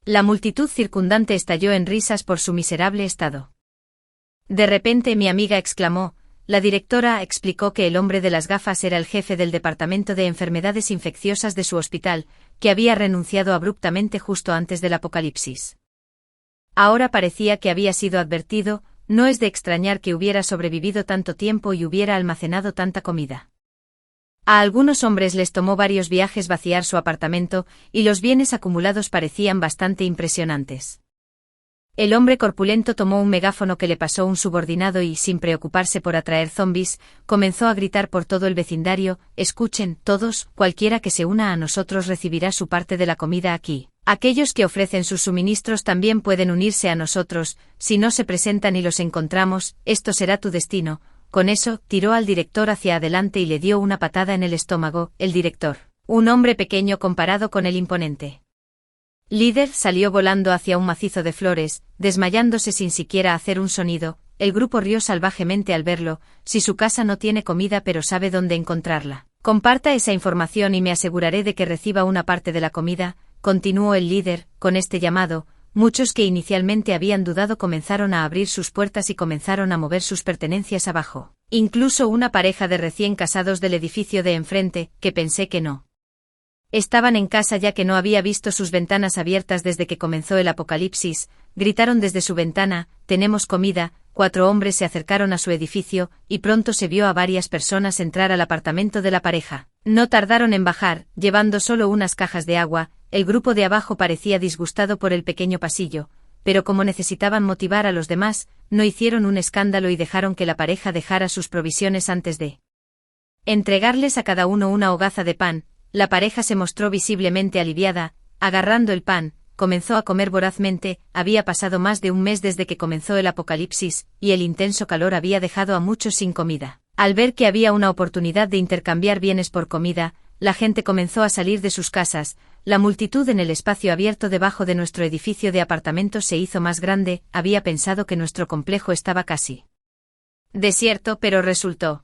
Speaker 1: La multitud circundante estalló en risas por su miserable estado. De repente mi amiga exclamó. La directora explicó que el hombre de las gafas era el jefe del departamento de enfermedades infecciosas de su hospital, que había renunciado abruptamente justo antes del apocalipsis. Ahora parecía que había sido advertido. No es de extrañar que hubiera sobrevivido tanto tiempo y hubiera almacenado tanta comida. A algunos hombres les tomó varios viajes vaciar su apartamento, y los bienes acumulados parecían bastante impresionantes. El hombre corpulento tomó un megáfono que le pasó un subordinado y, sin preocuparse por atraer zombis, comenzó a gritar por todo el vecindario: «Escuchen, todos, cualquiera que se una a nosotros recibirá su parte de la comida aquí. Aquellos que ofrecen sus suministros también pueden unirse a nosotros, si no se presentan y los encontramos, esto será tu destino». Con eso, tiró al director hacia adelante y le dio una patada en el estómago. El director, un hombre pequeño comparado con el imponente líder, salió volando hacia un macizo de flores, desmayándose sin siquiera hacer un sonido. El grupo rió salvajemente al verlo. «Si su casa no tiene comida pero sabe dónde encontrarla, comparta esa información y me aseguraré de que reciba una parte de la comida», continuó el líder. Con este llamado, muchos que inicialmente habían dudado comenzaron a abrir sus puertas y comenzaron a mover sus pertenencias abajo. Incluso una pareja de recién casados del edificio de enfrente, que pensé que no estaban en casa ya que no había visto sus ventanas abiertas desde que comenzó el apocalipsis, gritaron desde su ventana: «Tenemos comida». 4 hombres se acercaron a su edificio, y pronto se vio a varias personas entrar al apartamento de la pareja. No tardaron en bajar, llevando solo unas cajas de agua. El grupo de abajo parecía disgustado por el pequeño pasillo, pero como necesitaban motivar a los demás, no hicieron un escándalo y dejaron que la pareja dejara sus provisiones antes de entregarles a cada uno una hogaza de pan. La pareja se mostró visiblemente aliviada. Agarrando el pan, comenzó a comer vorazmente. Había pasado más de un mes desde que comenzó el apocalipsis, y el intenso calor había dejado a muchos sin comida. Al ver que había una oportunidad de intercambiar bienes por comida, la gente comenzó a salir de sus casas. La multitud en el espacio abierto debajo de nuestro edificio de apartamentos se hizo más grande. Había pensado que nuestro complejo estaba casi desierto, pero resultó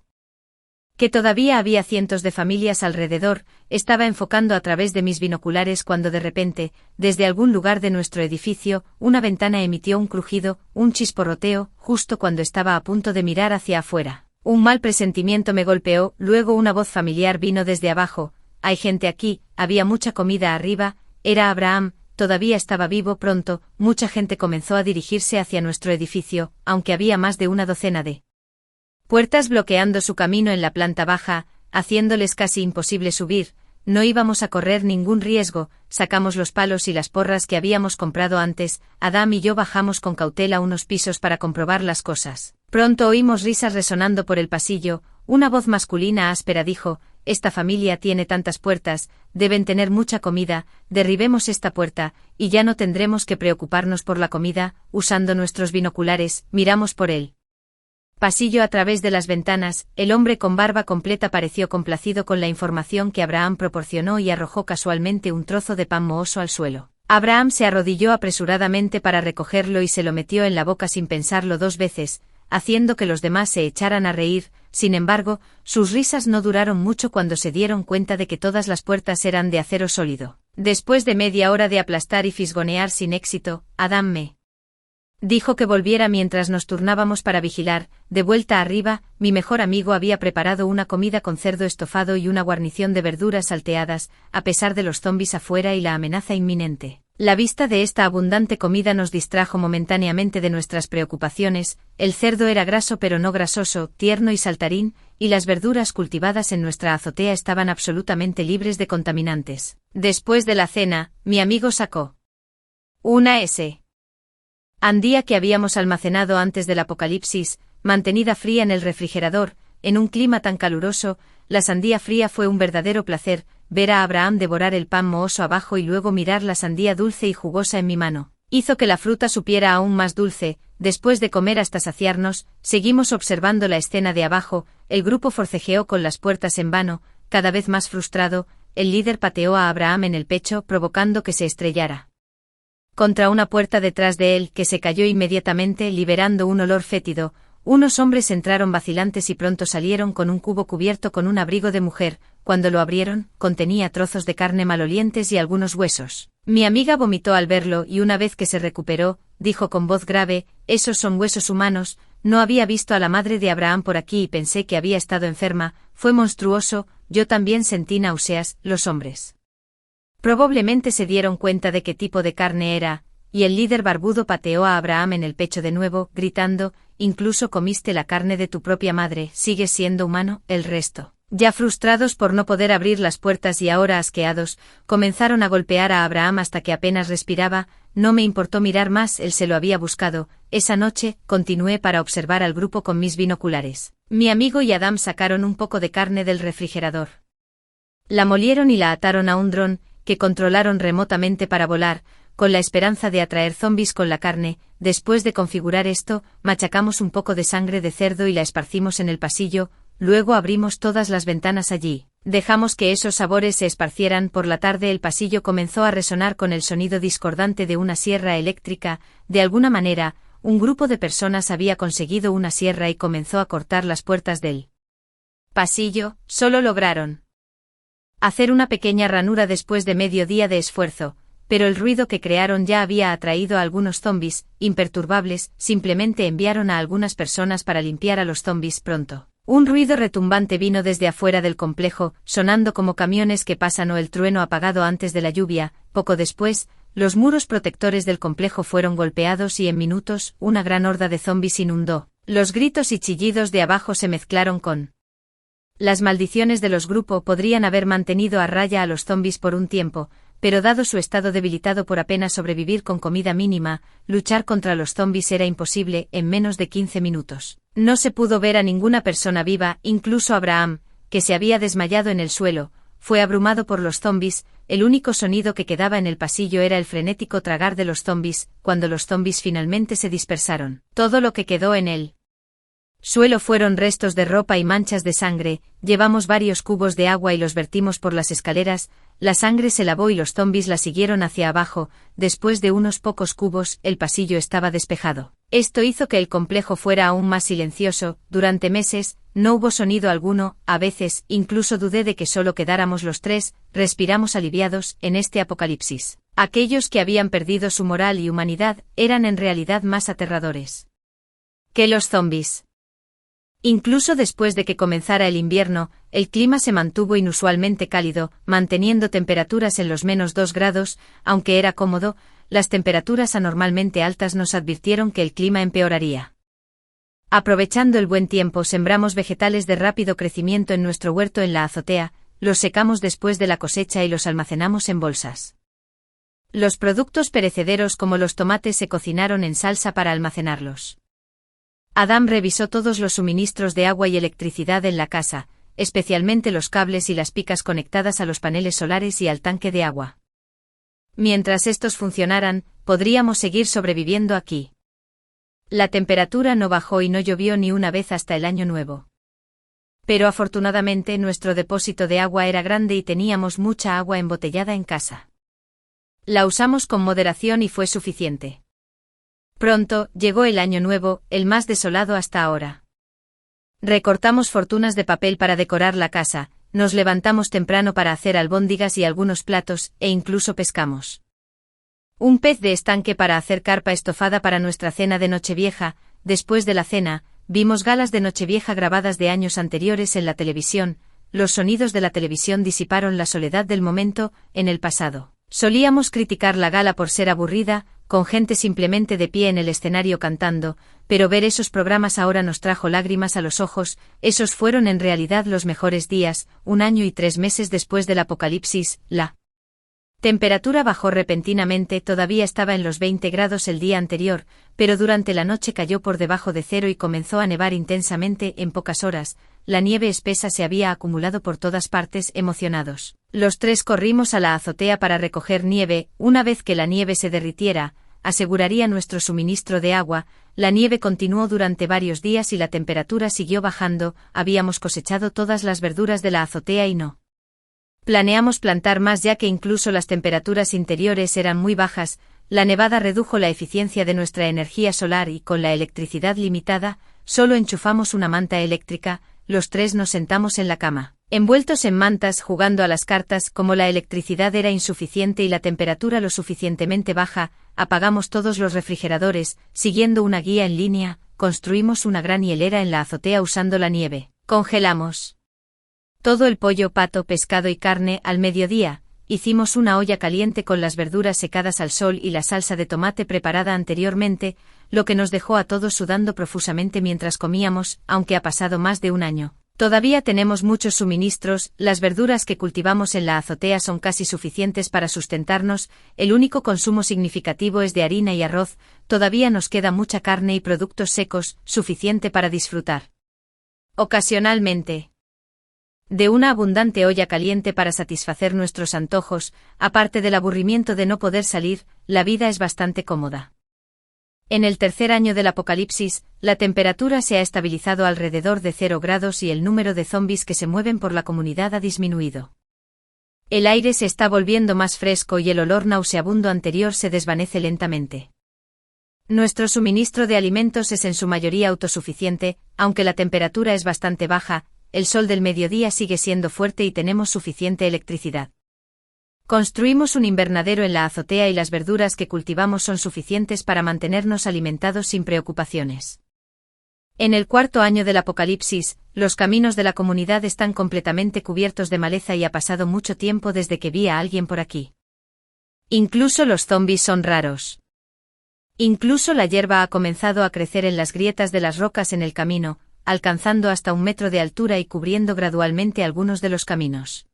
Speaker 1: que todavía había cientos de familias alrededor. Estaba enfocando a través de mis binoculares cuando de repente, desde algún lugar de nuestro edificio, una ventana emitió un crujido, un chisporroteo, justo cuando estaba a punto de mirar hacia afuera. Un mal presentimiento me golpeó. Luego una voz familiar vino desde abajo: «Hay gente aquí». Había mucha comida arriba. Era Abraham, todavía estaba vivo. Pronto, mucha gente comenzó a dirigirse hacia nuestro edificio, aunque había más de una docena de puertas bloqueando su camino en la planta baja, haciéndoles casi imposible subir. No íbamos a correr ningún riesgo. Sacamos los palos y las porras que habíamos comprado antes. Adam y yo bajamos con cautela unos pisos para comprobar las cosas. Pronto oímos risas resonando por el pasillo. Una voz masculina áspera dijo: «Esta familia tiene tantas puertas, deben tener mucha comida. Derribemos esta puerta, y ya no tendremos que preocuparnos por la comida». Usando nuestros binoculares, miramos por él pasillo a través de las ventanas. El hombre con barba completa pareció complacido con la información que Abraham proporcionó y arrojó casualmente un trozo de pan mohoso al suelo. Abraham se arrodilló apresuradamente para recogerlo y se lo metió en la boca sin pensarlo 2 veces, haciendo que los demás se echaran a reír. Sin embargo, sus risas no duraron mucho cuando se dieron cuenta de que todas las puertas eran de acero sólido. Después de media hora de aplastar y fisgonear sin éxito, Adam me dijo que volviera mientras nos turnábamos para vigilar. De vuelta arriba, mi mejor amigo había preparado una comida con cerdo estofado y una guarnición de verduras salteadas. A pesar de los zombis afuera y la amenaza inminente, la vista de esta abundante comida nos distrajo momentáneamente de nuestras preocupaciones. El cerdo era graso pero no grasoso, tierno y saltarín, y las verduras cultivadas en nuestra azotea estaban absolutamente libres de contaminantes. Después de la cena, mi amigo sacó una sandía que habíamos almacenado antes del apocalipsis, mantenida fría en el refrigerador. En un clima tan caluroso, la sandía fría fue un verdadero placer. Ver a Abraham devorar el pan mohoso abajo y luego mirar la sandía dulce y jugosa en mi mano hizo que la fruta supiera aún más dulce. Después de comer hasta saciarnos, seguimos observando la escena de abajo. El grupo forcejeó con las puertas en vano. Cada vez más frustrado, el líder pateó a Abraham en el pecho, provocando que se estrellara contra una puerta detrás de él, que se cayó inmediatamente, liberando un olor fétido. Unos hombres entraron vacilantes y pronto salieron con un cubo cubierto con un abrigo de mujer. Cuando lo abrieron, contenía trozos de carne malolientes y algunos huesos. Mi amiga vomitó al verlo y una vez que se recuperó, dijo con voz grave: «Esos son huesos humanos». No había visto a la madre de Abraham por aquí y pensé que había estado enferma. Fue monstruoso. Yo también sentí náuseas. Los hombres probablemente se dieron cuenta de qué tipo de carne era, y el líder barbudo pateó a Abraham en el pecho de nuevo, gritando: «Incluso comiste la carne de tu propia madre, sigues siendo humano». El resto, ya frustrados por no poder abrir las puertas y ahora asqueados, comenzaron a golpear a Abraham hasta que apenas respiraba. no me importó mirar más, él se lo había buscado. Esa noche, continué para observar al grupo con mis binoculares. Mi amigo y Adam sacaron un poco de carne del refrigerador. La molieron y la ataron a un dron, que controlaron remotamente para volar, con la esperanza de atraer zombis con la carne. Después de configurar esto, machacamos un poco de sangre de cerdo y la esparcimos en el pasillo, luego abrimos todas las ventanas allí. Dejamos que esos sabores se esparcieran. Por la tarde el pasillo comenzó a resonar con el sonido discordante de una sierra eléctrica. De alguna manera, un grupo de personas había conseguido una sierra y comenzó a cortar las puertas del pasillo. Solo lograron hacer una pequeña ranura después de medio día de esfuerzo, pero el ruido que crearon ya había atraído a algunos zombis, imperturbables. Simplemente enviaron a algunas personas para limpiar a los zombis pronto. Un ruido retumbante vino desde afuera del complejo, sonando como camiones que pasan o el trueno apagado antes de la lluvia. Poco después, los muros protectores del complejo fueron golpeados y en minutos, una gran horda de zombis inundó. Los gritos y chillidos de abajo se mezclaron con las maldiciones de los grupos. Podrían haber mantenido a raya a los zombis por un tiempo, pero dado su estado debilitado por apenas sobrevivir con comida mínima, luchar contra los zombis era imposible. En menos de 15 minutos. No se pudo ver a ninguna persona viva, incluso Abraham, que se había desmayado en el suelo, fue abrumado por los zombis. El único sonido que quedaba en el pasillo era el frenético tragar de los zombis. Cuando los zombis finalmente se dispersaron, todo lo que quedó en él suelo fueron restos de ropa y manchas de sangre. Llevamos varios cubos de agua y los vertimos por las escaleras. La sangre se lavó y los zombis la siguieron hacia abajo. Después de unos pocos cubos, el pasillo estaba despejado. Esto hizo que el complejo fuera aún más silencioso. Durante meses, no hubo sonido alguno. A veces, incluso dudé de que solo quedáramos los tres. Respiramos aliviados. En este apocalipsis, aquellos que habían perdido su moral y humanidad eran en realidad más aterradores que los zombis. Incluso después de que comenzara el invierno, el clima se mantuvo inusualmente cálido, manteniendo temperaturas en los -2 grados. Aunque era cómodo, las temperaturas anormalmente altas nos advirtieron que el clima empeoraría. Aprovechando el buen tiempo, sembramos vegetales de rápido crecimiento en nuestro huerto en la azotea, los secamos después de la cosecha y los almacenamos en bolsas. Los productos perecederos como los tomates se cocinaron en salsa para almacenarlos. Adam revisó todos los suministros de agua y electricidad en la casa, especialmente los cables y las picas conectadas a los paneles solares y al tanque de agua. Mientras estos funcionaran, podríamos seguir sobreviviendo aquí. La temperatura no bajó y no llovió ni una vez hasta el año nuevo. Pero afortunadamente nuestro depósito de agua era grande y teníamos mucha agua embotellada en casa. La usamos con moderación y fue suficiente. Pronto, llegó el año nuevo, el más desolado hasta ahora. Recortamos fortunas de papel para decorar la casa, nos levantamos temprano para hacer albóndigas y algunos platos, e incluso pescamos un pez de estanque para hacer carpa estofada para nuestra cena de Nochevieja. Después de la cena, vimos galas de Nochevieja grabadas de años anteriores en la televisión. Los sonidos de la televisión disiparon la soledad del momento. En el pasado, solíamos criticar la gala por ser aburrida, con gente simplemente de pie en el escenario cantando, pero ver esos programas ahora nos trajo lágrimas a los ojos. Esos fueron en realidad los mejores días. 1 año y 3 meses después del apocalipsis, la temperatura bajó repentinamente. Todavía estaba en los 20 grados el día anterior, pero durante la noche cayó por debajo de cero y comenzó a nevar intensamente. En pocas horas, la nieve espesa se había acumulado por todas partes. Emocionados, los tres corrimos a la azotea para recoger nieve. Una vez que la nieve se derritiera, aseguraría nuestro suministro de agua. La nieve continuó durante varios días y la temperatura siguió bajando. Habíamos cosechado todas las verduras de la azotea y no planeamos plantar más ya que incluso las temperaturas interiores eran muy bajas. La nevada redujo la eficiencia de nuestra energía solar y con la electricidad limitada, solo enchufamos una manta eléctrica. Los tres nos sentamos en la cama, envueltos en mantas, jugando a las cartas. Como la electricidad era insuficiente y la temperatura lo suficientemente baja, apagamos todos los refrigeradores. Siguiendo una guía en línea, construimos una gran hielera en la azotea usando la nieve. Congelamos todo el pollo, pato, pescado y carne. Al mediodía, hicimos una olla caliente con las verduras secadas al sol y la salsa de tomate preparada anteriormente, lo que nos dejó a todos sudando profusamente mientras comíamos. Aunque ha pasado más de 1 año, Todavía tenemos muchos suministros, las verduras que cultivamos en la azotea son casi suficientes para sustentarnos, el único consumo significativo es de harina y arroz, todavía nos queda mucha carne y productos secos, suficiente para disfrutar. Ocasionalmente, de una abundante olla caliente para satisfacer nuestros antojos, aparte del aburrimiento de no poder salir, la vida es bastante cómoda. En el tercer año del apocalipsis, la temperatura se ha estabilizado alrededor de 0 grados y el número de zombies que se mueven por la comunidad ha disminuido. El aire se está volviendo más fresco y el olor nauseabundo anterior se desvanece lentamente. Nuestro suministro de alimentos es en su mayoría autosuficiente, aunque la temperatura es bastante baja, el sol del mediodía sigue siendo fuerte y tenemos suficiente electricidad. Construimos un invernadero en la azotea y las verduras que cultivamos son suficientes para mantenernos alimentados sin preocupaciones. En el cuarto año del apocalipsis, los caminos de la comunidad están completamente cubiertos de maleza y ha pasado mucho tiempo desde que vi a alguien por aquí. Incluso los zombies son raros. Incluso la hierba ha comenzado a crecer en las grietas de las rocas en el camino, alcanzando hasta 1 metro de altura y cubriendo gradualmente algunos de los caminos.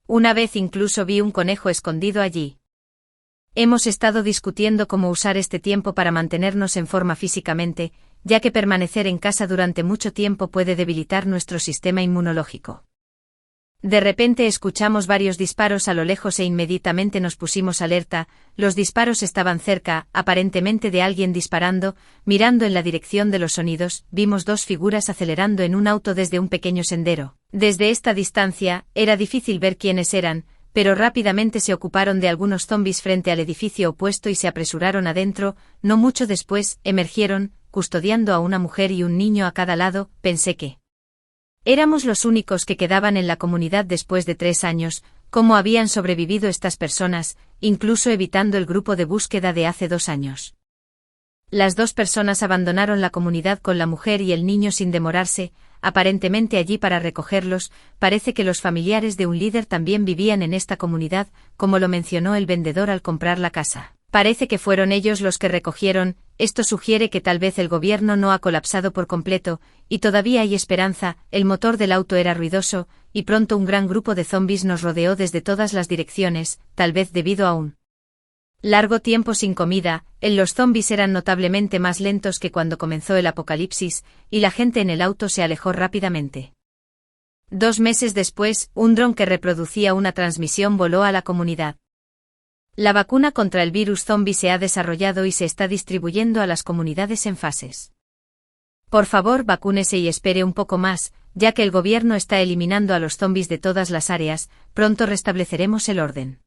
Speaker 1: Una vez incluso vi un conejo escondido allí. Hemos estado discutiendo cómo usar este tiempo para mantenernos en forma físicamente, ya que permanecer en casa durante mucho tiempo puede debilitar nuestro sistema inmunológico. De repente escuchamos varios disparos a lo lejos e inmediatamente nos pusimos alerta, los disparos estaban cerca, aparentemente de alguien disparando, mirando en la dirección de los sonidos, vimos 2 figuras acelerando en un auto desde un pequeño sendero. Desde esta distancia, era difícil ver quiénes eran, pero rápidamente se ocuparon de algunos zombies frente al edificio opuesto y se apresuraron adentro, no mucho después, emergieron, custodiando a una mujer y un niño a cada lado, pensé que éramos los únicos que quedaban en la comunidad después de 3 años, cómo habían sobrevivido estas personas, incluso evitando el grupo de búsqueda de hace 2 años. Las 2 personas abandonaron la comunidad con la mujer y el niño sin demorarse, aparentemente allí para recogerlos, parece que los familiares de un líder también vivían en esta comunidad, como lo mencionó el vendedor al comprar la casa. Parece que fueron ellos los que recogieron, esto sugiere que tal vez el gobierno no ha colapsado por completo, y todavía hay esperanza, el motor del auto era ruidoso, y pronto un gran grupo de zombies nos rodeó desde todas las direcciones, tal vez debido a un largo tiempo sin comida, los zombies eran notablemente más lentos que cuando comenzó el apocalipsis, y la gente en el auto se alejó rápidamente. 2 meses después, un dron que reproducía una transmisión voló a la comunidad. La vacuna contra el virus zombie se ha desarrollado y se está distribuyendo a las comunidades en fases. Por favor, vacúnese y espere un poco más, ya que el gobierno está eliminando a los zombies de todas las áreas, pronto restableceremos el orden.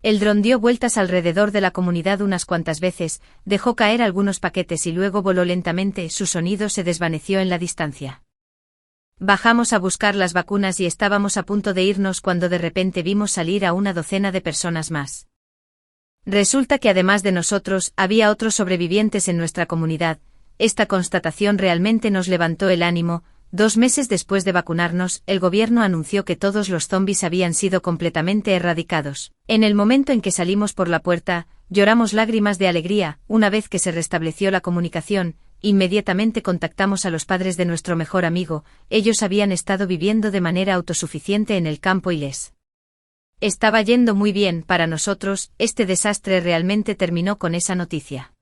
Speaker 1: El dron dio vueltas alrededor de la comunidad unas cuantas veces, dejó caer algunos paquetes y luego voló lentamente, su sonido se desvaneció en la distancia. Bajamos a buscar las vacunas y estábamos a punto de irnos cuando de repente vimos salir a una docena de personas más. Resulta que además de nosotros, había otros sobrevivientes en nuestra comunidad. Esta constatación realmente nos levantó el ánimo. 2 meses después de vacunarnos, el gobierno anunció que todos los zombies habían sido completamente erradicados. En el momento en que salimos por la puerta, lloramos lágrimas de alegría. Una vez que se restableció la comunicación, inmediatamente contactamos a los padres de nuestro mejor amigo. Ellos habían estado viviendo de manera autosuficiente en el campo y les estaba yendo muy bien. Para nosotros, este desastre realmente terminó con esa noticia.